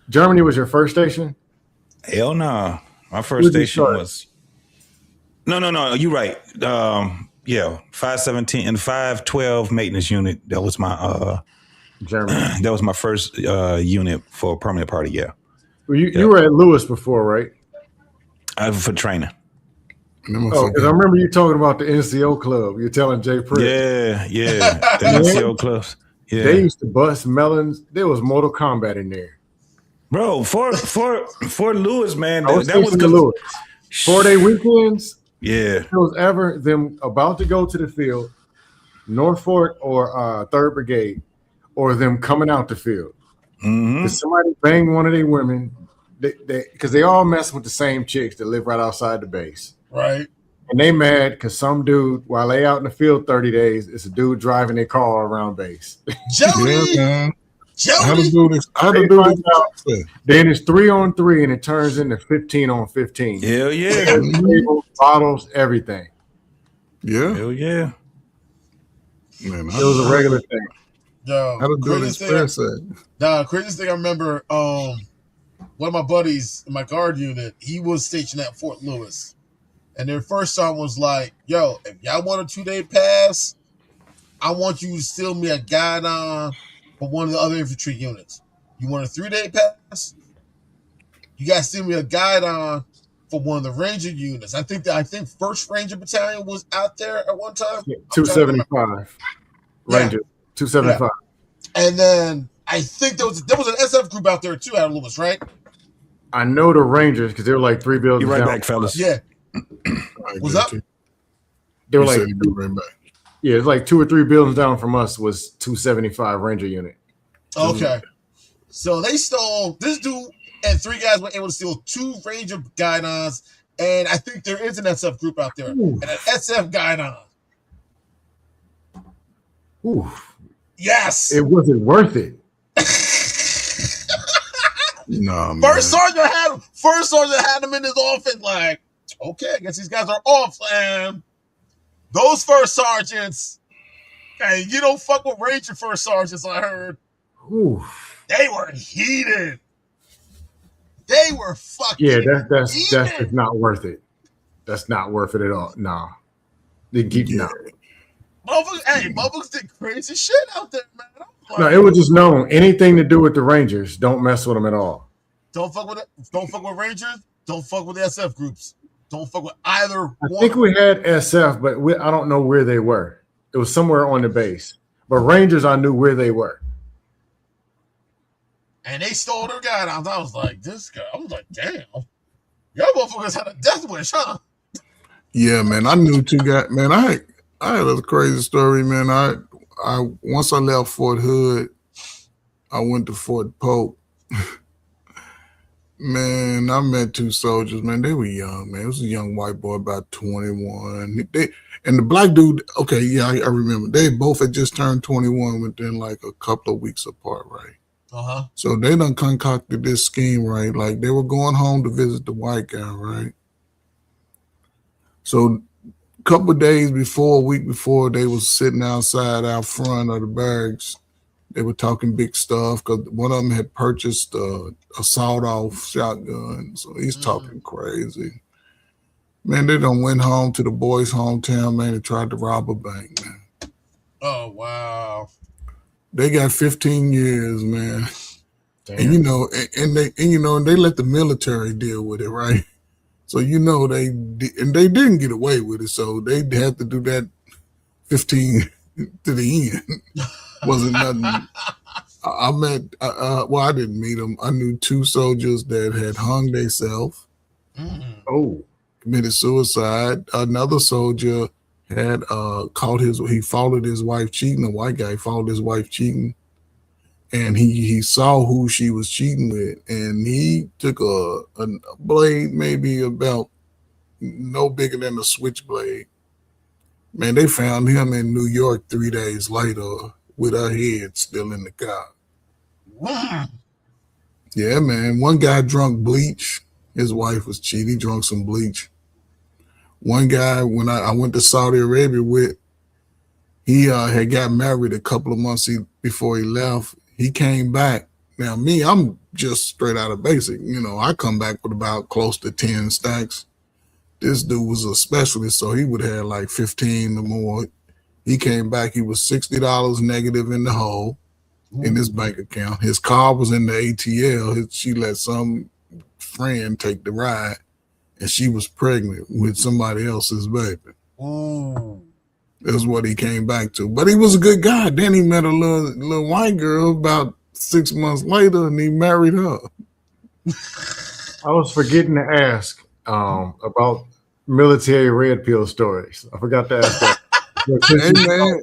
Germany was your first station? Hell no. My first station was no. You're right. 517 and 512 maintenance unit. That was my Germany. That was my first unit for a permanent party. Yeah. Well, you were at Lewis before, right? For training. Oh, because I remember you talking about the NCO club. You're telling Jay Pritt. Yeah. The NCO clubs. Yeah. They used to bust melons. There was Mortal Kombat in there. Bro, for Lewis, man, that was good. Lewis. 4-day weekends. Yeah. If it was ever them about to go to the field, North Fort or 3rd Brigade, or them coming out the field. Mm-hmm. If somebody banged one of their women, because they all mess with the same chicks that live right outside the base. Right. And they mad because some dude, while they out in the field 30 days, it's a dude driving their car around base. Jody! Yeah, Jody! How to do this? Then it's 3-on-3 and it turns into 15-on-15. Hell yeah. Tables, bottles, everything. Yeah. Hell yeah. Man, it was a regular thing. Yo, how to do this? Craziest thing I remember, one of my buddies in my guard unit, he was stationed at Fort Lewis. And their first song was like, yo, if y'all want a 2-day pass, I want you to steal me a guidon for one of the other infantry units. You want a 3-day pass? You got to steal me a guidon for one of the Ranger units. I think 1st Ranger Battalion was out there at one time. 275. Ranger. 275. Yeah. And then I think there was an SF group out there too out of Lewis, right? I know the Rangers because they were like 3 buildings You're right down. back, fellas. Yeah. What's up? They were like, yeah, it's like 2 or 3 buildings down from us was 275 Ranger unit. Okay. So they stole, this dude and 3 guys were able to steal 2 Ranger guidons, and I think there is an SF group out there. Ooh. And an SF guidon. Ooh. Yes. It wasn't worth it. No, man. First sergeant had him in his office like, okay, I guess these guys are off. And those first sergeants, and you don't fuck with Ranger first sergeants, I heard. Ooh. They were heated. They were fucking that's just not worth it. That's not worth it at all. Nah. They keep Motherfuckers did crazy shit out there, man. No, it was just known. Anything to do with the Rangers, don't mess with them at all. Don't fuck with it. Don't fuck with Rangers. Don't fuck with the SF groups. Don't fuck with either I one. think we had SF, but I don't know where they were. It was somewhere on the base. But Rangers, I knew where they were. And they stole their guidons. I was like, damn. Y'all motherfuckers had a death wish, huh? Yeah, man. I knew 2 guys. Man, I had a crazy story, man. I once I left Fort Hood, I went to Fort Polk. Man, I met two soldiers, man. They were young, man. It was a young white boy, about 21. And the black dude, okay, yeah, I remember. They both had just turned 21 within like a couple of weeks apart, right? Uh-huh. So they done concocted this scheme, right? Like they were going home to visit the white guy, right? So a couple of days before, a week before, they was sitting outside out front of the barracks. They were talking big stuff because one of them had purchased a sawed-off shotgun. So he's talking crazy. Man, they done went home to the boys' hometown, man, and tried to rob a bank, man. Oh, wow. They got 15 years, man. Damn. And they let the military deal with it, right? So they didn't get away with it. So they had to do that 15 to the end. Wasn't nothing. I met, I didn't meet them. I knew two soldiers that had hung themselves. Oh, committed suicide. Another soldier had he followed his wife cheating. A white guy followed his wife cheating, and he saw who she was cheating with, and he took a blade, maybe about no bigger than a switchblade. Man, they found him in New York 3 days later with her head still in the car. Wow. Yeah, man. One guy drunk bleach. His wife was cheating. He drunk some bleach. One guy, when I went to Saudi Arabia with, he had got married a couple of months before he left. He came back. Now, me, I'm just straight out of basic. I come back with about close to 10 stacks. This dude was a specialist, so he would have like 15 or more. He came back. He was $60 negative in the hole in his bank account. His car was in the ATL. She let some friend take the ride, and she was pregnant with somebody else's baby. That's what he came back to. But he was a good guy. Then he met a little white girl about 6 months later, and he married her. I was forgetting to ask about military red pill stories. I forgot to ask that. Hey, man,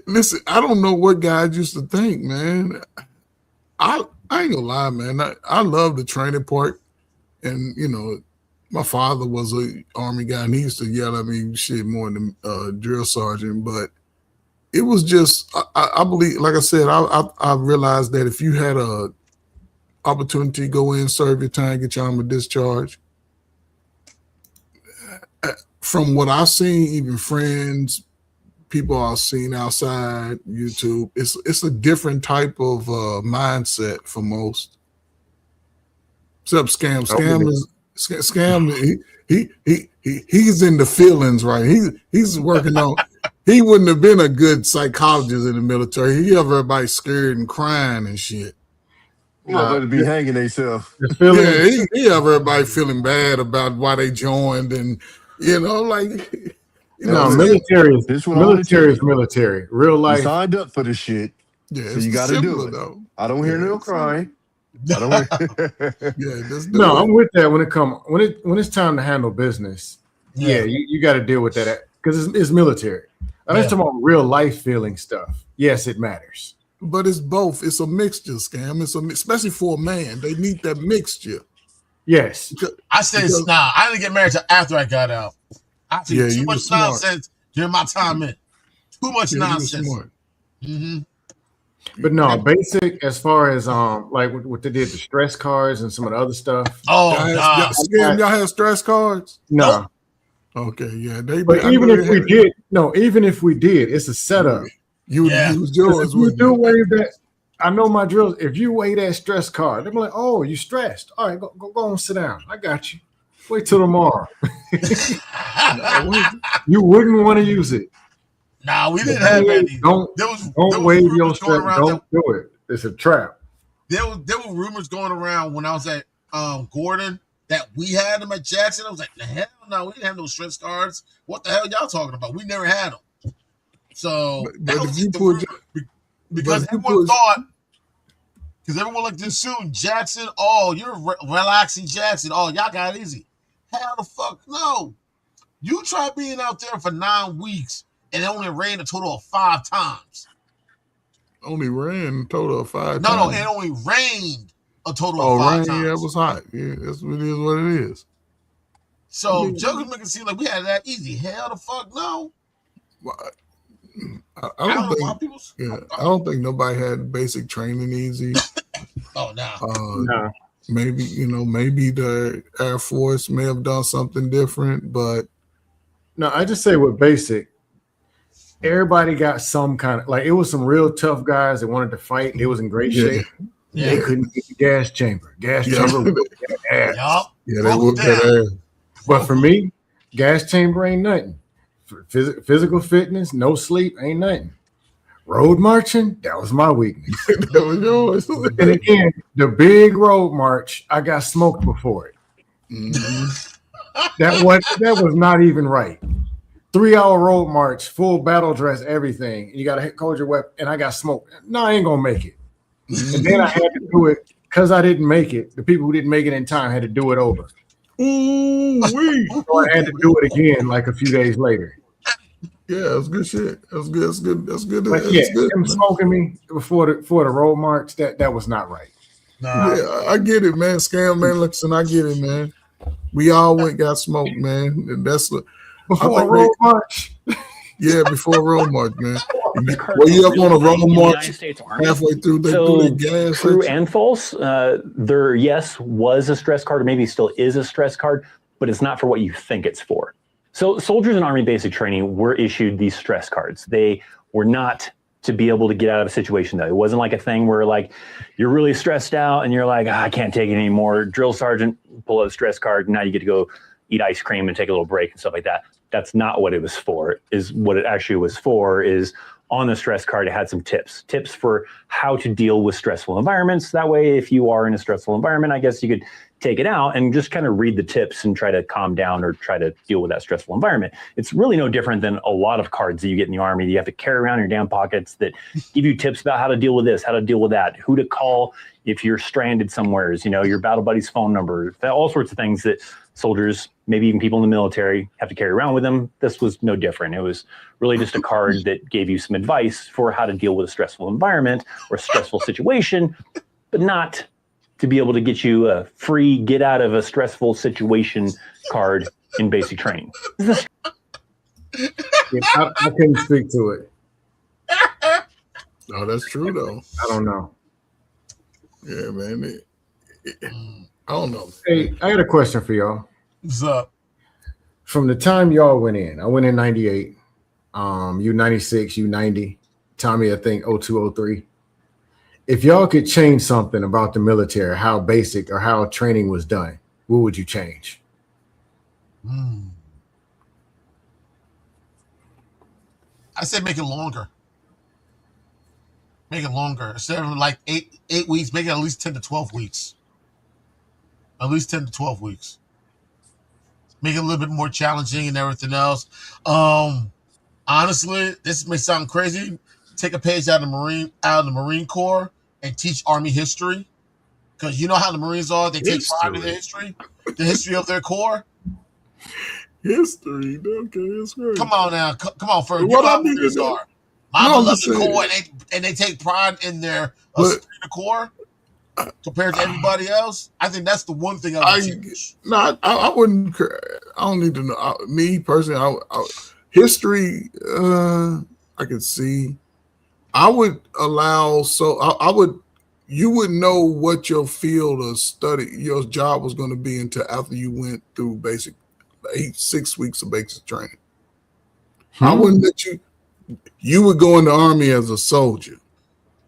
listen, I don't know what guys used to think, man. I ain't gonna lie, man. I love the training part. And, my father was an Army guy, and he used to yell at me shit more than drill sergeant. But it was just, I believe, like I said, I realized that if you had a opportunity to go in, serve your time, get your armor discharge, from what I've seen, even friends, people I've seen outside YouTube, it's a different type of mindset for most. Except Scam he's in the feelings, right? He's working on. He wouldn't have been a good psychologist in the military. He have everybody scared and crying and shit. Better be hanging themselves. Yeah, he have everybody feeling bad about why they joined, and military is military. Real life. You signed up for this shit. Yeah, so you got to do it. Though. I don't hear no crying. I don't no, I'm with that when it's time to handle business. Yeah, you got to deal with that because it's military. I'm just talking about real life feeling stuff. Yes, it matters. But it's both. It's a mixture, Scam. Especially for a man. They need that mixture. Yes. I said, nah, I didn't get married until after I got out. I see too much nonsense during my time in. Too much nonsense. Mm-hmm. But no, basic as far as like what they did, the stress cards and some of the other stuff. Oh, God. Y'all have stress cards? No. Nope. Okay, yeah. But even if we did, it's a setup. You would use yours. You do wave that. I know my drills. If you weigh that stress card, they're like, "Oh, you stressed? All right, go on, sit down. I got you. Wait till tomorrow." You wouldn't want to use it. Nah, we didn't have any. Don't wave your stress. Don't do it. It's a trap. There were rumors going around when I was at Gordon that we had them at Jackson. I was like, the hell no, we didn't have no stress cards. What the hell y'all talking about? We never had them. So because everyone thought, because everyone looked this soon, Jackson, oh, you're relaxing Jackson. Oh, y'all got it easy. Hell the fuck no. You try being out there for 9 weeks and it only rained a total of 5 times. Only ran a total of 5 times? No, it only rained a total of 5 right, times. yeah, it was hot. Yeah, that's what it is. What it is. So Joker's making it seem like we had that easy. Hell the fuck no. I don't think. I don't think nobody had basic training easy. Oh no. No. Maybe maybe the Air Force may have done something different, but No, I just say with basic, everybody got some kind of, like, it was some real tough guys that wanted to fight. It was in great shape. Yeah. They couldn't get the gas chamber. Chamber whooped their ass. Yup. Yeah, they whooped that ass. But for me, gas chamber ain't nothing. Physical fitness, no sleep ain't nothing. Road marching, that was my weakness. That was yours. And again, the big road march, I got smoked before it. That was not even right. 3-hour road march, full battle dress, everything. You got to hold your weapon, and I got smoked. No, I ain't gonna make it. And then I had to do it because I didn't make it. The people who didn't make it in time had to do it over. So I had to do it again like a few days later. Yeah, that's good shit. That's good. That's good. That's good. But yeah, them smoking me before the road march, that was not right. Nah. Yeah, I get it, man. Scam, man. Listen, I get it, man. We all got smoked, man. And that's before a road march. Yeah, before a road march, man. Were you up on a road march halfway through? They threw the gas. True and false. There, yes, was a stress card, or maybe still is a stress card, but it's not for what you think it's for. So soldiers in Army basic training were issued these stress cards. They were not to be able to get out of a situation, though. It wasn't like a thing where, like, you're really stressed out and you're like, I can't take it anymore. Drill sergeant, pull out a stress card, and now you get to go eat ice cream and take a little break and stuff like that. That's not what it was for. Is what it actually was for is on the stress card, it had some tips for how to deal with stressful environments. That way, if you are in a stressful environment, I guess you could take it out and just kind of read the tips and try to calm down or try to deal with that stressful environment. It's really no different than a lot of cards that you get in the Army that you have to carry around in your damn pockets that give you tips about how to deal with this, how to deal with that, who to call if you're stranded somewhere, your battle buddy's phone number, all sorts of things that soldiers, maybe even people in the military, have to carry around with them. This was no different. It was really just a card that gave you some advice for how to deal with a stressful environment or a stressful situation, but not to be able to get you a free get out of a stressful situation card in basic training. Yeah, I couldn't speak to it. No, that's true though. I don't know. Yeah, man. I don't know. Hey, I got a question for y'all. What's up? From the time y'all went in, I went in 98. You 96, you 90. Tommy, I think 02, 03. If y'all could change something about the military, how basic or how training was done, what would you change? I said make it longer. Make it longer. Instead of like eight weeks, make it at least 10 to 12 weeks. At least 10 to 12 weeks. Make it a little bit more challenging and everything else. Honestly, this may sound crazy. Take a page out of the Marine Corps and teach Army history. Because you know how the Marines are. They take pride in the history of their Corps. History, okay, that's great. Come on now, come on, first. You know how Marines are. My beloved Corps, and they take pride in their Corps compared to everybody else. I think that's the one thing I would teach. No, I wouldn't. I don't need to know. Me personally, history. I could see. I would allow. So I would. You would know what your field of study, your job was going to be until after you went through basic 6 weeks of basic training. I wouldn't let you. You would go in the Army as a soldier.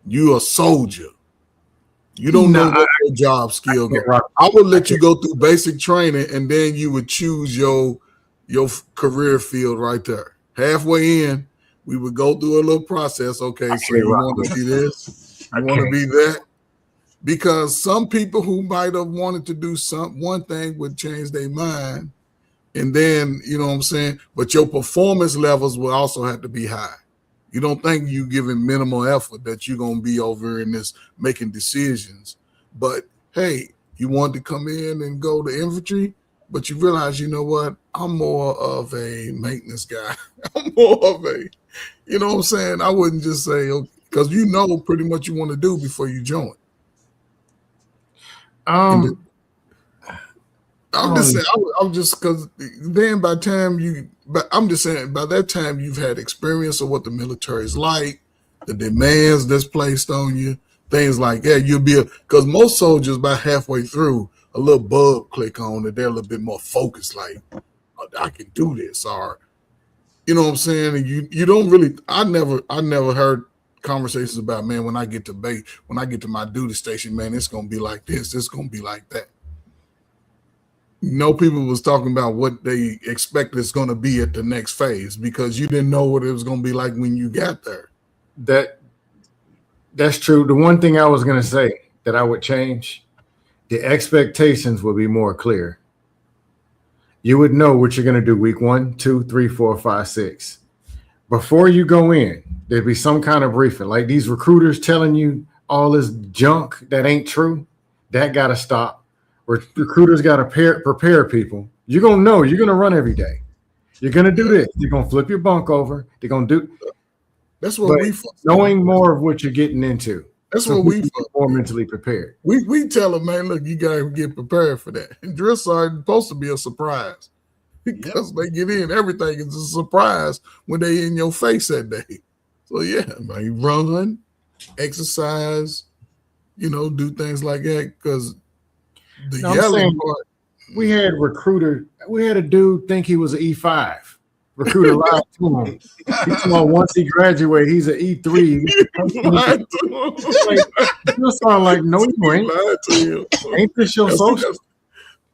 You a soldier. You don't know what your job skill is. I would let you go through basic training, and then you would choose your career field right there. Halfway in, we would go through a little process. Okay, so you want to be this, you want to be that, because some people who might have wanted to do one thing would change their mind, and then you know what I'm saying. But your performance levels will also have to be high. You don't think you giving minimal effort that you're going to be over in this making decisions. But, hey, you want to come in and go to infantry, but you realize, you know what? I'm more of a maintenance guy. I'm more of a, you know what I'm saying? I wouldn't just say, because you know pretty much you want to do before you join. I'm just saying. I'm just because then by the time but I'm just saying by that time you've had experience of what the military is like, the demands that's placed on you, things like that. You'll be because most soldiers by halfway through a little bug click on it, they're a little bit more focused. Like, oh, I can do this, or you know what I'm saying. And you don't really. I never heard conversations about, man, when I get to base, when I get to my duty station, man, it's gonna be like this, it's gonna be like that. No, people was talking about what they expect it's going to be at the next phase because you didn't know what it was going to be like when you got there. That's true. The one thing I was going to say that I would change, the expectations would be more clear. You would know what you're going to do week 1, 2, 3, 4, 5, 6. Before you go in, there'd be some kind of briefing. Like these recruiters telling you all this junk that ain't true, that got to stop. Recruiters got to prepare people. You're going to know. You're going to run every day. You're going to do this. You're going to flip your bunk over. They're going to do. That's what knowing more of what you're getting into. That's what we more mentally prepared. We tell them, man, look, you got to get prepared for that. And drill sergeant supposed to be a surprise because they get in. Everything is a surprise when they in your face that day. So yeah, man, run, exercise, do things like that because. The yelling part. We had a dude think he was an E5. Recruiter lied to him. He told once he graduated, he's an E3. You sound like, no, you ain't. Lied to him. Ain't this your social?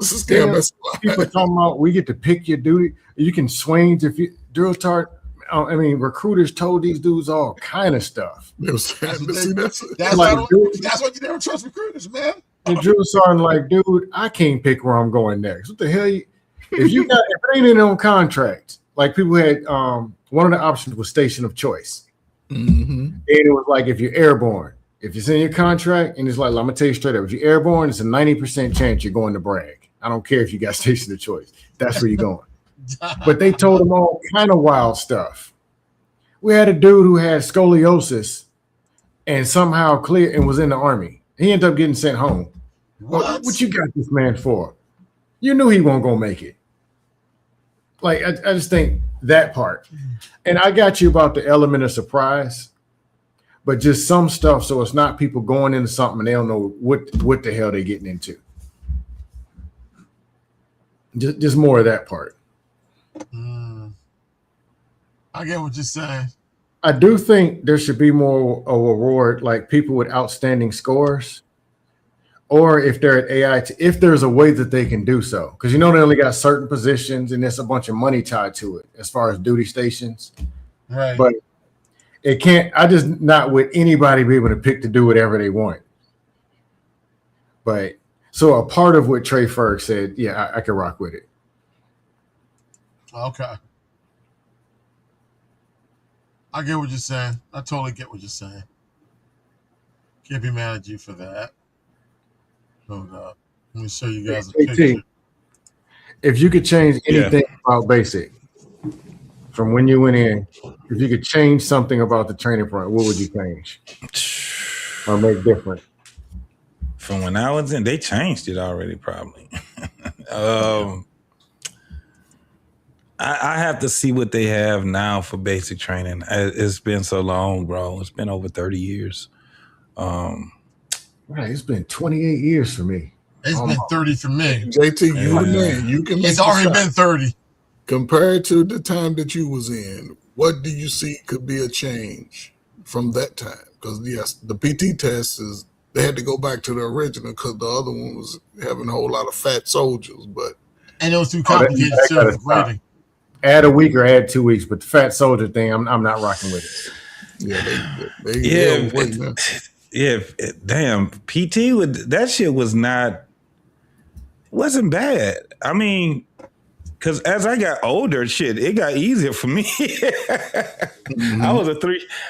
This is people talking about we get to pick your duty. You can swing if you drill tart. Recruiters told these dudes all kind of stuff. That's why you never trust recruiters, man. The drill sergeant like, dude, I can't pick where I'm going next. What the hell? If it ain't in on contract, like people had, one of the options was station of choice. Mm-hmm. And it was like, if you're airborne, if it's in your contract, and it's like, I'm gonna tell you straight up, if you're airborne, it's a 90% chance you're going to brag. I don't care if you got station of choice. That's where you're going. But they told them all kind of wild stuff. We had a dude who had scoliosis and somehow cleared and was in the Army. He ended up getting sent home. What you got this man for? You knew he wasn't gonna make it. Like I just think that part. And I got you about the element of surprise, but just some stuff so it's not people going into something and they don't know what the hell they're getting into. Just more of that part. I get what you're saying. I do think there should be more a reward, like people with outstanding scores, or if they're at AI, if there's a way that they can do so, because they only got certain positions and there's a bunch of money tied to it as far as duty stations. Right. But it can't. I just not with anybody be able to pick to do whatever they want. But so a part of what Trey Ferg said, yeah, I can rock with it. Okay. I get what you're saying. I totally get what you're saying. Can't be mad at you for that. Hold up. Let me show you guys a picture. If you could change anything about basic from when you went in, if you could change something about the training program, what would you change or make different? From when I was in, they changed it already, probably. I have to see what they have now for basic training. It's been so long, bro. It's been over 30 years. Right, it's been 28 years for me. It's been 30 for me. JT, you the man. You can. It's already been 30. Compared to the time that you was in, what do you see could be a change from that time? Because yes, the PT test they had to go back to the original because the other one was having a whole lot of fat soldiers. And it was too complicated service grading. Add a week or add 2 weeks, but the fat soldier thing, I'm not rocking with it. Damn, PT that shit wasn't bad. I mean, because as I got older, it got easier for me.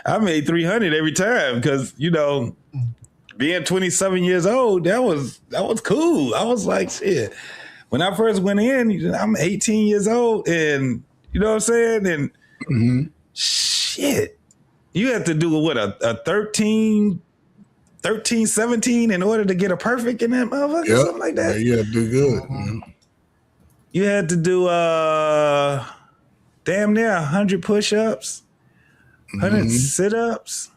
I made 300 every time because being 27 years old, that was cool. I was like, shit. When I first went in, I'm 18 years old, and you know what I'm saying? And shit, you have to do a 13 13, 17 in order to get a perfect in that motherfucker, something like that. Yeah, do good. Man. You had to do damn near 100 push-ups, 100 sit-ups.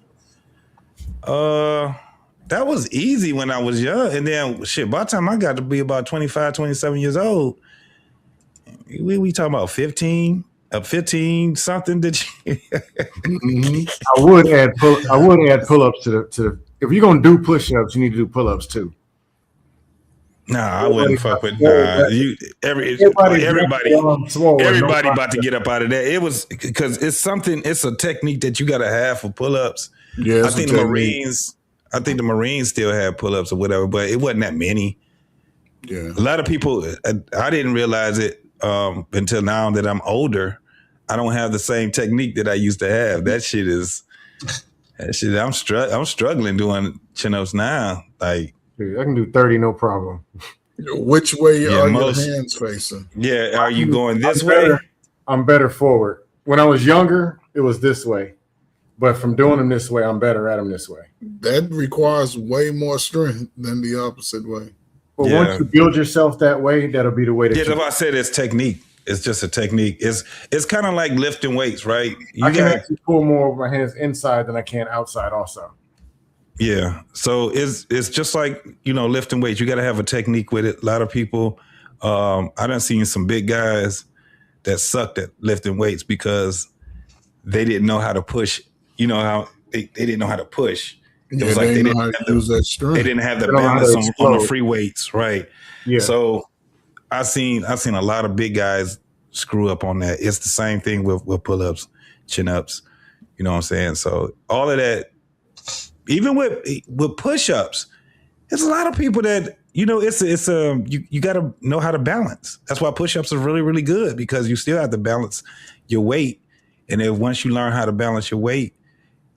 That was easy when I was young. And then shit, by the time I got to be about 25, 27 years old, we talking about 15 something that you I would add pull-ups to the if you're gonna do push-ups, you need to do pull-ups too. Nah, I wouldn't fuck with everybody about to get up out of that. It was because it's a technique that you gotta have for pull-ups. Yeah, I think the Marines still have pull-ups or whatever, but it wasn't that many. Yeah. A lot of people, I didn't realize it until now that I'm older. I don't have the same technique that I used to have. That shit. I'm struggling doing chin-ups now. Like, dude, I can do 30, no problem. Which way are your hands facing? Yeah, are you going this way? I'm better forward. When I was younger, it was this way. But from doing them this way, I'm better at them this way. That requires way more strength than the opposite way. But once you build yourself that way, that'll be the way that you... I said it's technique. It's just a technique. It's kind of like lifting weights, right? I can actually pull more with my hands inside than I can outside also. Yeah. So it's just like, lifting weights. You got to have a technique with it. A lot of people, I done seen some big guys that sucked at lifting weights because they didn't know how to push. You know how they didn't know how to push. It was like they didn't have the balance on the free weights, right? Yeah. So I seen a lot of big guys screw up on that. It's the same thing with pull-ups, chin-ups. You know what I'm saying? So all of that, even with push-ups, there's a lot of people that you got to know how to balance. That's why push-ups are really, really good because you still have to balance your weight. And then once you learn how to balance your weight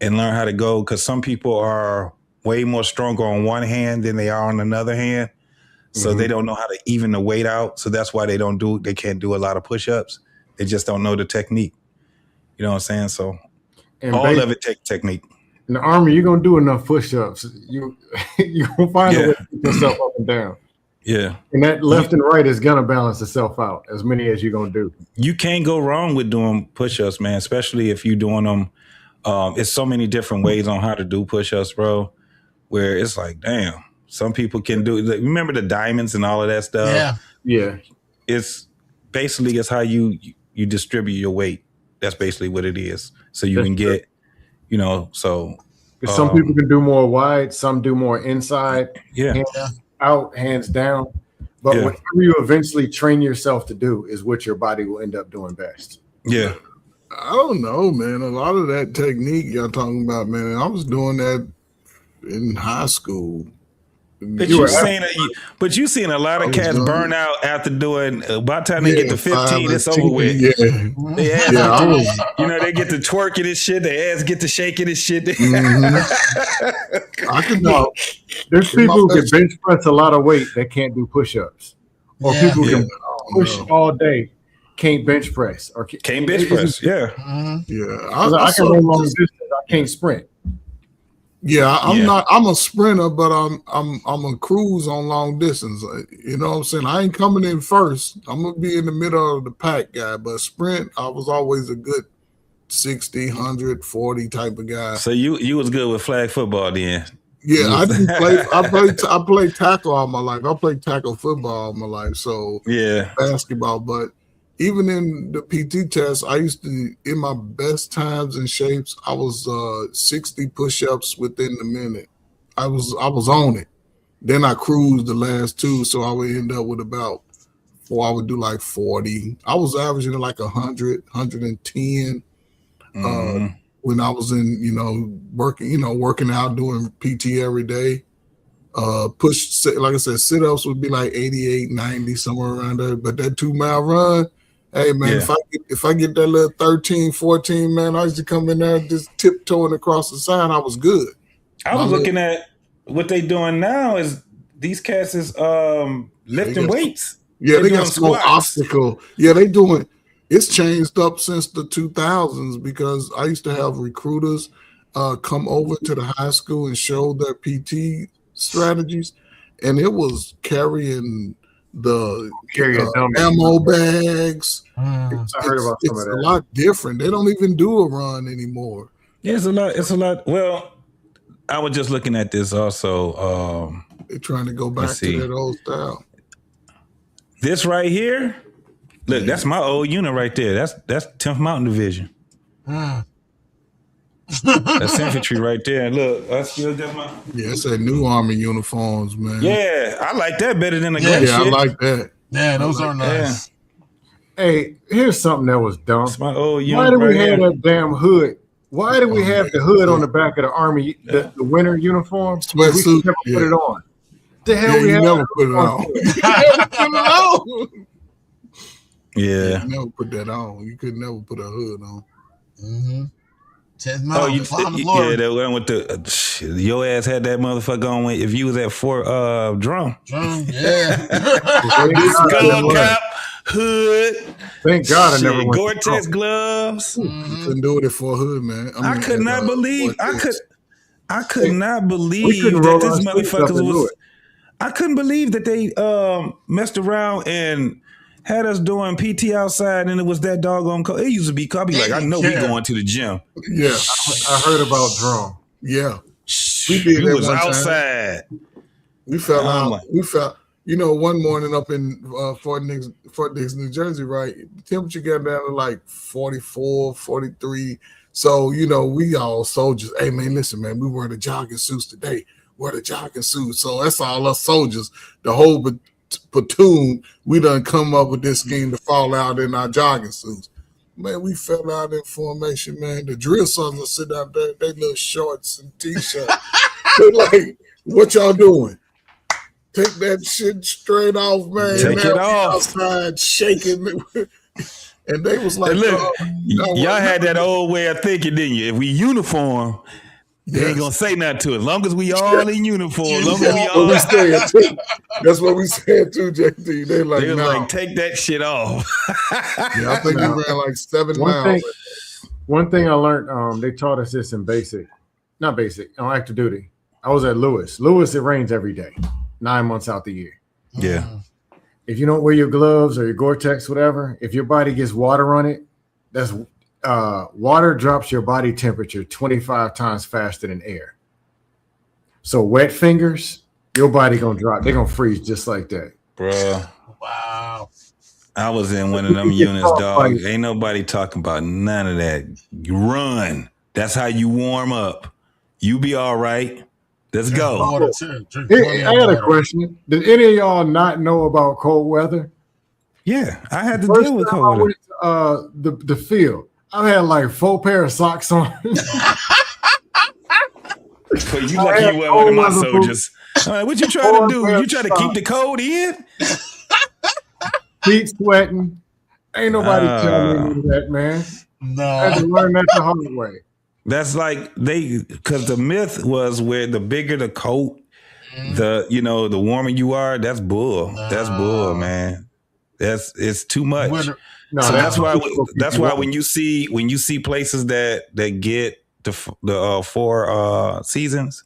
and learn how to go, because some people are way more stronger on one hand than they are on another hand. So they don't know how to even the weight out. So that's why they can't do a lot of push-ups. They just don't know the technique. You know what I'm saying? So all of it takes technique. In the Army, you're going to do enough push-ups. You're going to find a way to get yourself up and down. Yeah. And that left and right is going to balance itself out, as many as you're going to do. You can't go wrong with doing push-ups, man, especially if you're doing them. It's so many different ways on how to do push-ups, bro, where it's like, damn, some people can do it. Remember the diamonds and all of that stuff? Yeah. It's basically how you distribute your weight. That's basically what it is. So you can get, so. Some people can do more wide, some do more inside. Yeah. Hands out, hands down. But whatever you eventually train yourself to do is what your body will end up doing best. Yeah. I don't know, man. A lot of that technique y'all talking about, man, I was doing that in high school. But you seen a lot of cats burn out after doing. By the time they get to 15, it's over with. They get to twerking and shit. Their ass get to shaking and shit. I can know. There's people who can bench press a lot of weight that can't do push-ups, or people who can push all day, can't bench press, or can't bench press. Yeah. I can run long distance. I can't sprint. Yeah, I'm a sprinter, but I'm a cruise on long distance. You know what I'm saying? I ain't coming in first. I'm gonna be in the middle of the pack guy, but sprint, I was always a good 60, 100, 40 type of guy. So you was good with flag football then? Yeah, I didn't play. I played tackle all my life. I played tackle football all my life. So basketball, but even in the PT test, I used to, in my best times and shapes, I was 60 push-ups within the minute. I was on it. Then I cruised the last two, so I would end up with I would do like 40. I was averaging like 100, 110 when I was in, working out, doing PT every day. Push, like I said, sit-ups would be like 88, 90, somewhere around there. But that 2 mile run, hey man, if I get that little 13, 14, man, I used to come in there just tiptoeing across the side. I was good. I was looking at what they doing now is these cats is lifting weights. Yeah, they got some obstacle. Yeah, they doing. It's changed up since the 2000s because I used to have recruiters come over to the high school and show their PT strategies, and it was carrying the ammo bags. I heard about some of that. It's a lot different. They don't even do a run anymore. Yeah, it's a lot. It's a lot. Well, I was just looking at this also. They're trying to go back to that old style. This right here, look, that's my old unit right there. That's 10th Mountain Division. That's infantry right there. Look, I still got my. Yeah, it's that new Army uniforms, man. Yeah, I like that better than the gray shit. I like that. Yeah, those are nice. Hey, here's something that was dumb. It's my old unit. Why do we have that damn hood? Why do we have the hood on the back of the Army, the winter uniform? Sweatsuit. We never put it on. The hell we never put it on. Yeah. You never put that on. You could never put a hood on. Mm-hmm. Yeah, that one with the your ass had that motherfucker on if you was at Fort Drum. Yeah. Skull cap, hood. Thank God I never went. Gore-Tex gloves. You couldn't do it for a hood, man. I could not believe. I could not believe that this motherfucker was. I couldn't believe that they messed around and had us doing PT outside, and it was that doggone cold. It used to be cold. I'd be like, I know we going to the gym. Yeah, I heard about drum. Yeah, we did that was one outside. Time. We fell out. We fell. You know, one morning up in Fort Dix, New Jersey, right? The temperature got down to like 44, 43. So, you know, we all soldiers. Hey, man, listen, man, we wear the jogging suits today. Wear the jogging suits. So that's all us soldiers. The whole platoon, we done come up with this scheme to fall out in our jogging suits. Man, we fell out in formation, man. The drill sergeants sit out there, they little shorts and t-shirts. They're like, what y'all doing? Take that shit straight off, man. Take it off. Outside shaking. And they was like, y'all had that old way of thinking, didn't you? If we uniform, they ain't gonna say nothing to us. As long as we all in uniform, long as we all. That's what we said too, JT. They like, like, take that shit off. I think we ran like 7 miles. One thing I learned, they taught us this in on active duty. I was at Lewis. Lewis, it rains every day, 9 months out the year. Yeah. If you don't wear your gloves or your Gore-Tex, whatever, if your body gets water on it, that's water drops your body temperature 25 times faster than air. So wet fingers, your body gonna drop. They're gonna freeze just like that. Bruh. Wow. I was in one of them units, dog. Ain't nobody talking about none of that. You run. That's how you warm up. You be all right. Let's go. I had a question. Did any of y'all not know about cold weather? Yeah, I had to deal with cold weather. I went, the field. I had like 4 pair of socks on. But you lucky you weren't one of my soldiers. What you trying to do? You try to keep the cold in? Feet sweating. Ain't nobody telling me that, man. No. I had to learn that the hard way. That's like because the myth was where the bigger the coat, the warmer you are. That's bull. That's bull, man. It's too much. No, so that's why when you see places that get the 4 seasons,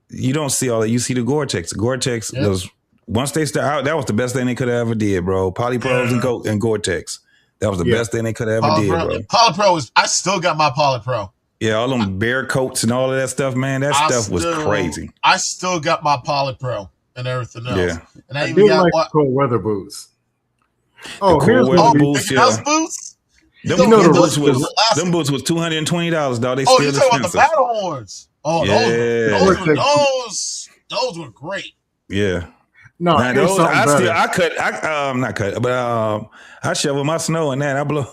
you don't see all that. You see the Gore-Tex. Gore-Tex was once they start out. That was the best thing they could have ever did, bro. Polypros and Gore-Tex. That was the best thing they could have ever did, bro. Polypro I still got my Polypro. Yeah, all them bear coats and all of that stuff, man. That stuff was crazy. I still got my Polypro and everything else. Yeah. And I even got cold weather boots. Oh, here's weather boots. House boots? Them boots was $220, dog. They still you talking about the battle horns? Oh, yeah. Those were great. Yeah. No, I shovel my snow in that. I blow.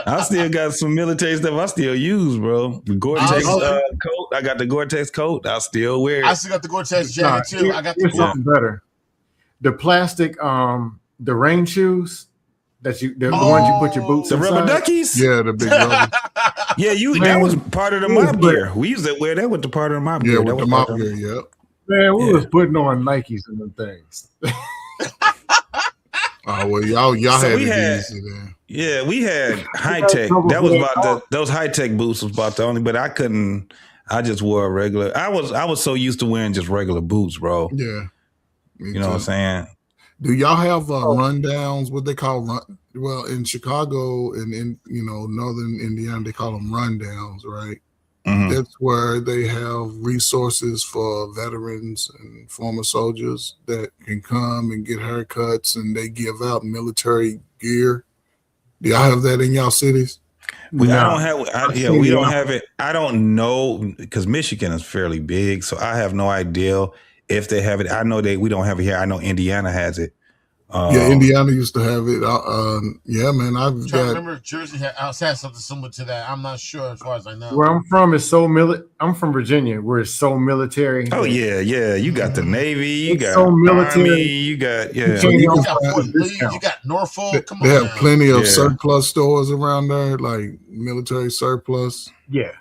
I still got some military stuff I still use, bro. The Gore-Tex coat. I got the Gore-Tex coat. I still wear it. I still got the Gore-Tex jacket too. I got the something better. The plastic, the rain shoes the ones you put your boots inside. Rubber duckies. Yeah, the big rubber. Yeah, that was part of the mob gear. We used to wear that with the part of the mob gear. Yeah, with the mob gear. Yeah. Man, we was putting on Nikes and them things. Oh well, y'all So had we it had, easy then. yeah, we had high tech. That was about those high tech boots was about the only, but I couldn't. I just wore a regular. I was so used to wearing just regular boots, bro. Yeah, me You know too. what I'm saying? Do y'all have rundowns? What they call well, in Chicago and in northern Indiana, they call them rundowns, right? Mhm. That's where they have resources for veterans and former soldiers that can come and get haircuts, and they give out military gear. Do y'all have that in y'all cities? I don't have. We don't have it. I don't know because Michigan is fairly big, so I have no idea if they have it. I know we don't have it here. I know Indiana has it. Yeah, Indiana used to have it. Yeah, man, I remember Jersey had something similar to that. I'm not sure as far as I know. Where I'm from is I'm from Virginia, where it's so military. Oh yeah. You got the Navy, you got so military. Army, you got you got Norfolk. They have plenty of surplus stores around there, like military surplus. Yeah.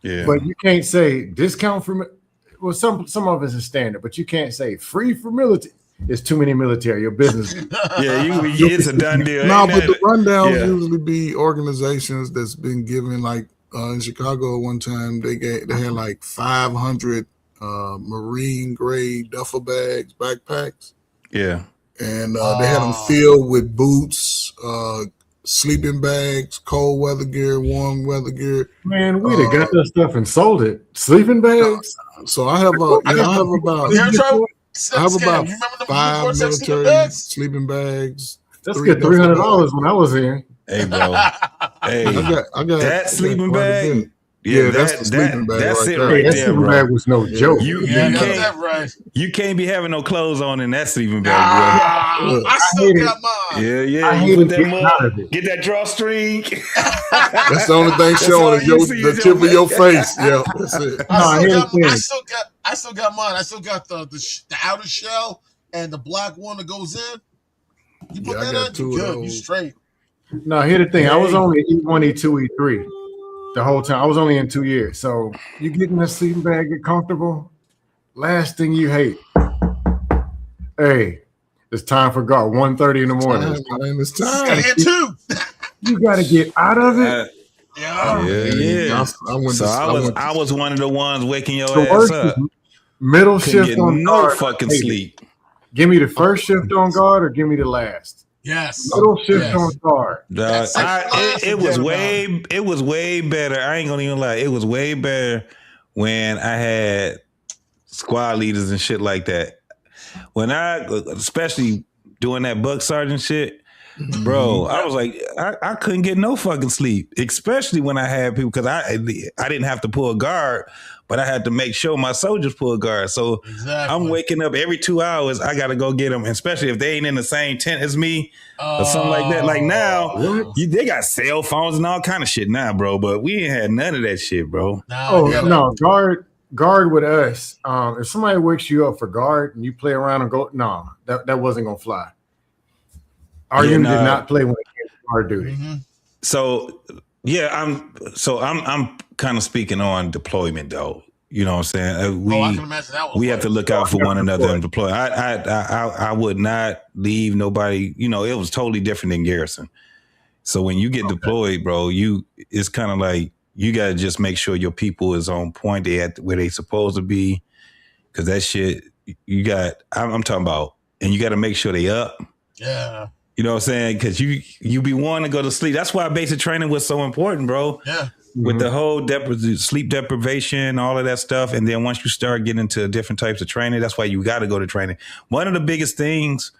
But you can't say discount for. Well, some of it is standard, but you can't say free for military. There's too many military. Your business. It's a done deal. No, but the rundowns usually be organizations that's been given, like in Chicago one time they had like 500 marine grade duffel bags, backpacks. Yeah. And they had them filled with boots, sleeping bags, cold weather gear, warm weather gear. Man, we'd have got that stuff and sold it. Sleeping bags. So I have about 5 military sleeping bags. That's good. $300 when I was in. Hey, bro. Hey, I got that sleeping bag. Yeah, that's the sleeping bag. That's right it right that there, sleeping bro. bag was no joke. You can't be having no clothes on in that sleeping bag, I still got mine. Yeah. I You put that hated get that drawstring. That's the only thing showing is the tip of your face. Yeah, that's it. I still got mine. I still got the outer shell and the black one that goes in. You put that on, you good. You straight. No, here's the thing. I was only E1, E2, E3 the whole time. I was only in 2 years. So you get in the sleeping bag, get comfortable. Last thing you hate. Hey, it's time for guard. 1:30 in the morning. It's time. You got to get out of it. Yeah. I was one of the ones waking your The ass worst up. is middle shift on no guard. fucking sleep. Give me the first shift on guard or give me the last. Yes. Middle shift on guard. It was way better. I ain't gonna even lie. It was way better when I had squad leaders and shit like that. When especially doing that buck sergeant shit, bro, I was like, I couldn't get no fucking sleep, especially when I had people, because I didn't have to pull a guard, but I had to make sure my soldiers pull a guard. So I'm waking up every 2 hours. I got to go get them, especially if they ain't in the same tent as me or something like that. Like now, they got cell phones and all kind of shit now, bro. But we ain't had none of that shit, bro. No, guard with us. If somebody wakes you up for guard and you play around and go, no, that wasn't gonna fly. Our unit did not play when it came to guard duty. Mm-hmm. So I'm kind of speaking on deployment though. You know what I'm saying? I can imagine that was we have to look out for one another and deploy. I would not leave nobody. You know, it was totally different than garrison. So when you get deployed, bro, it's kind of like you got to just make sure your people is on point. They at where they supposed to be, because that shit I'm talking about, and you got to make sure they up. Yeah. You know what I'm saying? Because you be wanting to go to sleep. That's why basic training was so important, bro. Yeah. With the whole sleep deprivation, all of that stuff. And then once you start getting into different types of training, that's why you got to go to training. One of the biggest things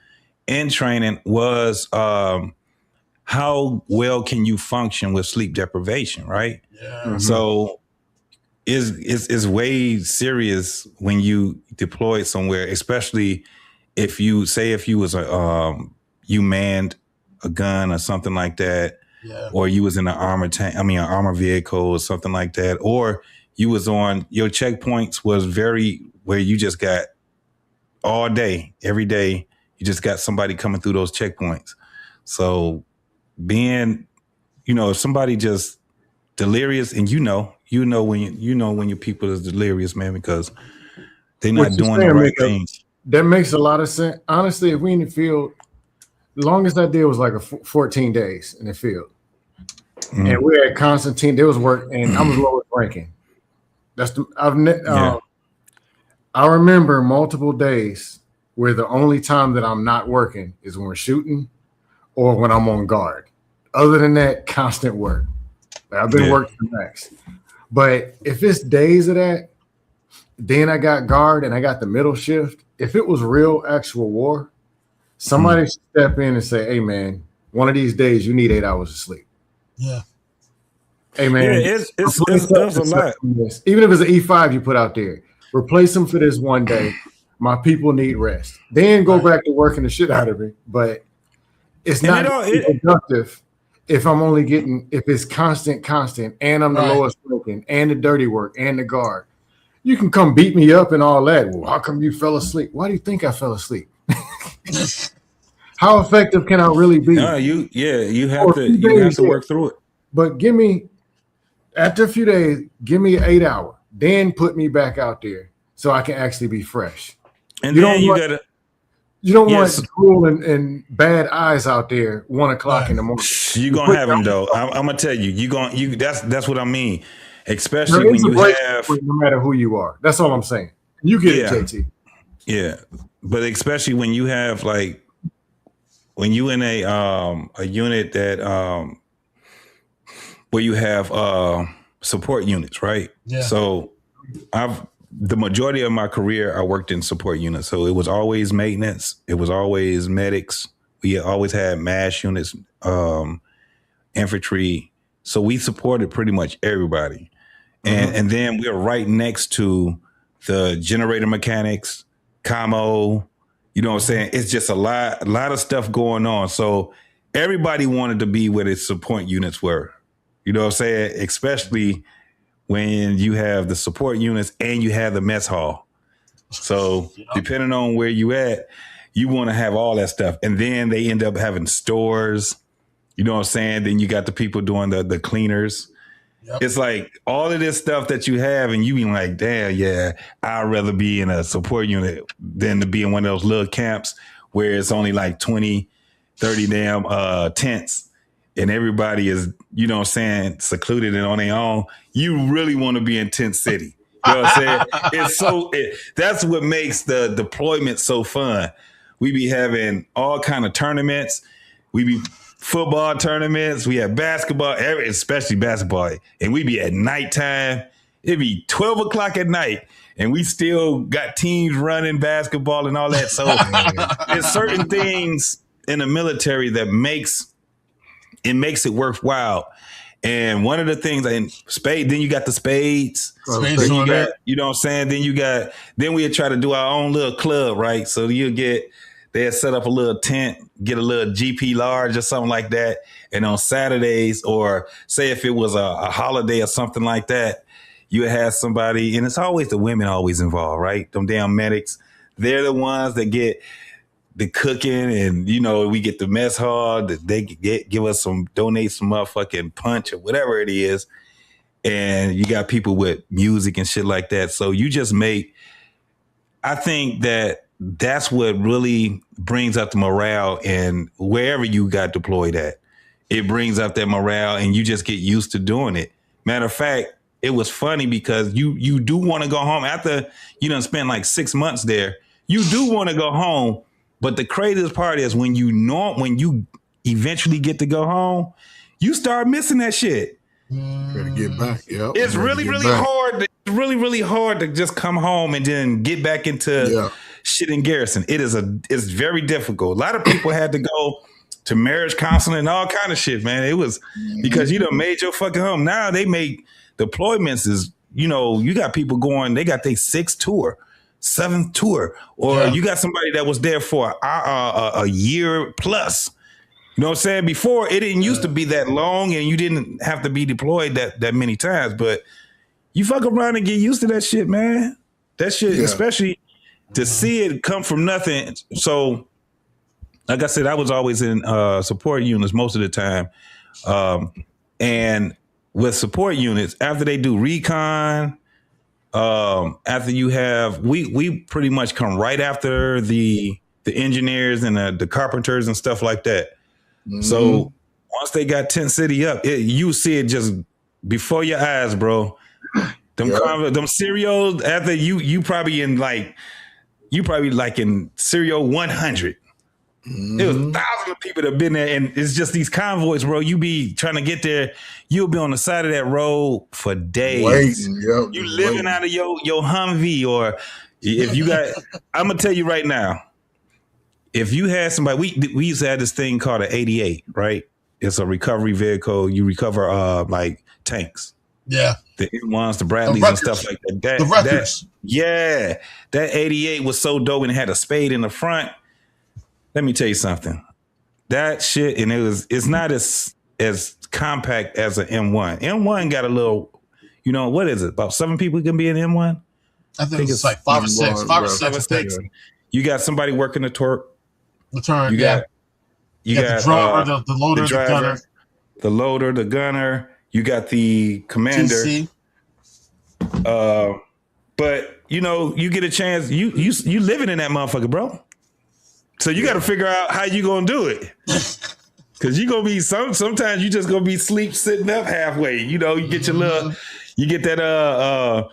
in training was how well can you function with sleep deprivation, right? Yeah. Mm-hmm. So it's way serious when you deploy somewhere, especially if you was you manned a gun or something like that, or you was in an armor vehicle or something like that, or you was on your checkpoints was very where you just got all day, every day, you just got somebody coming through those checkpoints. So being, if somebody just delirious, and you know when your people is delirious, man, because they're not doing the right things. That makes a lot of sense. Honestly, if we in the field, longest I did was like 14 days in the field. And we had Constantine. There was work, and I was lowest ranking. That's I remember multiple days where the only time that I'm not working is when we're shooting or when I'm on guard. Other than that, constant work. I've been working the max. But if it's days of that, then I got guard and I got the middle shift. If it was real actual war, somebody step in and say, hey, man, one of these days you need 8 hours of sleep. Yeah. Hey, man. Yeah, it's a lot. Even if it's an E5 you put out there, replace them for this one day. My people need rest. Then go back to working the shit out of it. But it's not productive if I'm only getting, if it's constant, and I'm the lowest ranking, and the dirty work, and the guard. You can come beat me up and all that. Well, how come you fell asleep? Why do you think I fell asleep? How effective can I really be? You have to work through it. But give me, after a few days, give me an 8 hour. Then put me back out there so I can actually be fresh. And you don't want cruel and bad eyes out there 1 o'clock in the morning. You're gonna have them though. I'm gonna tell you, that's what I mean. Especially when you have, no matter who you are. That's all I'm saying. You get it, JT. Yeah, but especially when you have like when you in a unit that where you have support units, right? Yeah. So the majority of my career I worked in support units. So it was always maintenance, it was always medics. We always had MASH units, infantry. So we supported pretty much everybody. And then we're right next to the generator mechanics, commo, you know what I'm saying? It's just a lot of stuff going on. So everybody wanted to be where the support units were. You know what I'm saying? Especially when you have the support units and you have the mess hall. So depending on where you at, you want to have all that stuff. And then they end up having stores. You know what I'm saying? Then you got the people doing the cleaners. Yep. It's like all of this stuff that you have, and you be like, damn, yeah, I'd rather be in a support unit than to be in one of those little camps where it's only like 20, 30 damn tents and everybody is, you know what I'm saying, secluded and on their own. You really want to be in Tent City. You know what I'm saying? That's what makes the deployment so fun. We be having all kind of tournaments. We be football tournaments. We have basketball, especially basketball. And we be at nighttime. It'd be 12 o'clock at night. And we still got teams running basketball and all that. So there's certain things in the military that makes it worthwhile. And one of the things in spade, then you got the spades. Then you got, you know what I'm saying? Then we try to do our own little club, right? So they'll set up a little tent, get a little GP large or something like that. And on Saturdays, or say if it was a holiday or something like that, you would have somebody, and it's always the women always involved, right? Them damn medics. They're the ones that get the cooking, and, you know, we get the mess hall. They give us donate some motherfucking punch or whatever it is. And you got people with music and shit like that. So you just I think that's what really brings up the morale, and wherever you got deployed at, it brings up that morale, and you just get used to doing it. Matter of fact, it was funny because you do want to go home after you done spent like 6 months there. You do want to go home, but the craziest part is when you eventually get to go home, you start missing that shit. Better get back. Yep. It's really hard. It's really hard to just come home and then get back into shit in garrison. It's very difficult. A lot of people had to go to marriage counseling and all kind of shit, man. It was because you done made your fucking home. Now they make deployments is, you know, you got people going, they got their 6th tour, 7th tour, or you got somebody that was there for a year plus. You know what I'm saying? Before, it didn't used to be that long, and you didn't have to be deployed that many times, but you fuck around and get used to that shit, man. That shit, especially to see it come from nothing. So, like I said, I was always in support units most of the time. And with support units, after they do recon, after you have, we pretty much come right after the the engineers and the carpenters and stuff like that. Mhm. So once they got Tent City up, you see it just before your eyes, bro. Them cereals after you probably in like in cereal 100. It was thousands of people that have been there, and it's just these convoys, bro. You be trying to get there, you'll be on the side of that road for days. Waiting, You living out of your Humvee, or if you got, I'm gonna tell you right now, if you had somebody, we used to have this thing called an 88, right? It's a recovery vehicle. You recover like tanks. Yeah. The M1s, the Bradleys, and stuff like that. The records. That 88 was so dope and it had a spade in the front. Let me tell you something. That shit, and it's not as compact as an M1. M1 got a little, what is it? About 7 people can be in M1? I think it's like 5 or 6. 5 or 6, I think. You got somebody working the torque. The turn, you got the driver, the loader, the gunner. The loader, the gunner. You got the commander. TC. But you get a chance. You living in that motherfucker, bro. So you got to figure out how you gonna do it. Cause you gonna be sometimes you just gonna be sitting up halfway. You get your little, you get that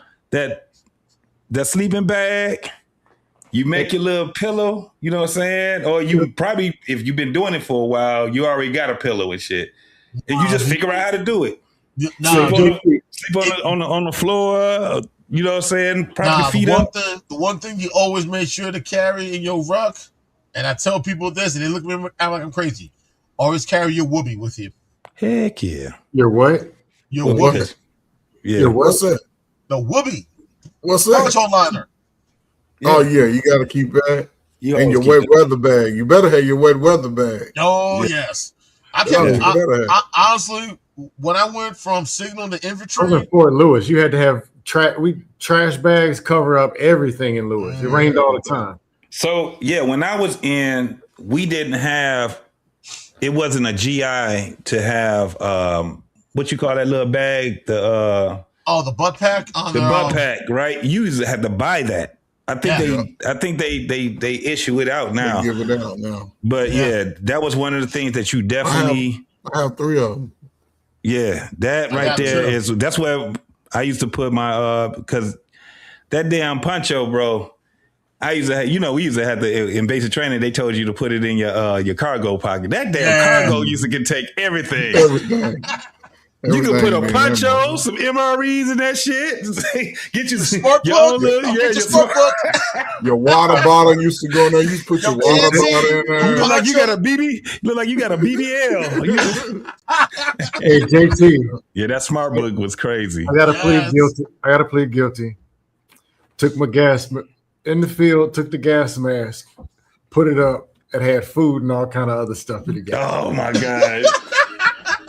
that sleeping bag. You make your little pillow. You know what I'm saying? Or you probably, if you've been doing it for a while, you already got a pillow and shit, and you just figure out how to do it. Sleep on the floor. You know what I'm saying? Prop your feet up. The one thing you always make sure to carry in your ruck, and I tell people this, and they look at me like I'm crazy. Always carry your whoopee with you. Heck yeah. Your what? Your whoopee. Yeah. Your what's that? The whoopee. What's that? Control liner. Yeah. Oh yeah, you got to keep that. And your wet weather bag. You better have your wet weather bag. Oh yes. I honestly, when I went from signal to infantry, I was in Fort Lewis. You had to have trash bags cover up everything in Lewis. It rained all the time. So yeah, when I was in, we didn't have. It wasn't a GI to have what you call that little bag, the butt pack. The butt pack, right? You usually had to buy that. I think they issue it out now. They give it out now. But yeah, that was one of the things that you definitely. I have 3 of them. Yeah, that right there that's where I used to put my because that damn poncho, bro. I used to have, we used to have in basic training, they told you to put it in your cargo pocket. That damn cargo used to take everything. You could put a poncho, some MREs and that shit. Get you smart your book. Own little, Your smart book. Your water bottle used to go in there. You used to put your water bottle in there. You look like you got a BB. Look like you got a BBL. Hey JT. Yeah, that smart book was crazy. I gotta plead guilty. Took my gas in the field. Took the gas mask, put it up, and had food and all kind of other stuff in the gas. Oh my god.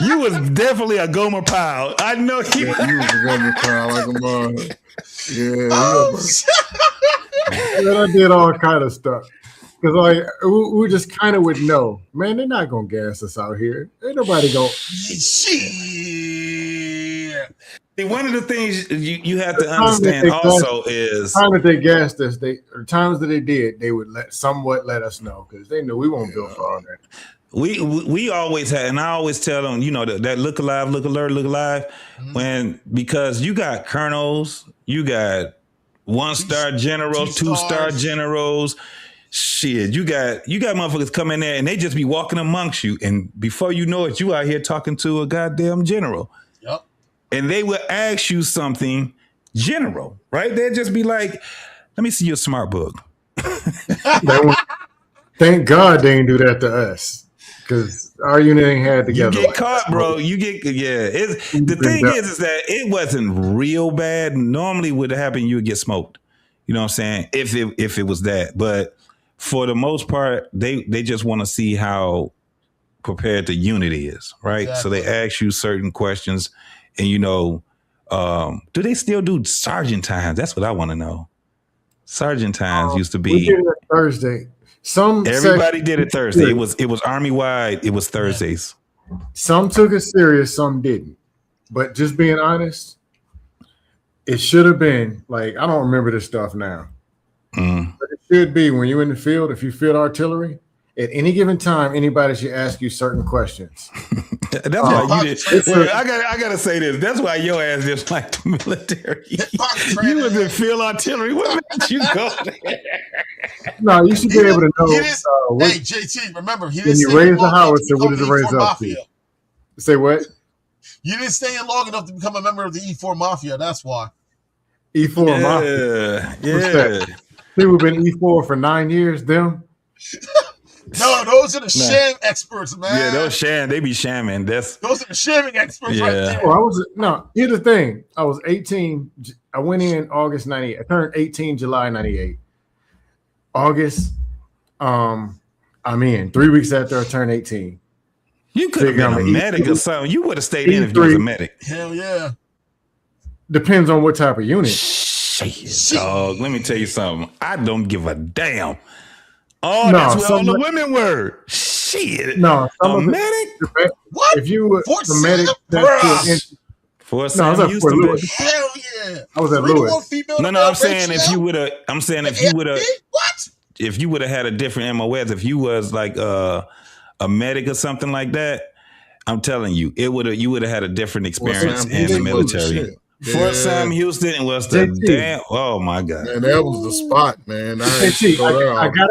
You was definitely a Gomer Pyle. I know you. Yeah, you was a Gomer Pyle like a mom. Yeah. I did all kind of stuff. Because we just kind of would know, man, they're not going to gas us out here. Ain't nobody going to. Shit. One of the things you have to understand also is the time that they gassed us, times that they did, they would somewhat let us know because they knew we won't build for all that. We always had, and I always tell them, that look alive, look alert, look alive, because you got colonels, you got 1-star generals, 2-star generals, shit, you got motherfuckers come in there and they just be walking amongst you, and before you know it, you out here talking to a goddamn general. Yep. And they will ask you something general, right? They'll just be like, "Let me see your smart book." Thank God they didn't do that to us. Because our unit ain't had together. You get caught, bro. The thing is that it wasn't real bad. Normally, what would happen, you would get smoked. You know what I'm saying? If it was that, but for the most part, they just want to see how prepared the unit is, right? Exactly. So they ask you certain questions, and do they still do sergeant times? That's what I want to know. Sergeant times used to be. We did it Thursday. Everybody did it Thursday. It was Army wide. It was Thursdays. Some took it serious, some didn't. But just being honest, it should have been like, I don't remember this stuff now. But it should be when you're in the field, if you field artillery, at any given time, anybody should ask you certain questions. That's why you did. Well, I gotta say this. That's why your ass just like the military. You was in field artillery. What made you go there? No, you should be able to know. Hey, JT, remember, he didn't when you raise the howitzer, what does it raise up to? Say what? You didn't stay in long enough to become a member of the E4 Mafia. That's why. E4 Mafia. Yeah. People been E4 for 9 years, them. No, those are the sham experts, man. Yeah, those sham, they be shamming. Those are the shamming experts right there. Well, here's the thing. I was 18. I went in August 98. I turned 18 July 98. August, I'm in. 3 weeks after I turned 18. You could have been a medic or something. You would have stayed in if you was a medic. Hell yeah. Depends on what type of unit. Shit, dog. Let me tell you something. I don't give a damn. Oh, that's where all the women were. Shit. No, a medic? What? If you were a medic, Fort Sam Houston. Hell yeah. I was at Lewis. No, I'm saying if you would have. I'm saying if you would have. What? If you would have had a different MOS, if you was like a medic or something like that, I'm telling you, you would have had a different experience in the military. Fort Sam Houston was the damn. Oh my god, man, that was the spot, man. I got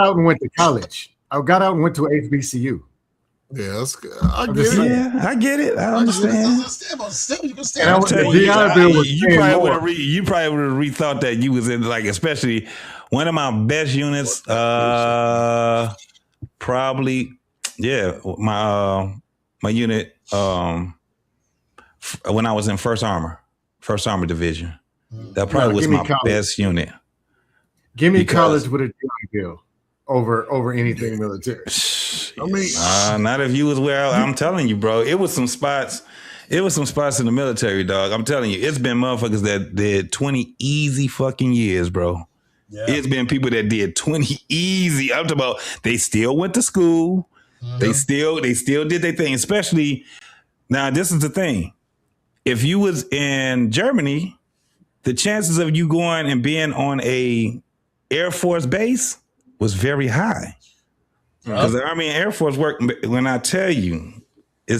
out and went to college. I got out and went to HBCU. Yeah, that's good. I get it. I understand. And I was the GI Bill was you probably would have rethought that you was in, like, especially one of my best units. Probably, my unit. When I was in First Armor Division, that probably was my best unit. Give me college with a GI Bill over anything military. I mean, not if you was where I'm telling you, bro. It was some spots. It was some spots in the military, dog. I'm telling you, it's been motherfuckers that did 20 easy fucking years, bro. Yeah. It's been people that did 20 easy. I'm talking about they still went to school. Mm-hmm. They still did their thing. Especially now, this is the thing. If you was in Germany, the chances of you going and being on a Air Force base was very high. Because the Army and Air Force work, when I tell you, your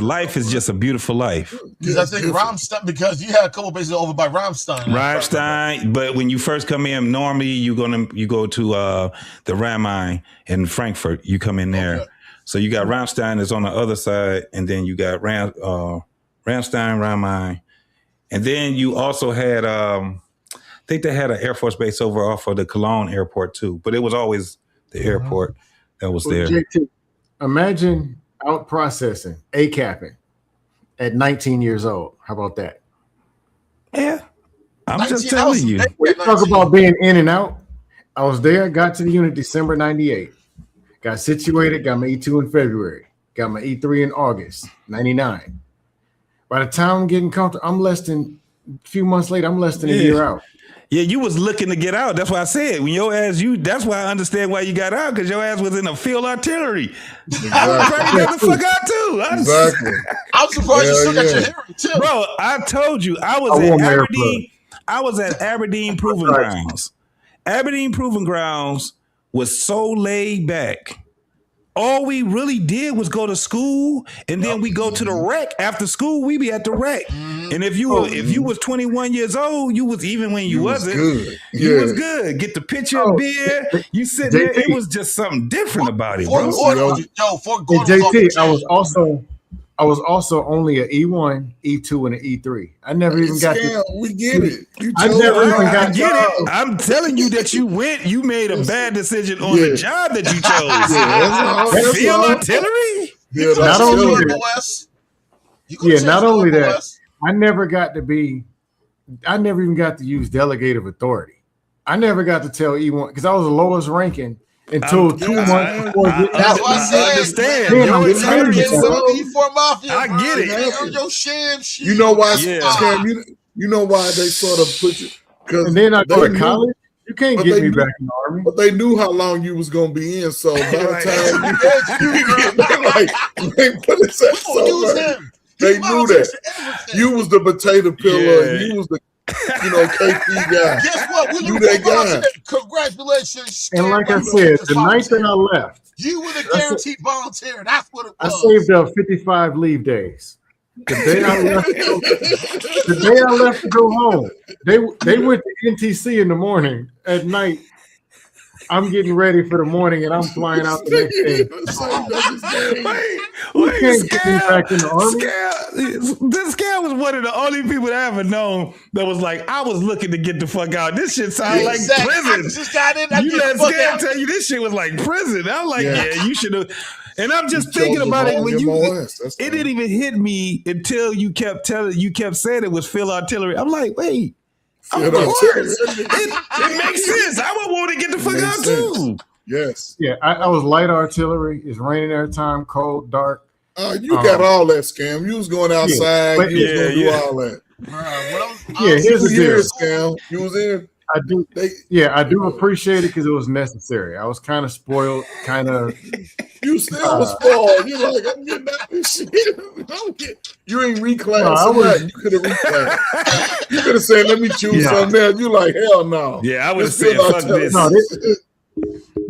life is just a beautiful life. Because I think Ramstein, because you had a couple bases over by Ramstein. But when you first come in, normally you go to the Rhein in Frankfurt. You come in there. Okay. So you got Ramstein is on the other side, and then you got Ramstein, Rhein, and then you also had I think they had an Air Force base over off of the Cologne airport too, but it was always the airport that was there. JT, imagine out processing, ACAPing at 19 years old. How about that? Yeah, I'm just telling you. We talk about being in and out. I was there, got to the unit December 98. Got situated, got my E2 in February, got my E3 in August, 99. By the time I'm getting comfortable, a few months later, I'm less than a year out. Yeah, you was looking to get out. That's why I said, when your ass, that's why I understand why you got out, because your ass was in a field artillery. Exactly. I was trying to get the fuck out too. I'm surprised you still got your hearing too. Bro, I told you, I was at Aberdeen Proving Grounds. Aberdeen Proving Grounds was so laid back. All we really did was go to school, and then we go to the rec. After school, we be at the rec. And if you was 21 years old, you was, even when you wasn't, good. You was good. Get the pitcher of beer. You sit there. It was just something different about it, bro. JT, I was also only an E1, E2, and an E3. I never even got to. We get it. I get it. I'm telling you that you made a bad decision on the job that you chose. Field artillery? Not only that, I never even got to use delegative authority. I never got to tell E1 because I was the lowest ranking until 2 months before getting out. I understand. I get it. Your sham shit. You know why, Cam, you know why they sort of put you, and then I go to college. You can't get me back in the Army. But they knew how long you was gonna be in, so by the time they knew that you was the potato pillar, and you was the KP guy. Guess what? We You look that for guy. Congratulations. And like I said, the night that I left, you were the guaranteed volunteer. That's what it I was. saved up 55 leave days. The day I left to go home, they went to NTC in the morning. At night, I'm getting ready for the morning, and I'm flying out the next day. Wait, can't get me back in the army? This guy was one of the only people I ever known that was like, I was looking to get the fuck out. This shit sounds like prison. I just got in. You let Scam tell you this shit was like prison. I'm like, yeah you should have. And I'm just thinking about it when it didn't even hit me until you kept saying it was Phil Artillery. I'm like, wait. Of course. It makes sense. I would want to get the fuck out too. Yes. Yeah, I was light artillery. It's raining every time, cold, dark. You got all that, Scam. You was going outside. You was going to do all that. Here's the deal. Scam. You was in. I do appreciate it because it was necessary. I was kind of spoiled, kind of. You still was spoiled. You're like, I'm getting out this shit. You ain't reclassed. You could have reclassed. You could have said, let me choose something else. You like, hell no. Yeah, I would have said, fuck this.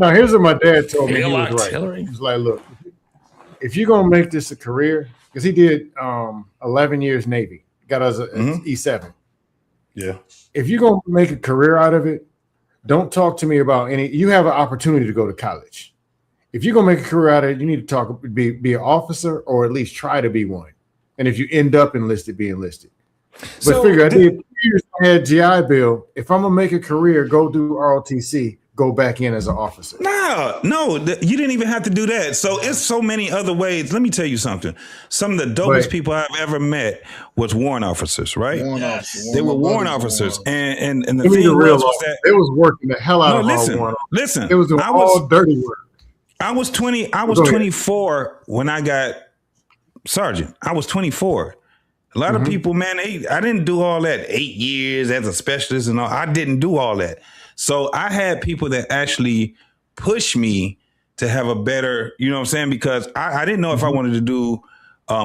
No, here's what my dad told me. He was right. He was like, look, if you're going to make this a career, because he did 11 years Navy, got us an E7. Yeah. If you're going to make a career out of it, don't talk to me about you have an opportunity to go to college. If you're going to make a career out of it, you need to be an officer or at least try to be one. And if you end up enlisted, be enlisted. But figure, I did 2 years, I had GI Bill. If I'm going to make a career, go do ROTC, go back in as an officer. No, you didn't even have to do that. So it's so many other ways. Let me tell you something. Some of the dopest people I've ever met was warrant officers, right? They were warrant officers. And the thing was that they was working the hell out of our warrant. Listen, it was all dirty work. I was 24 when I got sergeant. I was 24. A lot of people, man, I didn't do all that 8 years as a specialist and all. I didn't do all that. So I had people that actually pushed me to have a better, you know what I'm saying? Because I didn't know if I wanted to do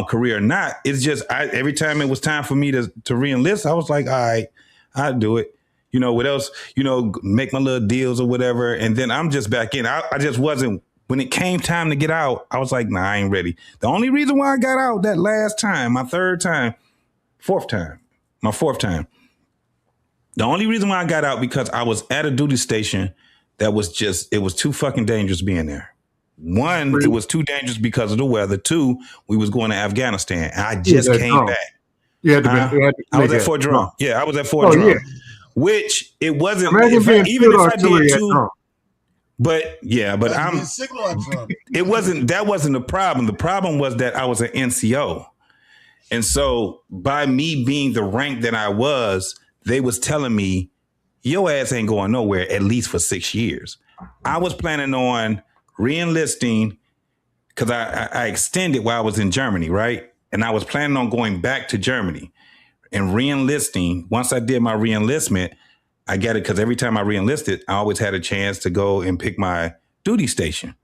career or not. It's just every time it was time for me to re-enlist, I was like, all right, I'll do it. You know, what else? You know, make my little deals or whatever. And then I'm just back in. I just wasn't. When it came time to get out, I was like, nah, I ain't ready. The only reason why I got out that last time, my fourth time. The only reason why I got out because I was at a duty station that was it was too fucking dangerous being there. One, it was too dangerous because of the weather. Two, we was going to Afghanistan. And I just came back. I was at Fort Drum. Yeah, I was at Fort Drum. Yeah. Which it wasn't, even if I did too. But that wasn't the problem. The problem was that I was an NCO. And so by me being the rank that I was, they was telling me, your ass ain't going nowhere, at least for 6 years. I was planning on re-enlisting because I extended while I was in Germany, right? And I was planning on going back to Germany and re-enlisting. Once I did my re-enlistment, I get it because every time I re-enlisted, I always had a chance to go and pick my duty station.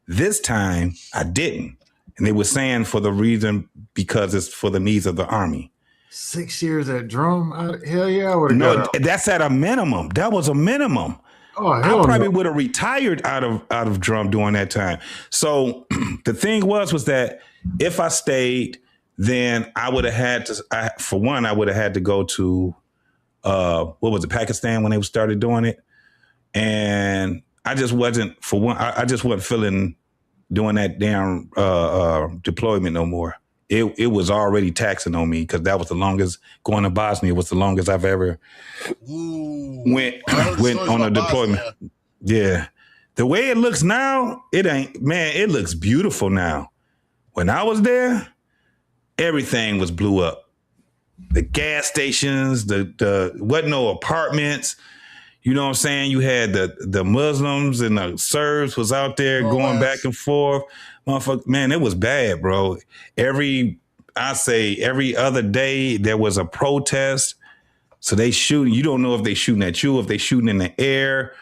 This time, I didn't. And they were saying for the reason because it's for the needs of the Army. 6 years at Drum? Hell yeah, I would have No, that's at a minimum. That was a minimum. Oh, I probably would have retired out of Drum during that time. So the thing was that if I stayed, then I would have had to, I would have had to go to, Pakistan when they started doing it. And I just wasn't, I just wasn't feeling doing that damn deployment no more. It was already taxing on me because that was the longest, going to Bosnia was the longest I've ever went on a deployment. Bosnia. Yeah. The way it looks now, it looks beautiful now. When I was there, everything was blew up. The gas stations, the wasn't no apartments. You know what I'm saying? You had the Muslims and the Serbs was out there going back and forth. Motherfucker, man, it was bad, bro. Every other day there was a protest. So they shooting. You don't know if they shooting at you, if they shooting in the air.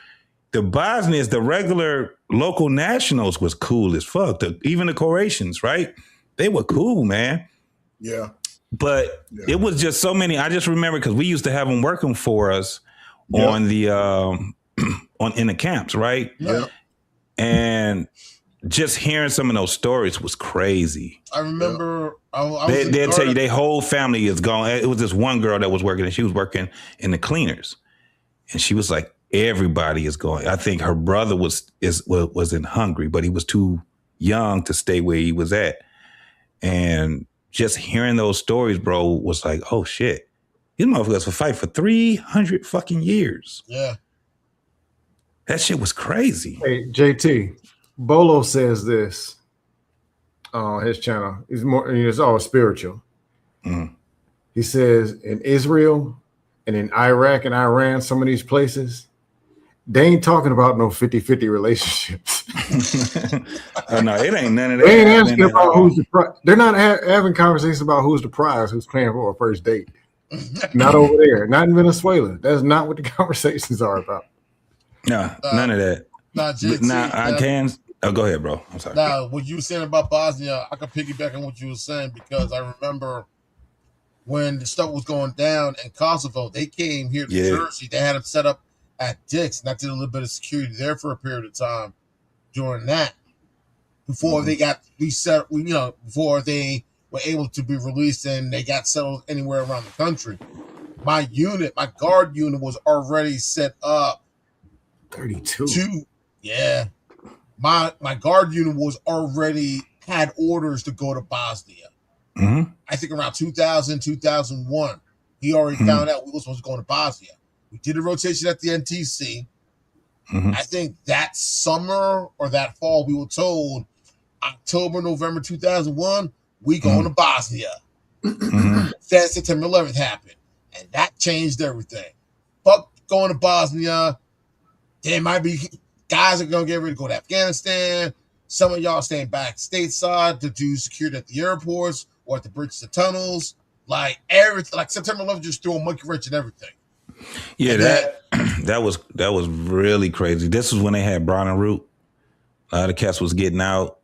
The Bosnians, the regular local nationals was cool as fuck. Even the Croatians, right? They were cool, man. Yeah. But it was just so many. I just remember because we used to have them working for us on the in the camps, right? Yeah. And just hearing some of those stories was crazy. I remember they'll tell you their whole family is gone. It was this one girl that was working, and she was working in the cleaners, and she was like, everybody is going. I think her brother was in Hungary, but he was too young to stay where he was at. And just hearing those stories, bro, was like, oh shit, these motherfuckers will fight for 300 fucking years. Yeah. That shit was crazy. Hey, JT, Bolo says this on his channel. It's all spiritual. He says in Israel and in Iraq and Iran, some of these places, they ain't talking about no 50-50 relationships. Oh, no, it ain't none of that. They ain't asking about who's the prize. They're not having conversations about who's the prize, who's paying for a first date. Not over there. Not in Venezuela. That's not what the conversations are about. No, none of that. I can. Oh, go ahead, bro. I'm sorry. Now, what you were saying about Bosnia, I can piggyback on what you were saying because I remember when the stuff was going down in Kosovo, they came here to Jersey. They had them set up at Dick's, and I did a little bit of security there for a period of time during that before they got reset. Before they were able to be released and they got settled anywhere around the country. My guard unit was already set up. 32. Yeah. My guard unit was already had orders to go to Bosnia. I think around 2000, 2001. He already found out we were supposed to go to Bosnia. We did a rotation at the NTC. I think that summer or that fall, we were told October, November 2001, we going to Bosnia. Then September 11th happened. And that changed everything. Fuck going to Bosnia. There might be guys are going to get ready to go to Afghanistan. Some of y'all staying back stateside to do security at the airports or at the bridges and tunnels. Like everything, like September 11th just threw a monkey wrench and everything. Yeah, that was really crazy. This was when they had Brown and Root. A lot of cats was getting out,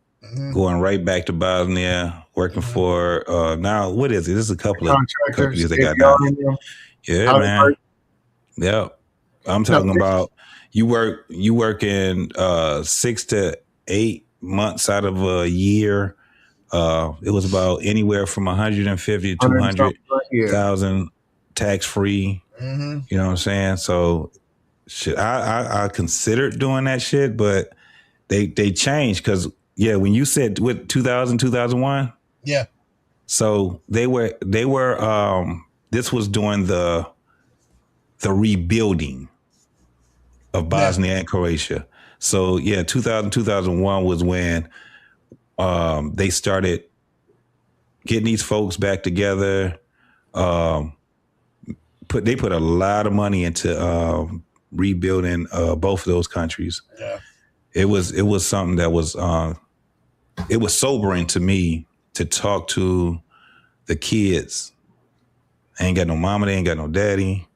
going right back to Bosnia, working for now. What is it? This is a couple of companies they got now. Yeah, man. Yeah, I'm talking about you working 6 to 8 months out of a year. It was about anywhere from 150 to 200,000 tax free. You know what I'm saying? So shit, I considered doing that shit, but they changed because when you said with 2000, 2001. Yeah. So they were this was during the rebuilding of Bosnia and Croatia. So 2000, 2001 was when they started getting these folks back together. They put a lot of money into rebuilding both of those countries. Yeah. It was something that was it was sobering to me to talk to the kids. They ain't got no mama, they ain't got no daddy.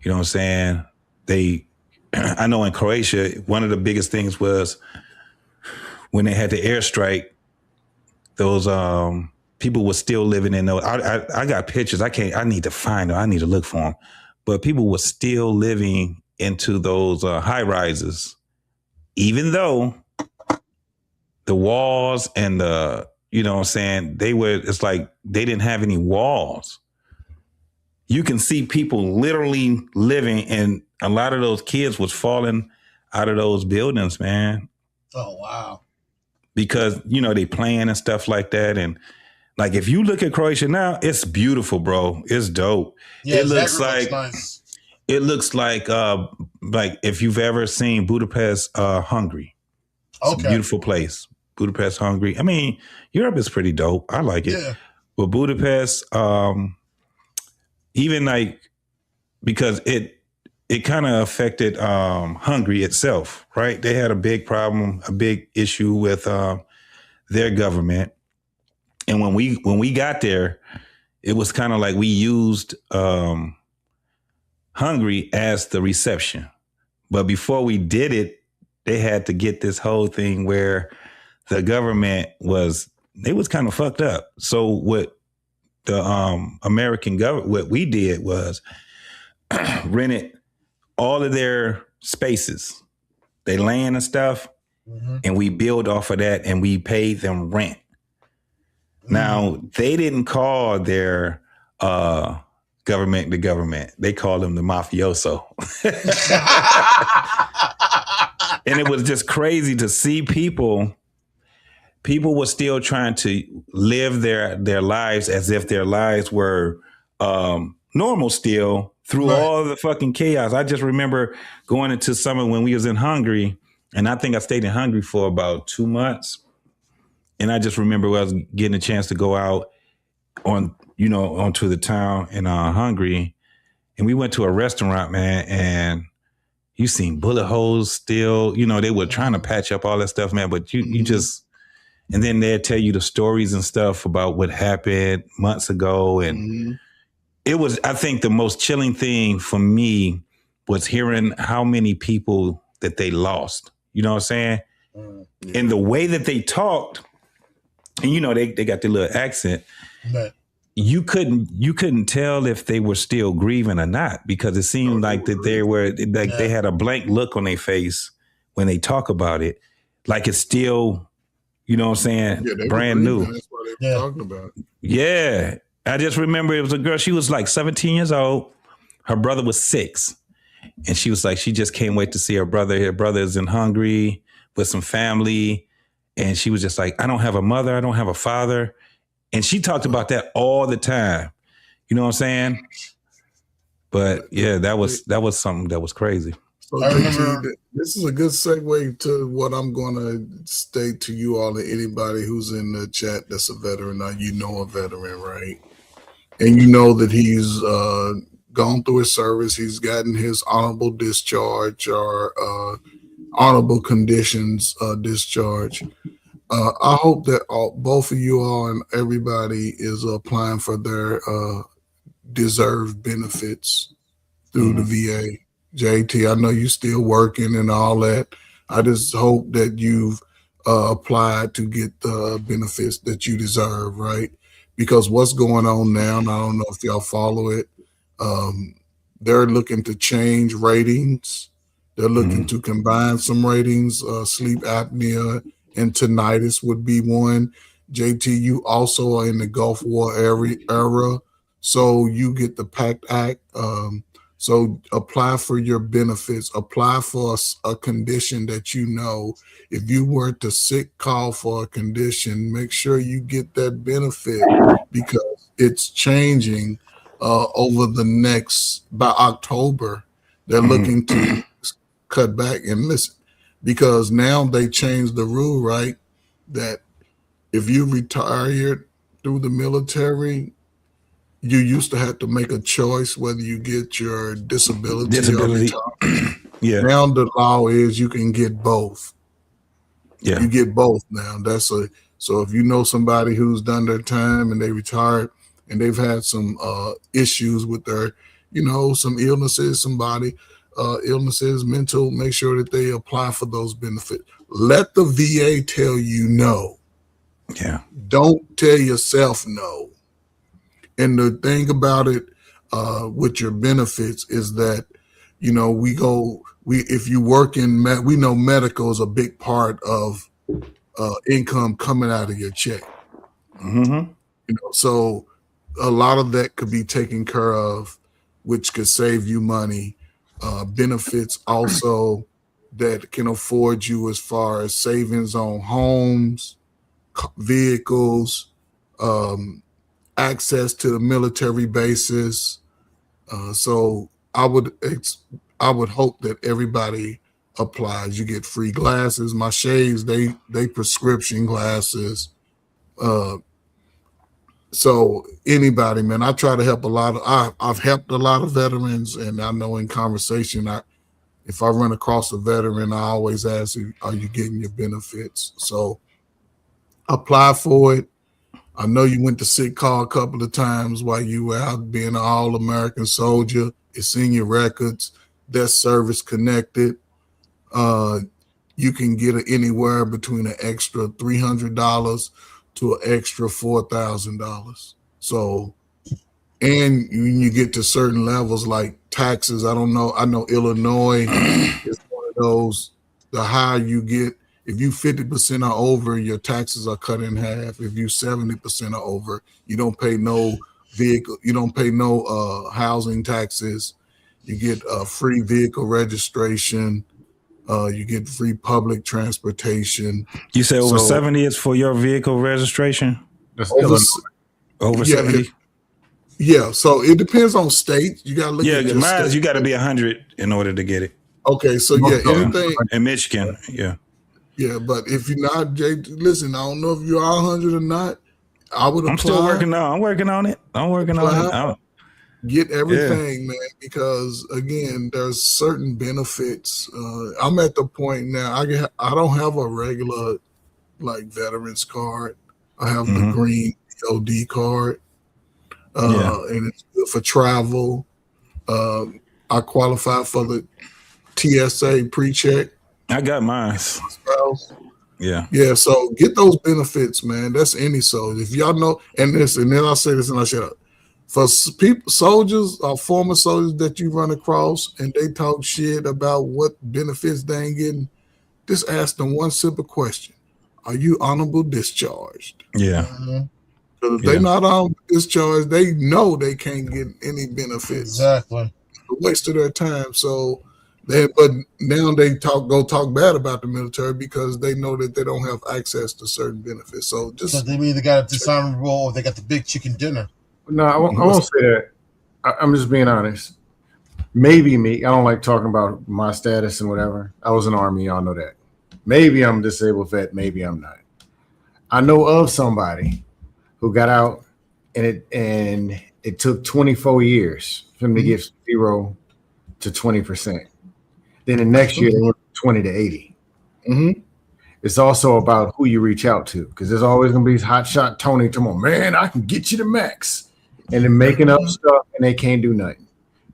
You know what I'm saying? I know in Croatia, one of the biggest things was when they had the airstrike, those people were still living in those. I got pictures. I need to find them. I need to look for them. But people were still living into those high rises, even though the walls and you know what I'm saying, it's like they didn't have any walls. You can see people literally living, and a lot of those kids was falling out of those buildings, man. Oh, wow. Because, they playing and stuff like that. And like, if you look at Croatia now, it's beautiful, bro. It's dope. Yeah, it looks nice. It looks like if you've ever seen Budapest, Hungary. It's a beautiful place. Budapest, Hungary. I mean, Europe is pretty dope. I like it. Yeah. But Budapest, even like, because it kind of affected Hungary itself, right? They had a big problem, a big issue with their government. And when we got there, it was kind of like we used Hungary as the reception. But before we did it, they had to get this whole thing where the government was kind of fucked up. So what American government, what we did was rented all of their spaces, their land and stuff, and we build off of that, and we paid them rent. Now, they didn't call their government the government. They called them the mafioso. And it was just crazy to see people were still trying to live their lives as if their lives were normal still through all the fucking chaos. I just remember going into summer when we was in Hungary, and I think I stayed in Hungary for about 2 months. And I just remember I was getting a chance to go out onto the town in Hungary, and we went to a restaurant, man, and you seen bullet holes still. They were trying to patch up all that stuff, man, but you just, and then they'd tell you the stories and stuff about what happened months ago. And it was, I think the most chilling thing for me was hearing how many people that they lost. You know what I'm saying? And the way that they talked, and they got their little accent. Right. You couldn't tell if they were still grieving or not, because it seemed like that they had a blank look on their face when they talk about it, like it's still, you know what I'm saying, brand new. That's what they were talking about. Yeah, I just remember it was a girl. She was like 17 years old. Her brother was 6, and she was like, she just can't wait to see her brother. Her brother is in Hungary with some family. And she was just like, I don't have a mother. I don't have a father. And she talked about that all the time. You know what I'm saying? But yeah, that was something that was crazy. So JT, this is a good segue to what I'm going to state to you all and anybody who's in the chat that's a veteran. Now, a veteran, right? And you know that he's gone through his service. He's gotten his honorable discharge or honorable conditions discharge. I hope that both of you all and everybody is applying for their deserved benefits through the VA. JT, I know you're still working and all that. I just hope that you've applied to get the benefits that you deserve, right? Because what's going on now, and I don't know if y'all follow it, they're looking to change ratings. They're looking to combine some ratings. Sleep apnea and tinnitus would be one. JT, you also are in the Gulf War era, so you get the PACT Act. So apply for your benefits. Apply for a condition that you know. If you were to sick call for a condition, make sure you get that benefit, because it's changing over the next, by October. They're looking to cut back. And listen, because now they changed the rule, right? That if you retired through the military, you used to have to make a choice whether you get your disability. Or retirement. Yeah. Now the law is you can get both. Yeah. You get both now. So if you know somebody who's done their time and they retired and they've had some issues with their, some illnesses, illnesses, mental, make sure that they apply for those benefits. Let the VA tell you no. Yeah. Don't tell yourself no. And the thing about it with your benefits is that, if you work in, we know medical is a big part of income coming out of your check. So a lot of that could be taken care of, which could save you money. Benefits also that can afford you as far as savings on homes, vehicles, access to the military bases. So I would hope that everybody applies. You get free glasses. My shades, they prescription glasses. So anybody, man, I try to help I've helped a lot of veterans, and I know in conversation, if I run across a veteran, I always ask, are you getting your benefits? So apply for it. I know you went to sick call a couple of times while you were out being an all-American soldier. It's in your records. That's service connected. You can get it anywhere between an extra $300 to an extra $4,000. So And when you get to certain levels like taxes, I don't know. I know Illinois is one of those. The higher you get, if you 50% or over, your taxes are cut in half. If you 70% or over, you don't pay no vehicle. You don't pay no housing taxes. You get free vehicle registration. You get free public transportation. You say over 70 is for your vehicle registration? That's over 70? Yeah, so it depends on state. You gotta look at your mine. state. You got to be 100 in order to get it. Okay, so anything in Michigan, yeah. But if you're not, Jay, listen, I don't know if you are 100 or not. I would apply. I'm still working on. I'm working on it. Get everything, man, because again, there's certain benefits. I'm at the point now. I don't have a regular like veterans card. I have the green OD card. And it's good for travel. I qualify for the TSA pre-check. I got mine. Yeah. So get those benefits, man. That's any soldier. If y'all know, and then I'll say this and I'll shut up. For people, soldiers or former soldiers that you run across and they talk shit about what benefits they ain't getting, just ask them one simple question: are you honorable discharged? Yeah. Because if they're not on discharge, they know they can't get any benefits. Exactly. A waste of their time. So but now they go talk bad about the military because they know that they don't have access to certain benefits. So just they either got a dishonorable or they got the big chicken dinner. No, I won't say that. I'm just being honest. Maybe me. I don't like talking about my status and whatever. I was in the Army. Y'all know that. Maybe I'm a disabled vet. Maybe I'm not. I know of somebody who got out and it took 24 years for him to get 0 to 20%. Then the next year they went from 20 to 80. It's also about who you reach out to, because there's always gonna be these hot shot Tony tomorrow. Man, I can get you the max, and then making up stuff and they can't do nothing.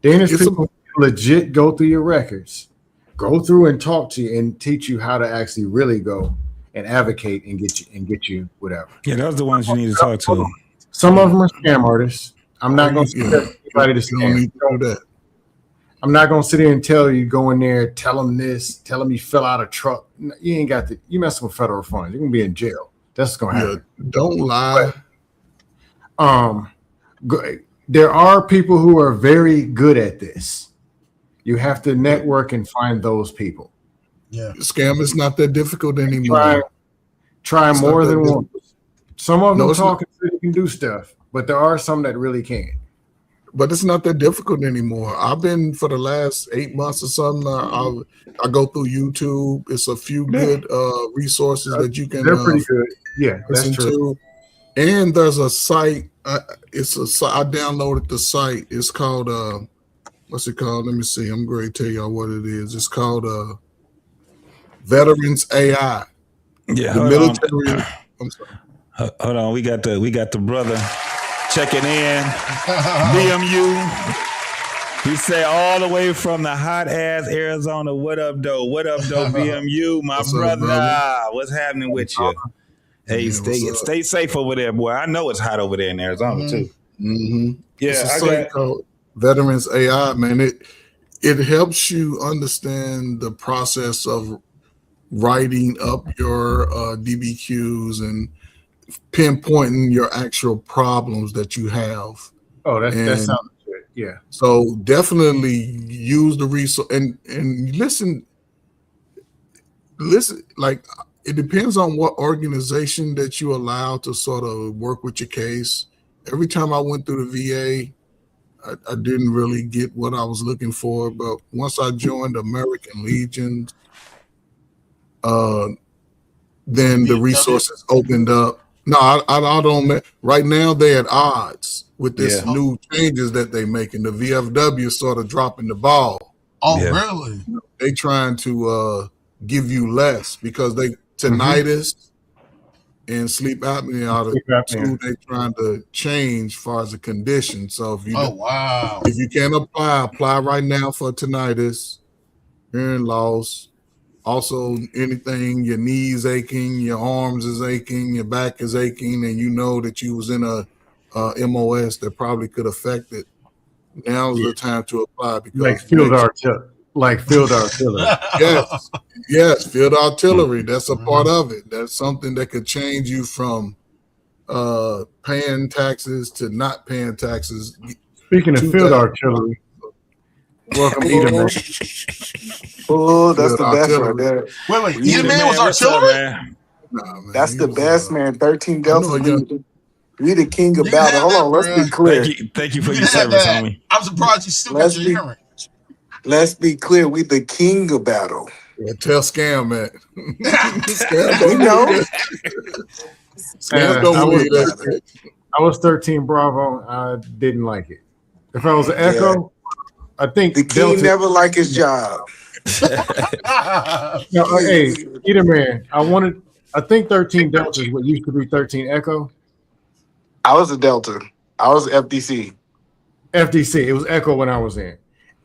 Then there's people who legit go through your records, go through and talk to you and teach you how to actually really go and advocate and get you whatever. Yeah, those are the ones you need to talk to. Some of them are scam artists. I'm not going to suggest anybody to scam. I'm not going to sit here and tell you, go in there, tell them this, tell them you fill out a truck. You ain't got you messing with federal funds. You're going to be in jail. That's going to happen. Don't lie. There are people who are very good at this. You have to network and find those people. Yeah. Scam is not that difficult anymore. Try more than one. Some of them talk and say you can do stuff, but there are some that really can't. But it's not that difficult anymore. I've been for the last 8 months or something. I go through YouTube. It's a few good resources that you can. They're pretty good. Yeah, that's true. And there's a site. I downloaded the site. It's called what's it called? Let me see. I'm going to tell y'all what it is. It's called Veterans AI. Yeah, the military. I'm sorry. Hold on. We got the brother checking in. BMU. He said all the way from the hot ass Arizona. What up, though? What up, though? BMU, my brother. What's happening with you? Hey, stay safe over there, boy. I know it's hot over there in Arizona too. Yeah, it's a site called Veterans AI, man. It helps you understand the process of writing up your DBQs and pinpointing your actual problems that you have. Oh, that sounds good. Yeah. So definitely use the resource and listen. Like, it depends on what organization that you allow to sort of work with your case. Every time I went through the VA, I didn't really get what I was looking for. But once I joined American Legion, then the resources opened up. No, I don't. Right now, they're at odds with this new changes that they making. The VFW is sort of dropping the ball. Oh, really? They trying to give you less because tinnitus and sleep apnea are the two they trying to change as far as a condition. So if you if you can't apply right now for tinnitus, hearing loss. Also, anything, your knees aching, your arms is aching, your back is aching, and you know that you was in a MOS that probably could affect it, now's the time to apply because like field artillery. Yes, field artillery. That's a part of it. That's something that could change you from paying taxes to not paying taxes. Speaking of field artillery, welcome Eden. Oh, that's the best right there. Wait, Eden Man was artillery? Nah, man, that's the best, man. 13 Delta. We the king of You battle. had Hold that, on, let's bruh. be clear. Thank you for You your had service, that. homie. I'm surprised you still got your hearing. Let's be clear. We the king of battle. Yeah, tell Scam that. We know. Scam don't believe that. I was 13 Bravo. I didn't like it. If I was an Echo, I think the king never like his job. No, hey, Eden Man, I think 13 Delta is what used to be 13 Echo. I was a Delta. I was FDC. FDC. It was Echo when I was in.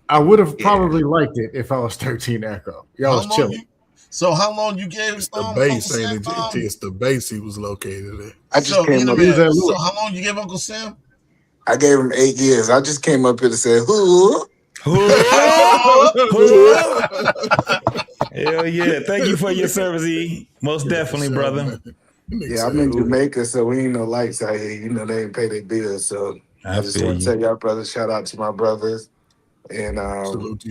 I would have probably liked it if I was 13 Echo. Y'all was chilling. So how long you gave the base? Ain't it? It's the base he was located at. I just came up. So how long you gave Uncle Sam? I gave him 8 years. I just came up here to say, who? Hell yeah. Thank you for your service, E. Most definitely, brother. Yeah, I'm in Jamaica, so we ain't no lights out here. You know, they ain't pay their bills. So I just want to tell y'all, brothers, shout out to my brothers. And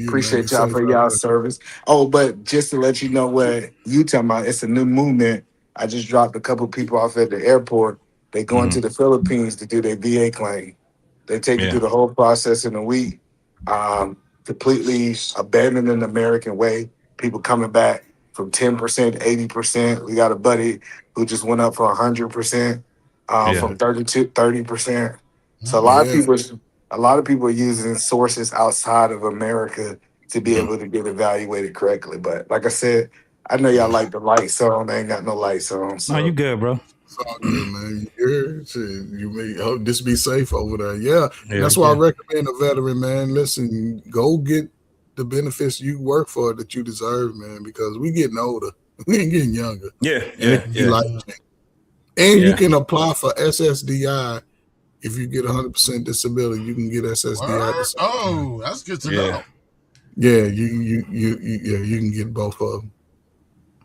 appreciate y'all for y'all service. Oh, but just to let you know what you talking about, it's a new movement. I just dropped a couple people off at the airport. They going to the Philippines to do their VA claim. They take you through the whole process in a week. Completely abandoning the American way. People coming back from 10%, 80%. We got a buddy who just went up for 100%, from 30%. So a lot of people are using sources outside of America to be able to get evaluated correctly. But like I said, I know y'all like the lights on. They ain't got no lights on. So. No, you good, bro. It's all good, man. You may just be safe over there. Yeah, that's why I recommend a veteran, man. Listen, go get the benefits you work for that you deserve, man, because we getting older. We ain't getting younger. And you can apply for SSDI. If you get 100% disability, you can get SSDI. Oh, that's good to know. Yeah, you can get both of them.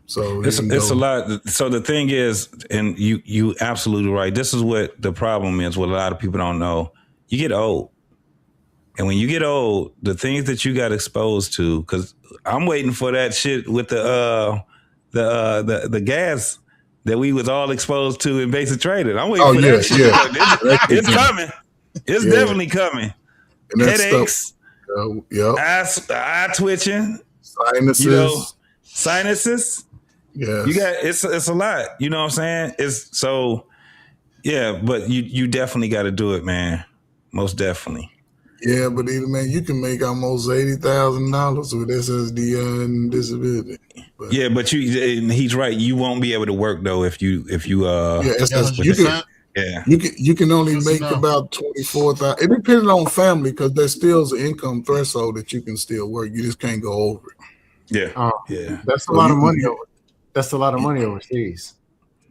So it's a lot. So the thing is, and you absolutely right. This is what the problem is. What a lot of people don't know. You get old, and when you get old, the things that you got exposed to. Because I'm waiting for that shit with the gas that we was all exposed to in basic trading. I'm waiting for that shit. It's coming. It's definitely coming. And headaches. Eye twitching. Sinuses. Sinuses. Yeah, you got it's a lot. You know what I'm saying? It's so but you definitely got to do it, man. Most definitely. Yeah, but either man, you can make almost $80,000 with SSDI and disability. But he's right. You won't be able to work though if you you can only make about 24,000. It depends on family because there's still an income threshold that you can still work. You just can't go over it. That's a lot of money over. That's a lot of money overseas.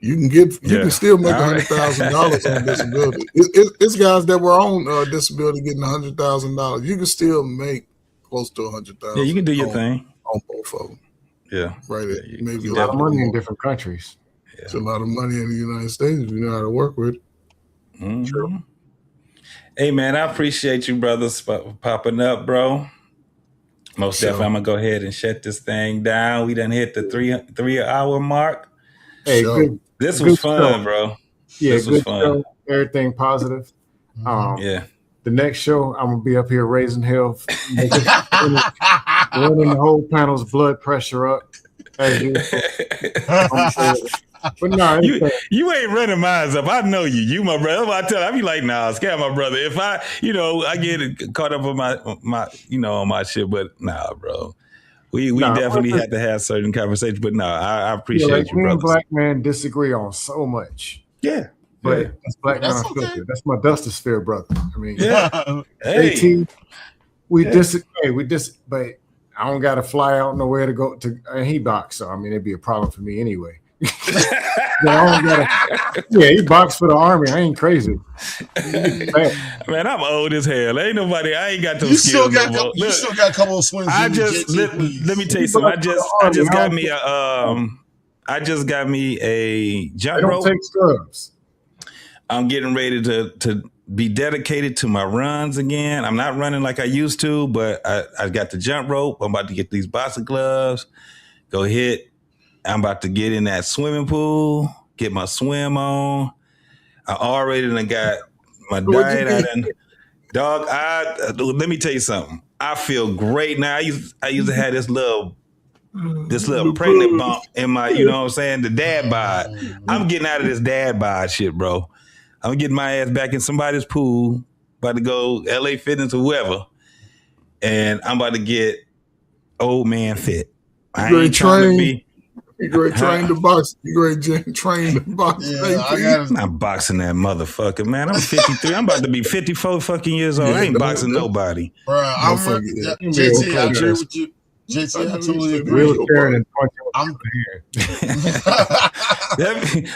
You can still make $100,000 on disability. It's guys that were on disability getting $100,000. You can still make close to $100,000. Yeah, you can do your thing on both of them. Yeah, right. Maybe a lot of money in different countries. Yeah. It's a lot of money in the United States if you know how to work with it. Mm-hmm. True. Hey man, I appreciate you brothers popping up, bro. Most definitely, I'm gonna go ahead and shut this thing down. We done hit the 3 hour mark. Hey, this was fun, bro. Yeah, this was fun. Show, everything positive. The next show, I'm gonna be up here raising hell, running the whole panel's blood pressure up. As but no, you ain't running mine up. I know you. You my brother. I be like, nah, scam my brother. If I get caught up on my on my shit, but nah, bro. We definitely have to have certain conversations. But no, I appreciate you, me brother. And Black Man disagree on so much. Yeah. But that's Black Man Unfiltered. Okay. That's my Dustosphere brother. I mean, hey. We disagree. But I don't got to fly out nowhere to go to he box. So I mean, it'd be a problem for me anyway. He boxed for the Army. I ain't crazy. Man, I'm old as hell. Ain't nobody. I ain't got those You skills still got no more. you still got a couple of swings. I just let me tell you something. I just got me a jump rope. Take scrubs. I'm getting ready to be dedicated to my runs again. I'm not running like I used to, but I got the jump rope. I'm about to get these boxing gloves. Go hit. I'm about to get in that swimming pool. Get my swim on. I already done got my diet. Let me tell you something. I feel great now. I used to have this little pregnant bump in my, you know what I'm saying, the dad bod. I'm getting out of this dad bod shit, bro. I'm getting my ass back in somebody's pool, about to go LA Fitness or whoever, and I'm about to get old man fit. I ain't trying to be. You going to train the box. You going to train the box. I'm not boxing that motherfucker, man. I'm 53. I'm about to be 54 fucking years old. I ain't boxing nobody. Bro, JT, I agree with you. JT, I totally agree.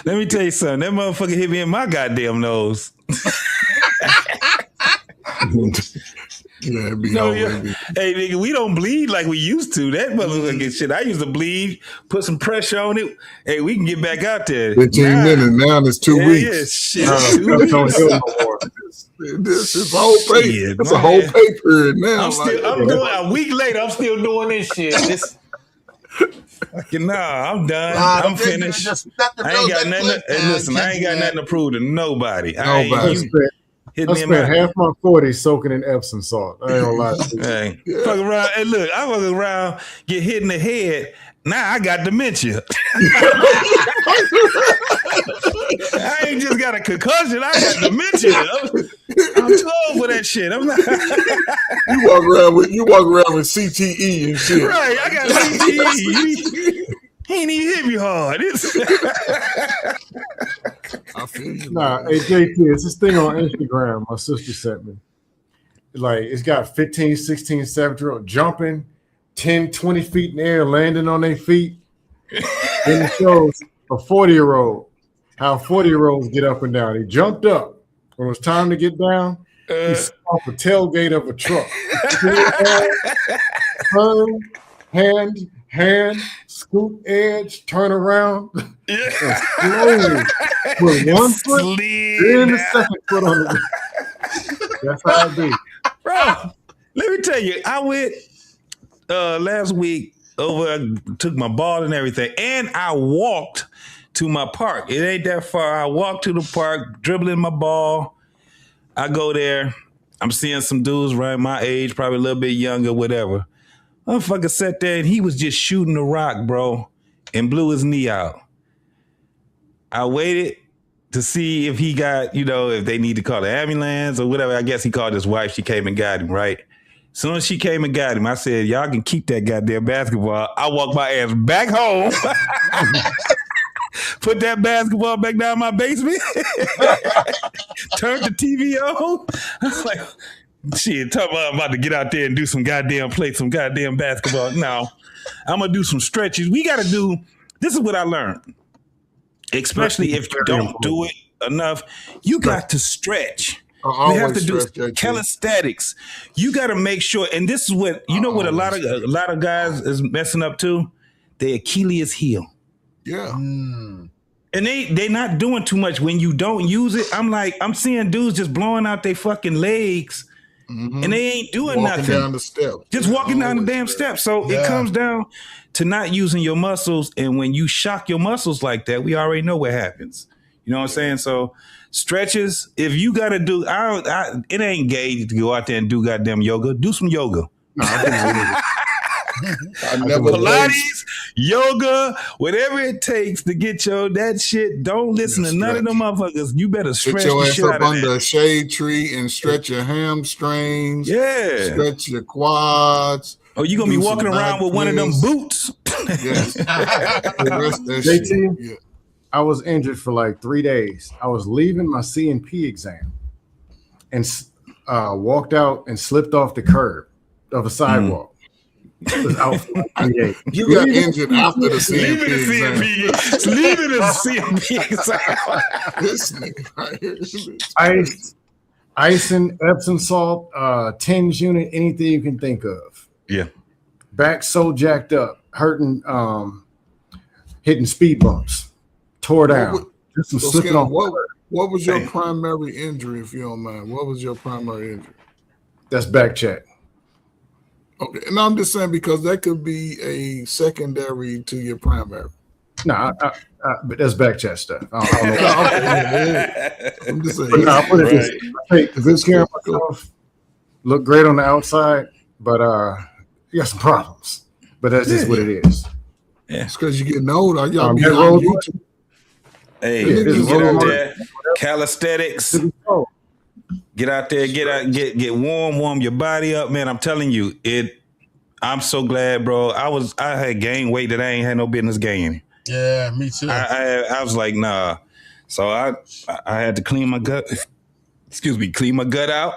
Let me tell you something. That motherfucker hit me in my goddamn nose. Yeah, it'd be Hey, nigga, we don't bleed like we used to. That motherfucking shit. I used to bleed, put some pressure on it. Hey, we can get back out there. 15 minutes. Now it's 2 weeks. Yeah, shit. 2 weeks. This is a whole pay. It's a whole pay period now. I'm doing a week later. I'm still doing this shit. I'm done. I'm finished. I ain't got nothing. Listen, I ain't got nothing to prove to nobody. I spent half my 40s soaking in Epsom salt. I ain't gonna lie to you. Hey, fuck around. Hey, look, I fuck around, get hit in the head. Now I got dementia. I ain't just got a concussion. I got dementia. I'm too old for that shit. I'm not. You walk around with CTE and shit. Right, I got CTE. He ain't even hit me hard. I feel you. Nah, hey JT, it's this thing on Instagram my sister sent me. Like, it's got 15, 16, 17-year-old jumping 10, 20 feet in the air, landing on their feet. Then it shows a 40-year-old, how 40-year-olds get up and down. He jumped up. When it was time to get down, he saw off the tailgate of a truck. Hand, scoop edge, turn around. Slowly put one foot, then the second foot on the That's how it be. Bro, let me tell you, I went last week over, took my ball and everything, and I walked to my park. It ain't that far. I walked to the park, dribbling my ball. I go there. I'm seeing some dudes right my age, probably a little bit younger, whatever. Motherfucker sat there and he was just shooting the rock, bro, and blew his knee out. I waited to see if he got, if they need to call the ambulance or whatever. I guess he called his wife. She came and got him, right? As soon as she came and got him, I said, y'all can keep that goddamn basketball. I walked my ass back home. Put that basketball back down my basement. Turned the TV on. I was like, shit, talk about I'm about to get out there and do some goddamn basketball. No, I'm going to do some stretches. We got to do, this is what I learned. Especially if you don't do it enough, you got to stretch. You have to do calisthenics. You got to make sure, and this is what, what a lot of guys is messing up too? Their Achilles heel. Yeah. And they not doing too much when you don't use it. I'm seeing dudes just blowing out their fucking legs, and they ain't doing nothing. Walking down the steps. Just walking down the damn steps. So it comes down to not using your muscles, and when you shock your muscles like that, we already know what happens. You know what I'm saying? So stretches, if you got to do, it ain't gay to go out there and do goddamn yoga. Do some yoga. No, I never Pilates, yoga, whatever it takes to get that shit. Don't listen to none of them motherfuckers. You better stretch your the ass shit up out of under that. a shade tree and stretch your hamstrings. Yeah. Stretch your quads. Oh, you gonna be walking around with one of them boots? Yes. JT, I was injured for like 3 days. I was leaving my C&P exam and walked out and slipped off the curb of a sidewalk. was out for like 3 days. You got injured after the CMP exam. Leaving the CMP exam. This nigga right here. Icing, Epsom salt, tinge unit, anything you can think of. Yeah. Back so jacked up, hurting, hitting speed bumps, tore down. Just some slipping on. What was your primary injury, if you don't mind? What was your primary injury? That's back check. Okay, and I'm just saying because that could be a secondary to your primary. No, but that's back check stuff. I don't know. I'm just saying. But I put it this: I take good care of myself, look great on the outside, but you got some problems. But that's just what it is. Yeah, it's because you're getting older. Y'all be on YouTube. Hey, you get out there, calisthenics. Get out there, get warm your body up, man. I'm telling you, I'm so glad, bro. I had gained weight that I ain't had no business gaining. Yeah, me too. I was like, nah. So I had to clean my gut. Clean my gut out.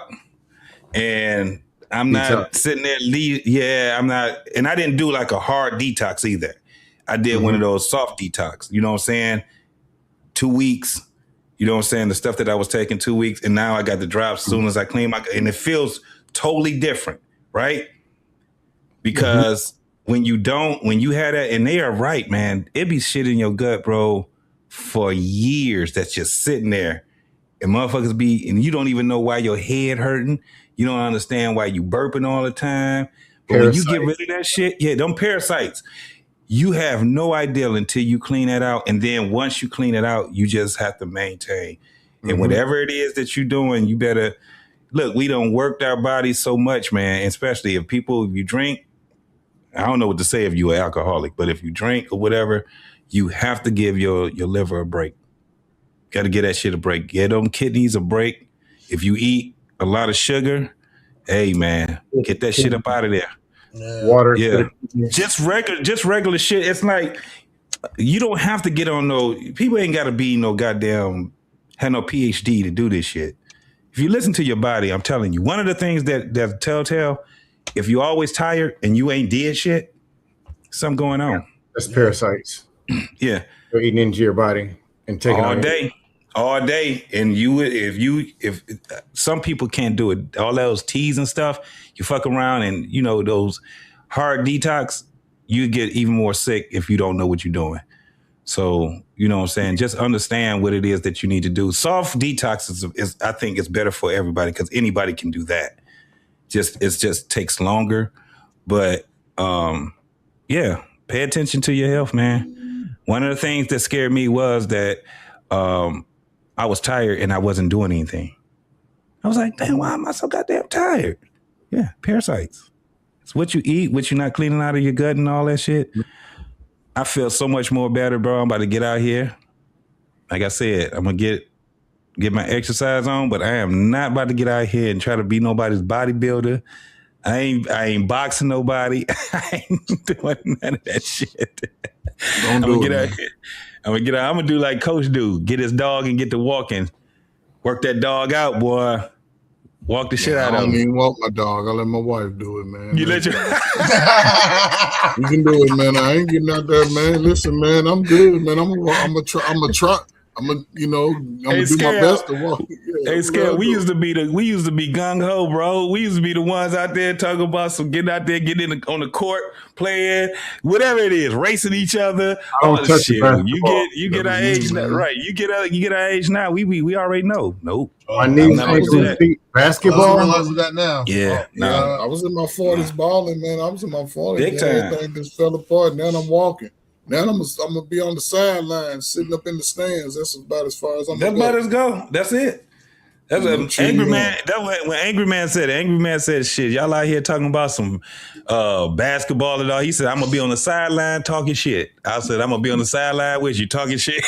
And I'm not sitting there. Yeah, I'm not. And I didn't do like a hard detox either. I did one of those soft detox. You know what I'm saying? 2 weeks. You know what I'm saying? The stuff that I was taking 2 weeks, and now I got the drops as soon as I clean my gut. And it feels totally different, right? Because when you had that, and they are right, man, it be shit in your gut, bro, for years that's just sitting there. And motherfuckers and you don't even know why your head hurting. You don't understand why you burping all the time. But when you get rid of that shit, them parasites, you have no idea until you clean that out. And then once you clean it out, you just have to maintain. And whatever it is that you're doing, you better, look, we done worked our bodies so much, man, especially if you drink. I don't know what to say if you're an alcoholic, but if you drink or whatever, you have to give your liver a break. Got to get that shit a break. Get them kidneys a break. If you eat a lot of sugar, hey, man, get that shit up out of there. Water. Yeah. Just regular shit. It's like, you don't have to get on people ain't got to be have no PhD to do this shit. If you listen to your body, I'm telling you, one of the things that's telltale, if you're always tired and you ain't did shit, something going on. That's parasites. Yeah. They're eating into your body and taking all day. And if some people can't do it, all those teas and stuff, you fuck around and those hard detox, you get even more sick if you don't know what you're doing. So, you know what I'm saying? Just understand what it is that you need to do. Soft detox is I think it's better for everybody because anybody can do that. It just takes longer. But pay attention to your health, man. One of the things that scared me was that I was tired and I wasn't doing anything. I was like, damn, why am I so goddamn tired? Yeah, parasites. It's what you eat, what you're not cleaning out of your gut and all that shit. I feel so much more better, bro. I'm about to get out here. Like I said, I'm going to get my exercise on, but I am not about to get out here and try to be nobody's bodybuilder. I ain't boxing nobody. I ain't doing none of that shit. I'm gonna get out here. I'm gonna do like Coach do. Get his dog and get to walking. Work that dog out, boy. Walk the shit out of him. I don't even walk my dog. I let my wife do it, man. You let your You can do it, man. I ain't getting out there, man. Listen, man, I'm good, man. I'm gonna try. I'm gonna do my best to walk. Yeah, hey, Scale, we used to be gung ho, bro. We used to be the ones out there talking about getting out there, getting on the court, playing, whatever it is, racing each other. All the shit. You get our age now, right? You get our age now. We already know. Nope. My knees basketball. I'm realizing that now. Yeah, I was in my 40s balling, man. I was in my 40s. Big time. Everything just fell apart. Now I'm walking. Now I'm gonna be on the sideline, sitting up in the stands. That's about as far as I'm gonna go. That's about as go. That's it. That's what Angry Man. That's when Angry Man said. Angry Man said, "Shit, y'all out here talking about some basketball and all." He said, "I'm gonna be on the sideline talking shit." I said, "I'm gonna be on the sideline with you talking shit."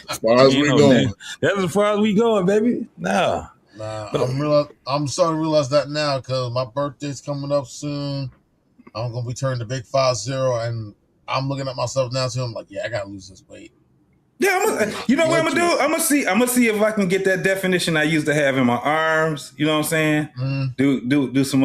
As far as we going. That's as far as we going, baby. No. Nah, I'm starting to realize that now because my birthday's coming up soon. I'm gonna be turning the big 50, and I'm looking at myself now too. I'm like, yeah, I gotta lose this weight. You know what I'm gonna do? I'm gonna see if I can get that definition I used to have in my arms. You know what I'm saying? Do some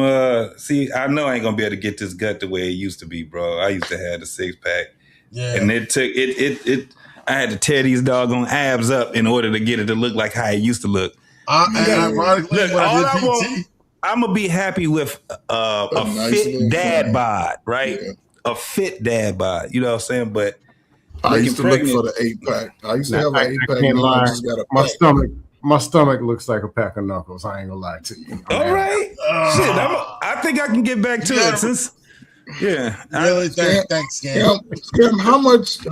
see, I know I ain't gonna be able to get this gut the way it used to be, bro. I used to have the 6-pack. Yeah. And it took it I had to tear these doggone abs up in order to get it to look like how it used to look. Ironically, look, all I want, I'm gonna be happy with a nice fit dad bod, right? Yeah. A fit dad bod. You know what I'm saying? But I used to look for the 8-pack. I used to have an 8-pack. I can't lie. My stomach looks like a pack of knuckles. I ain't gonna lie to you. All right. Shit, I think I can get back to it since. Yeah. Really? Thanks, Cam. How much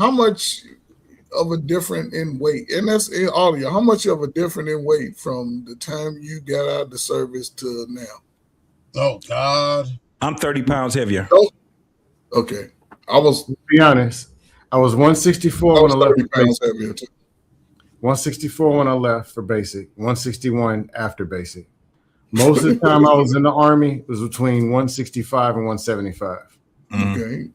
of a difference in weight? And that's in all of you. How much of a difference in weight from the time you got out of the service to now? Oh God. I'm 30 pounds heavier. Oh, okay. To be honest, I was 164 when I left. 164 when I left for basic, 161 after basic. Most of the time I was in the Army, it was between 165 and 175. Okay.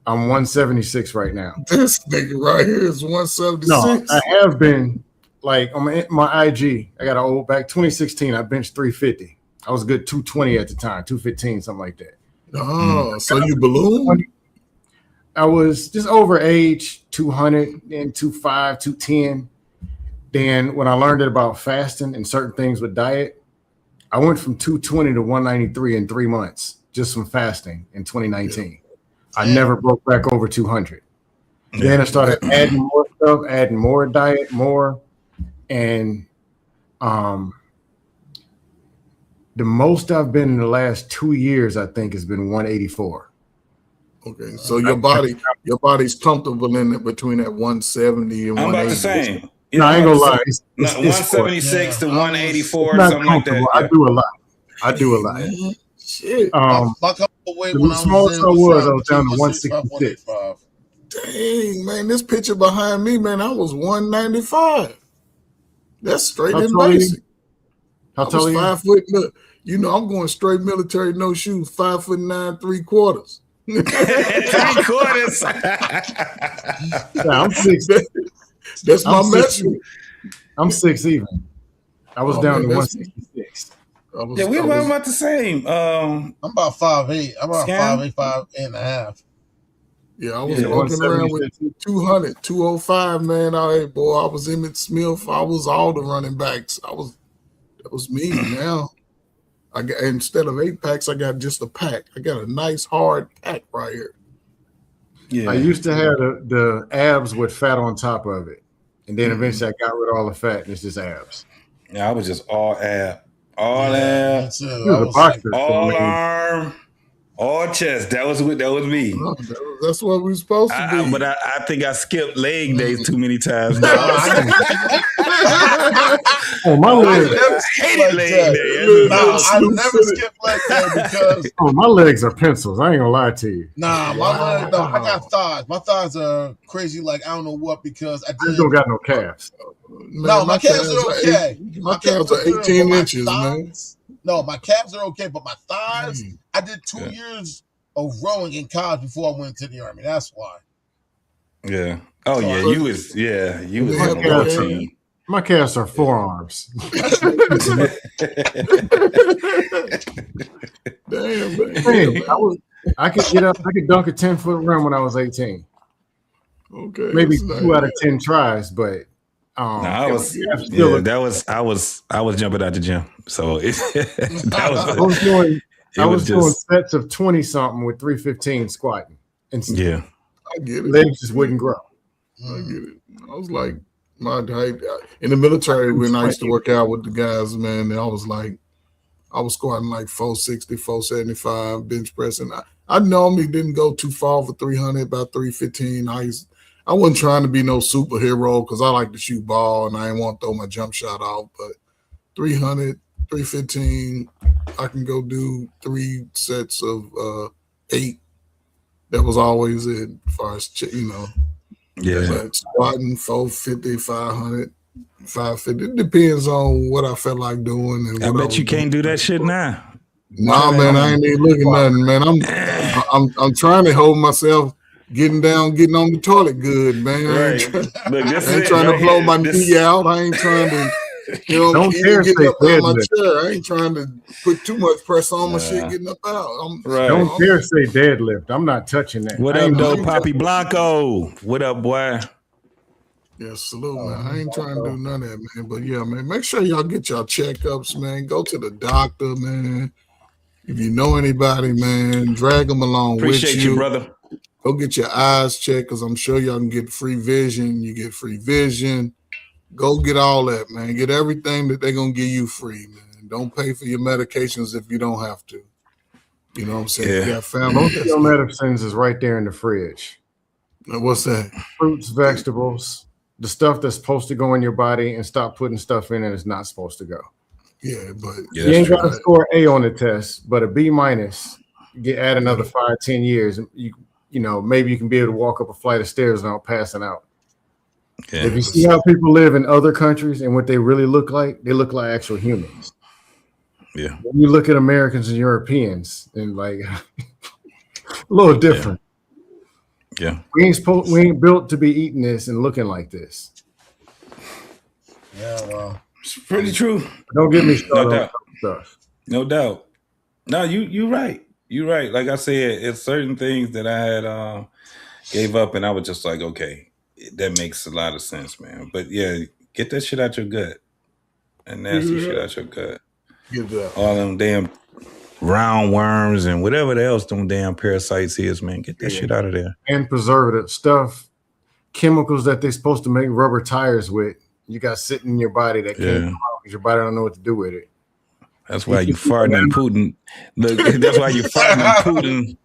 I'm 176 right now. This nigga right here is 176. No, I have been like on my IG. I got an old back 2016. I benched 350. I was a good 220 at the time, 215, something like that. Oh, so you ballooned? I was just over age 200 and 205, 210. Then when I learned about fasting and certain things with diet, I went from 220 to 193 in 3 months just from fasting in 2019. I never broke back over 200. Then I started adding more stuff, adding more diet, more. And the most I've been in the last 2 years, I think, has been 184. Okay, so your body's comfortable in it between that 170 and 180. I'm about the same. No, I ain't gonna lie. It's 176 to 184, something like that. I do a lot. Shit. My weight when the smallest I was down to 166. Dang, man, this picture behind me, man, I was 195. That's straight in basic. How tall are you? 5 foot. Look, you know, I'm going straight military, no shoes, 5'9", 3/4. 3/4. I'm 6. That's my measurement. I'm 6 even. I was down to 166. Yeah, we're about the same. I'm about 5'8". I'm about 5'8", 5.5". Yeah, I was walking around with 200, 205, man. I was Emmitt Smith. I was all the running backs. That was me. Now I got, instead of 8 packs, I got just a pack. I got a nice hard pack right here. Yeah, I used to have the abs with fat on top of it, and then eventually I got rid of all the fat, and it's just abs. Yeah, I was just all ab, all abs, all arm, all chest. That was me. That's what we're supposed to be. But I think I skipped leg days too many times. Oh, my legs! I hated leg day. I never skipped leg day because my legs are pencils. I ain't gonna lie to you. My legs. No, I got thighs. My thighs are crazy. Like I don't know what because I don't got no calves. No, my calves are okay. My calves are 18 inches, man. No, my calves are okay, but my thighs. I did 2 years of rowing in college before I went to the Army. That's why. Yeah. Oh yeah, you was on the team. My calves are forearms. Damn, man. Hey, I could get up. I could dunk a 10-foot run when I was 18. Okay, maybe 2 out of 10 tries, but I was jumping out the gym. So I was doing sets of 20 something with 315 squatting. And yeah, I get it. Legs just wouldn't grow. I get it. I was like, my height in the military when I used to work out with the guys, man. I was squatting like 460, 475, bench pressing. I normally didn't go too far for 300, about 315. I wasn't trying to be no superhero because I like to shoot ball and I didn't want to throw my jump shot off. But 300, 315, I can go do 3 sets of 8. That was always it as far as, Yeah. Like squatting 450, 500, 550. It depends on what I felt like doing. And I bet you can't do that shit now. Nah, man, I ain't even looking nothing, man. I'm trying to hold myself getting on the toilet good, man. Right. Look, this I ain't is trying right to blow here. my knee out. I ain't trying to, Don't even dare getting say up out of my deadlift. chair. I ain't trying to put too much pressure on my shit getting up out. Don't dare say deadlift. I'm not touching that. What up, though, Poppy Blanco? What up, boy? Yeah, salute, man. I ain't trying to do none of that, man. But yeah, man, make sure y'all get y'all checkups, man. Go to the doctor, man. If you know anybody, man, drag them along Appreciate with you. you, brother. Go get your eyes checked, because I'm sure y'all can get free vision. You get free vision. Go get all that, man. Get everything that they're going to give you free, man. Don't pay for your medications if you don't have to. You know what I'm saying? Yeah. You got family. Most of your medicines is right there in the fridge. What's that? Fruits, vegetables, the stuff that's supposed to go in your body, and stop putting stuff in it that's not supposed to go. Yeah, but you ain't got to score A on the test, but a B minus. Add another 5-10 years. You know, maybe you can be able to walk up a flight of stairs without passing out. Yeah. If you see how people live in other countries and what they really look like, they look like actual humans. Yeah. When you look at Americans and Europeans, and like a little different. Yeah. We ain't built to be eating this and looking like this. Yeah, well, it's pretty true. Don't get me started. No doubt. On stuff. No doubt. No, you're right. You're right. Like I said, it's certain things that I had gave up, and I was just like, okay, that makes a lot of sense, man. But yeah, get that shit out your gut. That nasty shit out your gut. Get that. All them damn roundworms and whatever else them damn parasites is, man. Get that shit out of there. And preservative stuff, chemicals that they're supposed to make rubber tires with, you got sitting in your body that can't come out because your body don't know what to do with it. That's why you farting and Putin. Look, that's why you farting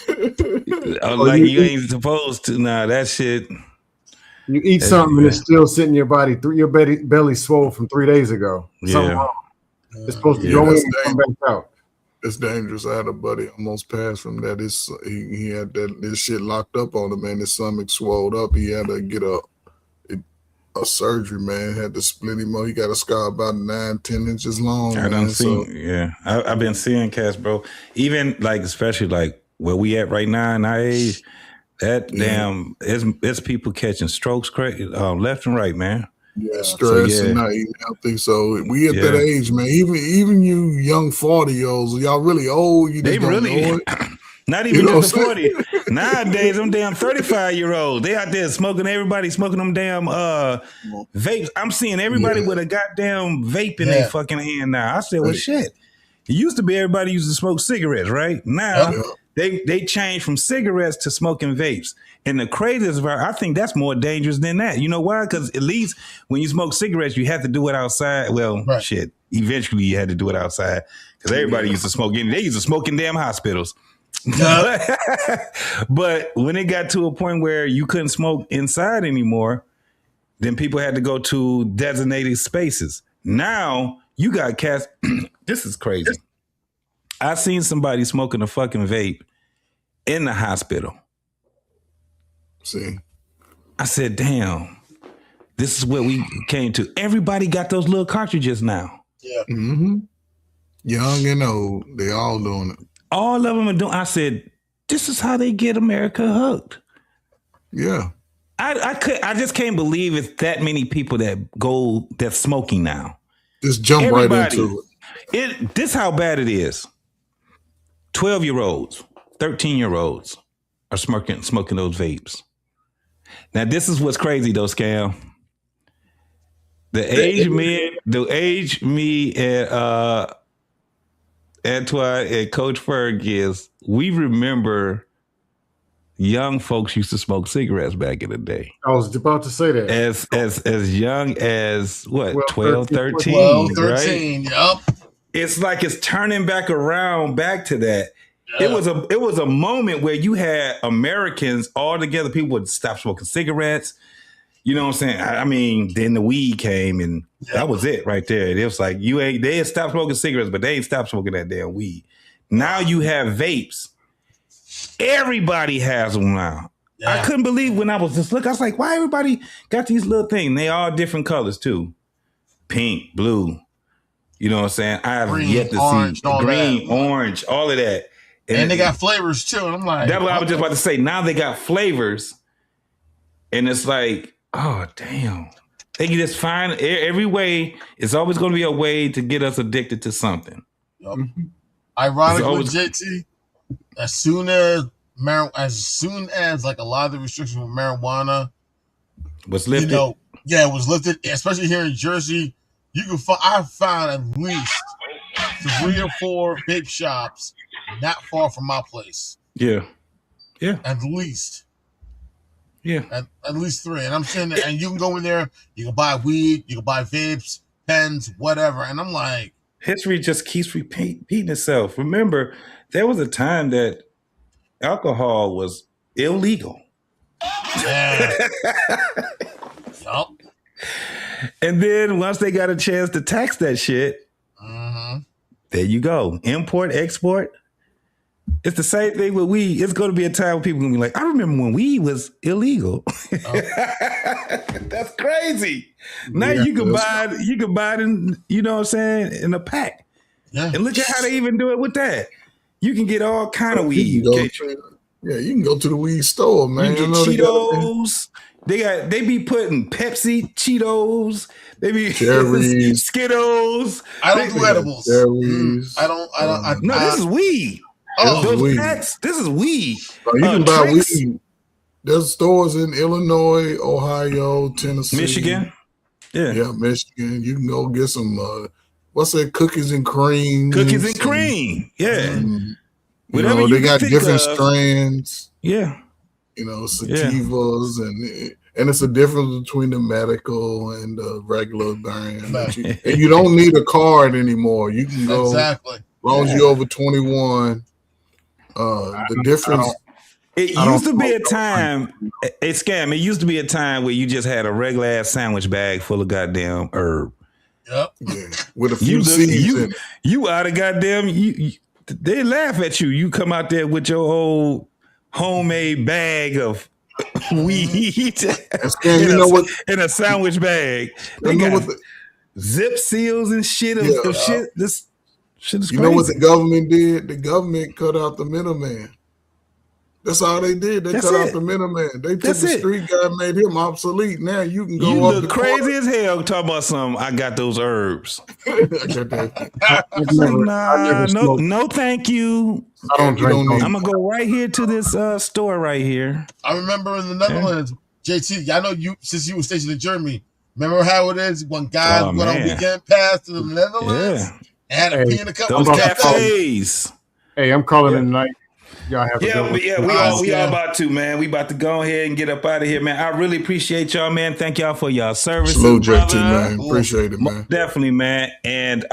and Putin. Like you ain't supposed to. Nah, that shit. You eat something and it's still sitting in your body. Your belly swole from 3 days ago. Something wrong. It's supposed to go in and come back out. It's dangerous. I had a buddy almost passed from that. He had this shit locked up on him, man. His stomach swelled up. He had to get a surgery, man. Had to split him up. He got a scar about 9-10 inches long. I done seen, I've been seeing cats, bro. Even like, especially like where we at right now in our age, that damn, it's people catching strokes left and right, man. Yeah, stress and not eating healthy. So we at that age, man. Even you young 40-year-olds, y'all really old. You just don't know it. Not even just the 40. Nowadays, them damn 35-year-olds, they out there smoking. Everybody smoking them damn vapes. I'm seeing everybody with a goddamn vape in their fucking hand now. I said, well, shit. It used to be everybody used to smoke cigarettes, right? Now they changed from cigarettes to smoking vapes. And the craziest part, I think that's more dangerous than that. You know why? Because at least when you smoke cigarettes, you have to do it outside. Well, shit. Eventually, you had to do it outside because everybody used to smoke. They used to smoke in damn hospitals. But when it got to a point where you couldn't smoke inside anymore, then people had to go to designated spaces. Now you got cats. This is crazy. I seen somebody smoking a fucking vape in the hospital. See, I said, damn, this is where we came to. Everybody got those little cartridges now. Yeah. Mm-hmm. Young and old, they all doing it. All of them are doing. I said, this is how they get America hooked. Yeah. I just can't believe it's that many people that's smoking now. Just jump right into it. This how bad it is. 12-year-olds, 13-year-olds are smoking those vapes. Now, this is what's crazy though, Scam. The age me and Antoine and Coach Ferg is, we remember young folks used to smoke cigarettes back in the day. I was about to say that. As young as what, 12, 13, 12, 13, right? Yep. It's like it's turning back around back to that. Yeah. It was a moment where you had Americans all together. People would stop smoking cigarettes. You know what I'm saying? I mean, then the weed came and that was it right there. It was like they had stopped smoking cigarettes, but they ain't stopped smoking that damn weed. Now you have vapes. Everybody has them now. Yeah. I couldn't believe when I was just looking. I was like, why everybody got these little things? They all different colors too. Pink, blue. You know what I'm saying? I have yet to see green, orange, all of that. And they got flavors too. And I'm like, that's what I was just about to say. Now they got flavors, and it's like, oh damn. They can just find every way. It's always going to be a way to get us addicted to something. Yep. Ironically, JT, as soon as like a lot of the restrictions with marijuana was lifted, it was lifted. Especially here in Jersey, I found at least 3 or 4 vape shops not far from my place. Yeah. At least. Yeah. At least 3. And I'm saying that, and you can go in there, you can buy weed, you can buy vapes, pens, whatever. And I'm like, history just keeps repeating itself. Remember, there was a time that alcohol was illegal. Yeah. Yep. And then once they got a chance to tax that shit, there you go. Import, export. It's the same thing with weed. It's going to be a time when people are going to be like, I remember when weed was illegal. That's crazy. Now you can buy it in, you know what I'm saying, in a pack. Yeah. And look at how they even do it with that. You can get all kind of weed. You can go to the weed store, man. You can get Cheetos. They be putting Pepsi, Cheetos. They be cherries, Skittles. I don't do edibles. Cherries. No, this is weed. Those weed. packs, this is weed. You can buy weed. There's stores in Illinois, Ohio, Tennessee, Michigan. Yeah, Michigan. You can go get some what's that? Cookies and cream. Cookies and cream. Yeah. Whatever they got different strands. Yeah. Sativas and it's a difference between the medical and the regular brand. And you don't need a card anymore. You can go exactly. As long as you're over 21. The difference. It used to be a time, It used to be a time where you just had a regular ass sandwich bag full of goddamn herb. Yep. Yeah. With a few seeds in it. You out of goddamn. They laugh at you. You come out there with your old homemade bag of weed in a sandwich bag. They got zip seals and shit. Shit. This shit is crazy. You know what the government did? The government cut out the middleman. That's all they did. They cut out the middleman. They took the street guy, made him obsolete. Now you can go you up look crazy as hell talking about something. I got those herbs. No, thank you. I don't drink. I'm gonna go right here to this store right here. I remember in the Netherlands, JT. I know you since you were stationed in Germany. Remember how it is when guys went on weekend pass to the Netherlands and had a pee in a cup. Those cafes. Hey, I'm calling it tonight. Y'all have we all about to, man. We about to go ahead and get up out of here, man. I really appreciate y'all, man. Thank y'all for y'all service. Salute, JT, man. Appreciate it, man. Definitely, man. And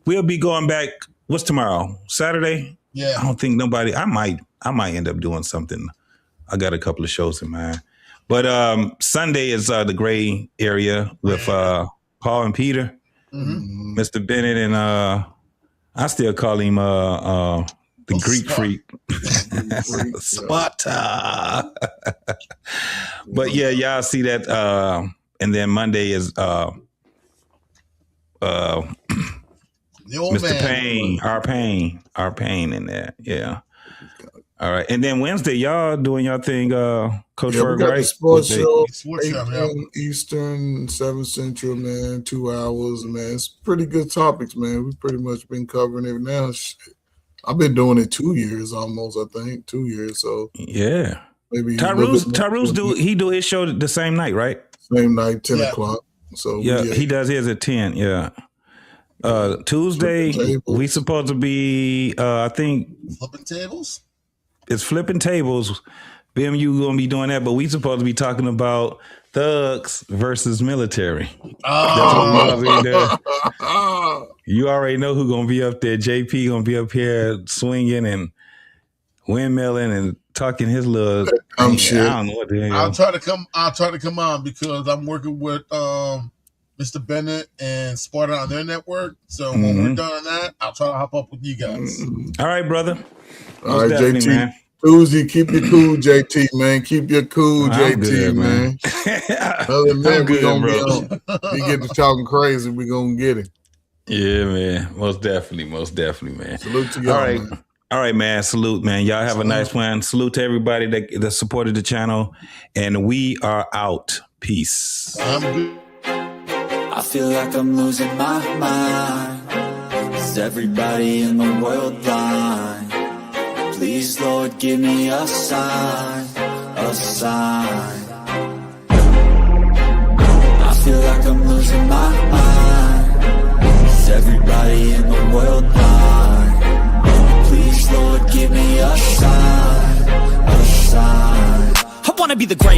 we'll be going back. What's tomorrow? Saturday? Yeah. I don't think nobody. I might end up doing something. I got a couple of shows in mind. But Sunday is the Gray area with Paul and Peter, Mr. Bennett, and I still call him the Greek freak. Sparta. But yeah, y'all see that. And then Monday is the old Mr. man. Payne, our Payne in there. Yeah. All right. And then Wednesday, y'all doing y'all thing, Coach Berg, right? The sports show, Sports 8 show, Eastern, 7 Central, man, 2 hours, man. It's pretty good topics, man. We've pretty much been covering it now. I've been doing it 2 years almost, I think. 2 years. So yeah. Maybe Tyrus do his show the same night, right? Same night, 10 o'clock. So yeah, he does his at 10, yeah. Tuesday, we supposed to be I think flipping tables? It's flipping tables. BMU gonna be doing that, but we supposed to be talking about thugs versus military. You already know who gonna be up there. JP gonna be up here swinging and windmilling and talking his little. I don't know what the hell. I'll try to come on because I'm working with Mr. Bennett and Sparta on their network. So when we're done on that, I'll try to hop up with you guys. All right, brother. All right, JT. Man. Tuesday, keep your cool, JT, man. Keep your cool, JT, good, man. Other than that, we're going to be on. We get to talking crazy, we're going to get it. Yeah, man. Most definitely, man. Salute to y'all, all right. man. All right, man. Salute, man. Y'all have a nice one. Salute to everybody that supported the channel. And we are out. Peace. I feel like I'm losing my mind. Is everybody in the world blind? Please, Lord, give me a sign, a sign. I feel like I'm losing my mind. Is everybody in the world blind? Please, Lord, give me a sign, a sign. I wanna be the greatest.